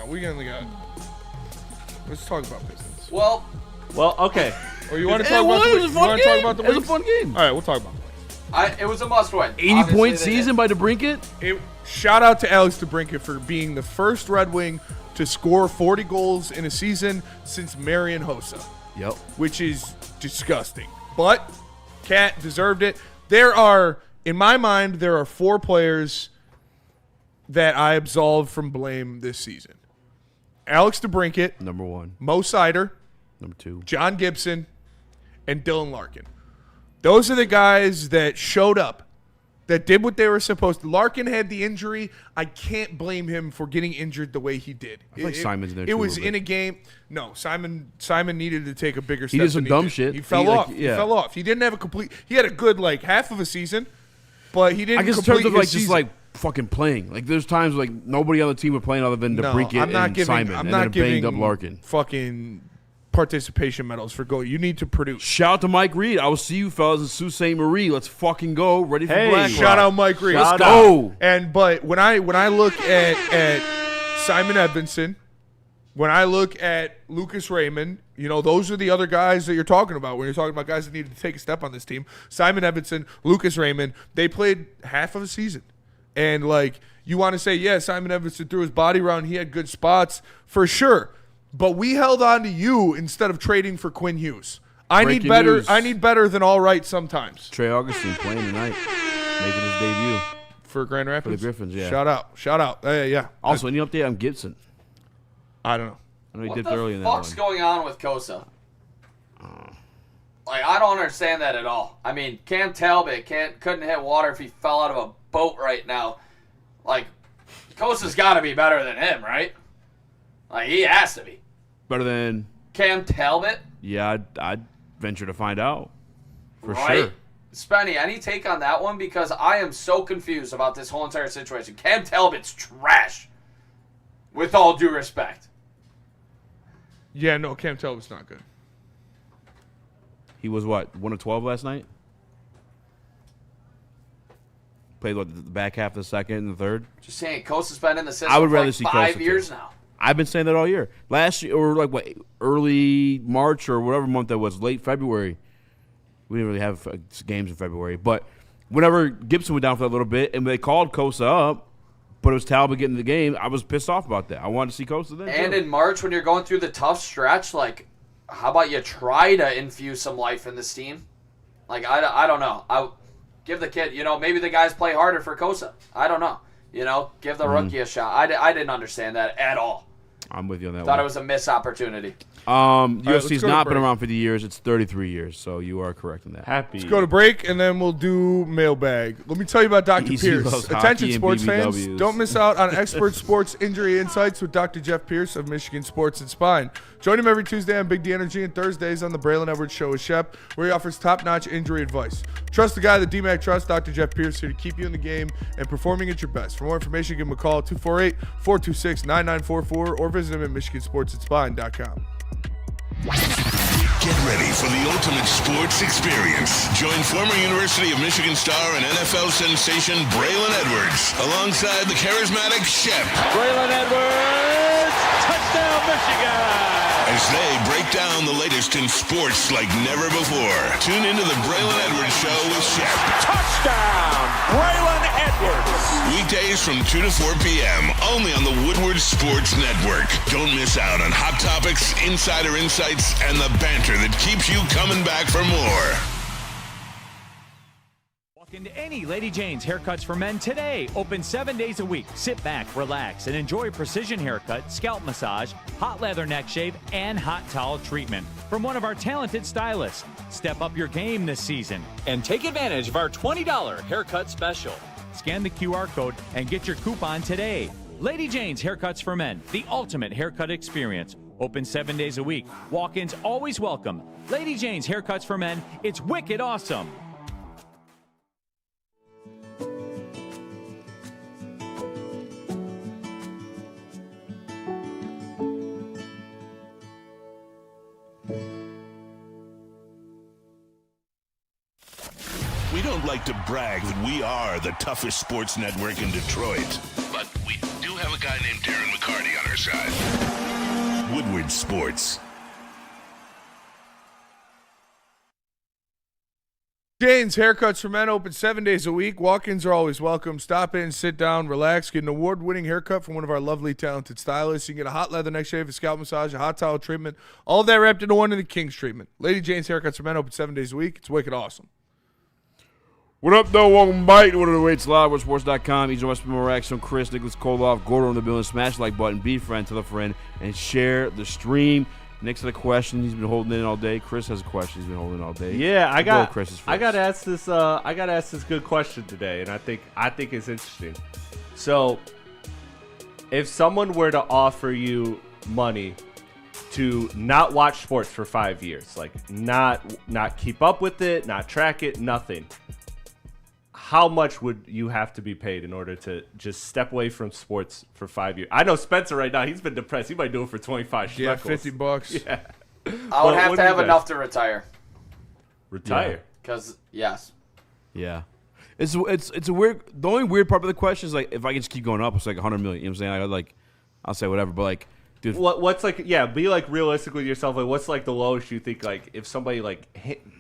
We only got. Let's talk about Pistons. Well, okay. Or you want to talk about the Wings? You want to talk about the Wings? It was a fun game. All right, we'll talk about the Wings. It was a must-win. 80-point season by DeBrincat. Shout out to Alex DeBrincat for being the first Red Wing to score 40 goals in a season since Marian Hossa. Yep. Which is disgusting. But Cat deserved it. In my mind, there are 4 players that I absolve from blame this season. Alex DeBrincat. Number 1. Mo Sider. Number 2. John Gibson. And Dylan Larkin. Those are the guys that showed up, that did what they were supposed to. Larkin had the injury. I can't blame him for getting injured the way he did. I feel like Simon's in there It too, was a little in a game. No, Simon needed to take a bigger step. He did some dumb shit. He fell off. He fell off. He didn't have a complete. He had a good half of a season, but he didn't. I guess in complete terms of his season. just fucking playing. There's times nobody on the team were playing other than DeBrincat and Simon. I'm and not then giving banged up Larkin. Fucking participation medals for goal. You need to produce. Shout out to Mike Reed. I will see you fellas in Sault Ste. Marie. Let's fucking go. Ready for Black Shout out Mike Reed. Let's go. But when I look at Simon Edvinson, when I look at Lucas Raymond, those are the other guys that you're talking about when you're talking about guys that needed to take a step on this team. Simon Edvinson, Lucas Raymond, they played half of a season. And you want to say, yeah, Simon Edvinson threw his body around. He had good spots for sure. But we held on to you instead of trading for Quinn Hughes. I need better than all right sometimes. Trey Augustine playing tonight, making his debut for Grand Rapids. For the Griffins, yeah. Shout out. Yeah. Also, any update on Gibson? I don't know. I know he what dipped the early in that fuck's one. going on with Kosa? Like, I don't understand that at all. I mean, Cam Talbot couldn't hit water if he fell out of a boat right now. Like, Kosa's got to be better than him, right? Like, he has to be. Better than Cam Talbot? Yeah, I'd venture to find out. For right? sure. Spenny, any take on that one? Because I am so confused about this whole entire situation. Cam Talbot's trash. With all due respect. Yeah, no, Cam Talbot's not good. He was what, 1 of 12 last night? Played what, the back half of the second and the third? Just saying, Kosa's been in the system I would for rather like see 5 Kosa years too. now. I've been saying that all year. Last year, or like what, early March or whatever month that was, late February. We didn't really have games in February, but whenever Gibson went down for that little bit and they called Kosa up, but it was Talbot getting the game, I was pissed off about that. I wanted to see Kosa then. And too. in March, when you're going through the tough stretch, like, how about you try to infuse some life in this team? Like, I don't know. I give the kid, maybe the guys play harder for Kosa. I don't know. Give the rookie a shot. I didn't understand that at all. I'm with you on that Thought one. it was a missed opportunity. UFC's not been around 50 years. It's 33 years, so you are correct in that. Happy. Let's go to break, and then we'll do mailbag. Let me tell you about Dr. Easy Pierce. loves Attention, hockey and sports fans. BBWs. Don't miss out on expert sports injury insights with Dr. Jeff Pierce of Michigan Sports and Spine. Join him every Tuesday on Big D Energy and Thursdays on the Braylon Edwards Show with Shep, where he offers top-notch injury advice. Trust the guy that DMAC trusts, Dr. Jeff Pierce, here to keep you in the game and performing at your best. For more information, give him a call at 248-426-9944 or visit him at michigansportsandspine.com. Get ready for the ultimate sports experience. Join former University of Michigan star and NFL sensation Braylon Edwards alongside the charismatic Shep. Braylon Edwards, touchdown Michigan! As they break down the latest in sports like never before. Tune into the Braylon Edwards Show with Shep. Touchdown, Braylon Edwards! Weekdays from 2 to 4 p.m. only on the Woodward Sports Network. Don't miss out on hot topics, insider insights, and the banter that keeps you coming back for more. Walk into any Lady Jane's Haircuts for Men today. Open 7 days a week. Sit back, relax, and enjoy precision haircut, scalp massage, hot leather neck shave, and hot towel treatment from one of our talented stylists. Step up your game this season and take advantage of our $20 haircut special. Scan the QR code and get your coupon today. Lady Jane's Haircuts for Men, the ultimate haircut experience. Open 7 days a week. Walk-ins always welcome. Lady Jane's Haircuts for Men, it's wicked awesome. We don't like to brag that we are the toughest sports network in Detroit, but we do have a guy named Darren McCarty on our side. Woodward Sports. Jane's Haircuts for Men open 7 days a week. Walk-ins are always welcome. Stop in, sit down, relax, get an award-winning haircut from one of our lovely, talented stylists. You can get a hot leather neck shave, a scalp massage, a hot towel treatment, all of that wrapped into one in the King's treatment. Lady Jane's Haircuts for Men open 7 days a week. It's wicked awesome. What up, though? Welcome back to What Are the Waits Live, WordSports.com. Each of us, Raxter, Chris, Nicholas Kohloff, Gordo in the building. Smash the like button, be a friend, tell a friend, and share the stream. Next to the question, he's been holding in all day. Chris has a question he's been holding in all day. Yeah, I got to ask this. I got to ask this good question today, and I think it's interesting. So, if someone were to offer you money to not watch sports for 5 years, like not keep up with it, not track it, nothing, how much would you have to be paid in order to just step away from sports for 5 years? I know Spencer right now, he's been depressed. He might do it for 25 Yeah, shekels. $50. Yeah. I would have to have enough to retire. Retire? Because, yes. Yeah. It's a weird. The only weird part of the question is like if I can just keep going up, it's like 100 million. You know what I'm saying? I'll say whatever, but like, dude, what's like? Yeah, be like realistic with yourself. Like, what's like the lowest you think? Like, if somebody like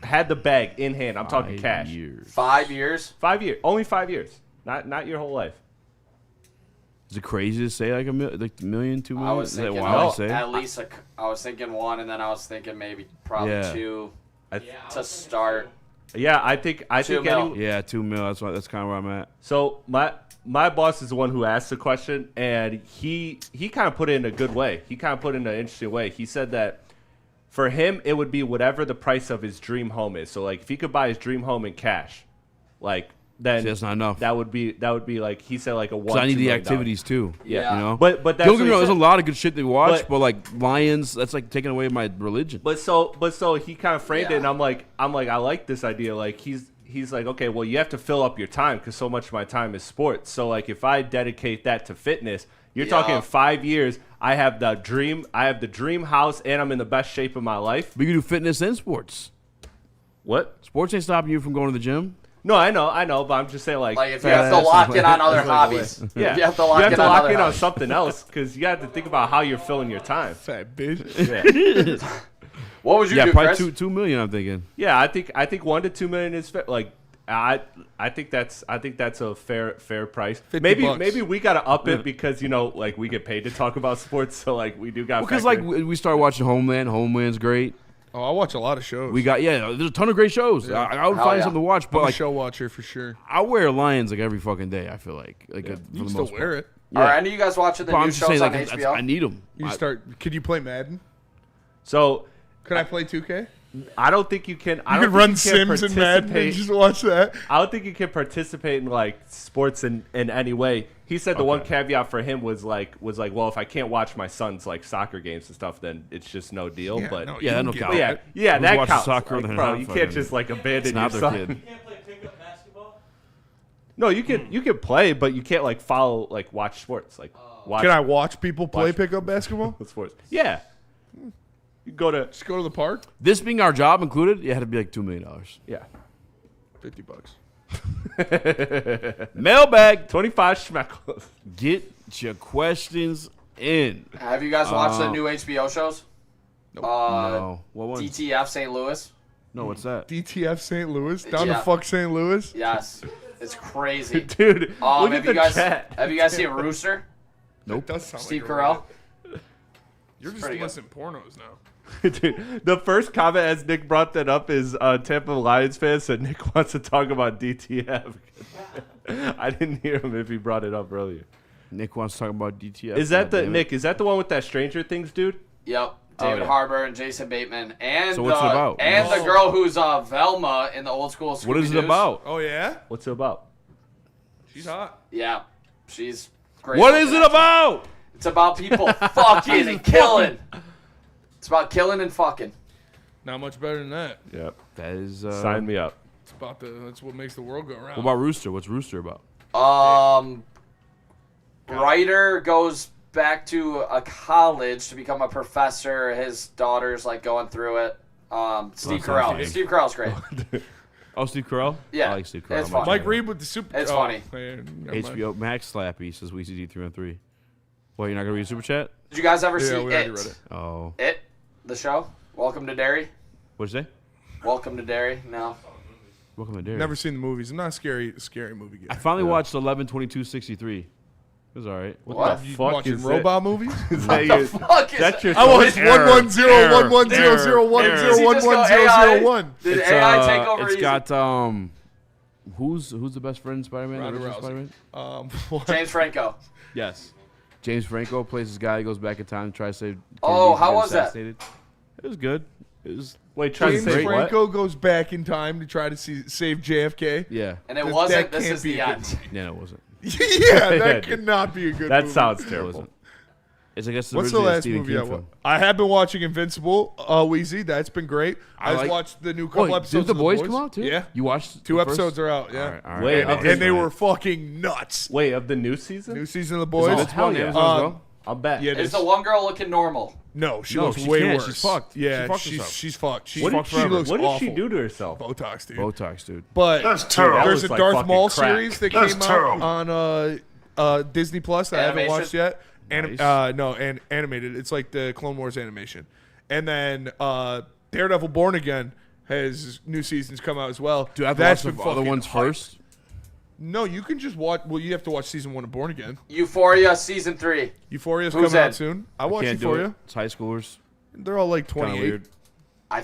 had the bag in hand, I'm talking cash. 5 years. 5 years. Only 5 years. Not your whole life. Is it crazy to say like $1 million, $2 million? I was Is that thinking wild to say? at least I was thinking one, and then I was thinking maybe probably two to start. Yeah, I think $2 million. Yeah, $2 million. That's kind of where I'm at. So my boss is the one who asked the question, and he kind of put it in a good way. He kind of put it in an interesting way. He said that For him, it would be whatever the price of his dream home is. So like if he could buy his dream home in cash, like then See, that's not enough. That would be like he said like a $1. I need $2 the million. activities too. Yeah. You know. But that's don't get me what wrong. he There's a said. lot of good shit to watch, but like Lions, that's like taking away my religion. But so he kind of framed it, and I'm like I like this idea. Like he's like, okay, well you have to fill up your time because so much of my time is sports. So like if I dedicate that to fitness, you're talking 5 years. I have the dream house, and I'm in the best shape of my life. But you can do fitness and sports. What? Sports ain't stopping you from going to the gym. No, I know, but I'm just saying like if you have to lock in on other hobbies. Yeah, you have to lock in on something else because you have to think about how you're filling your time. Fat bitch. Yeah. What would you do, probably Chris? $2 million. I'm thinking. Yeah, I think $1 to $2 million is fair. Like I think that's a fair price. Maybe we gotta up it because like we get paid to talk about sports, so like we do got. Because like we started watching Homeland. Homeland's great. Oh, I watch a lot of shows. We got there's a ton of great shows. Yeah. I would find something to watch, but I'm a like show watcher for sure. I wear Lions like every fucking day. I feel like You for can the still most wear part. it. Yeah. Are any of you guys watching the But new I'm just shows saying, on like, HBO? I need them. Can you play Madden? So can I play 2K? I don't think you can. You can run Sims and Madden and just watch that. I don't think you can participate in like sports in any way. He said the one caveat for him was like, well, if I can't watch my son's like soccer games and stuff, then it's just no deal. Yeah, but no, Yeah, that no count. Yeah, Who that watches counts. soccer Like, than bro, not you fucking- can't just like abandon It's your not their son. kid. No, you can play, but you can't like follow like watch sports. Like watch. Can I watch people play watch- pickup basketball? sports? Yeah. You go to Just go to the park. This being our job included, it had to be like $2 million. yeah. $50. Mailbag. 25 schmeckles. Get your questions in. Have you guys watched the new HBO shows? No. What one? DTF St. Louis. No, what's that? DTF St. Louis? Down Yeah. to fuck St. Louis? Yes, it's crazy, Dude, look at the chat. Have you guys seen Rooster? Nope. That does sound Steve like Carell. You're just pretty good. listening pornos now. Dude, the first comment as Nick brought that up is Tampa Lions fan said Nick wants to talk about DTF. I didn't hear him if he brought it up earlier. Nick wants to talk about DTF. Is that Nick? Is that the one with that Stranger Things dude? Yep. Oh, David yeah. Harbour and Jason Bateman, and So what's it about? and the girl who's Velma in the old school. What is it Scooby-Doos. about? Oh, yeah? What's it about? She's hot. Yeah, she's great. What is it about? It's about people fucking and killing. It's about killing and fucking. Not much better than that. Yep. That is. Sign me up. It's about that's what makes the world go around. What about Rooster? What's Rooster about? Writer goes back to a college to become a professor. His daughter's like going through it. Steve Carell. fake. Steve Carell's great. Oh, Steve Carell? Yeah, I like Steve Carell. it's funny. Mike Reed with the super. It's funny. Man, HBO Max Slappy says we see D313. What, you're not going to read Super Chat? Did you guys ever Yeah, see we already it? read it. Oh. It, the show. Welcome to Derry. What'd you say? Welcome to Derry. No. Welcome to Derry. Never seen the movies. I'm not a scary movie guy. I finally watched 11/22/63. It was all right. What? You fuck watching is robot movies? Is that The your, fuck is that's your I watched error. 11011001101. Did It's, AI take over? It's easy? got who's the best friend in Spider-Man? Ronda The original Rousey. Spider-Man? What? James Franco. Yes. James Franco plays this guy who goes back in time to try to save. Oh, Kennedy how from was that? assassinated. It was good. It was. Wait, try to James say what? Franco goes back in time to try to save JFK. Yeah. And it That wasn't. This can't is be the a good end. Yeah, it wasn't. Yeah, Yeah, that dude. could not be a good That movie. sounds It terrible. wasn't. It's I guess What's the originally a last Stephen movie King I film. I have been watching Invincible, Wheezy. That's been great. I just like- watched the new couple Wait, episodes did of The Boys come out too? Yeah. You watched Two the episodes first? are out, yeah. All right, all right. Wait, And, okay, and they fine. were fucking nuts. Wait, of the new season? New season of The Is Boys. it hell on yeah. Amazon as well? I'll bet. Yeah, it Is is. the one girl looking normal? No, she No, looks she way can't. worse. She's fucked. Yeah, She fucked she's herself. fucked. She, What did she looks What did awful. she do to herself? Botox, dude. Botox, dude. But terrible. there's That a was like Darth fucking Maul crack. series that came out on Disney Plus that I haven't Animation? watched yet. Nice. And animated. It's like the Clone Wars animation. And then Daredevil Born Again has new seasons come out as well. Do I have to That's watch the been other fucking ones hype. first? No, you can just watch. Well, you have to watch season 1 of Born Again. Euphoria season 3. Euphoria's Who's coming in? out soon. I watch Can't do Euphoria. it. It's high schoolers. They're all like Kind of 28. weird. I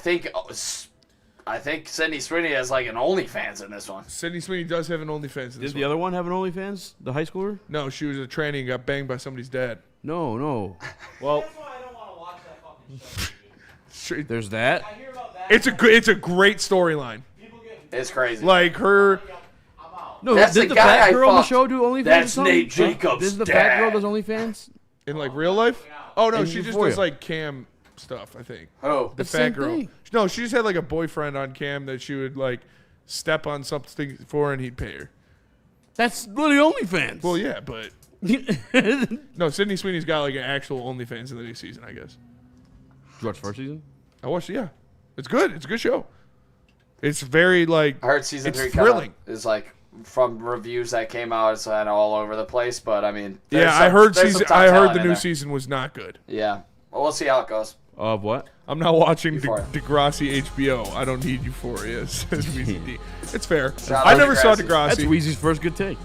think Sydney Sweeney has like an OnlyFans in this one. Sydney Sweeney does have an OnlyFans. Did the other one have an OnlyFans? The high schooler? No, she was a tranny and got banged by somebody's dad. No. Well, There's that. It's a great storyline. It's crazy. Like her. No, That's did the the guy fat I girl on the fucked. show do OnlyFans? That's or something? Nate Jacobs' This is the dad. fat girl does OnlyFans? In like real life? Oh no, In she just Euphoria. does like cam stuff. I think. Oh, the the fat same girl. thing. No, she just had like a boyfriend on cam that she would like step on something for, and he'd pay her. That's literally OnlyFans. Well, yeah, but no, Sydney Sweeney's got like an actual OnlyFans in the new season, I guess. Did you watch the first season? I watched it. Yeah, it's good. It's a good show. It's very like. I heard season it's 3 thrilling. is like from reviews that came out. It's kind of all over the place, but I mean, Yeah, I heard the new season was not good. Yeah, well, we'll see how it goes. Of what? I'm not watching Euphoria. Degrassi HBO. I don't need Euphoria. Says Weezy D. It's fair. Shout I out never saw Degrassi. Degrassi. That's Weezy's first good take.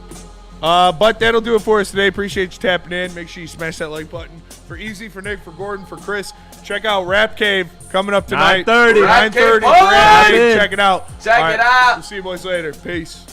But that'll do it for us today. Appreciate you tapping in. Make sure you smash that like button. For Easy, for Nick, for Gordon, for Chris. Check out Rap Cave coming up tonight. 9:30. 9:30. Rap Cave, Check it out. Check it out. We'll see you boys later. Peace.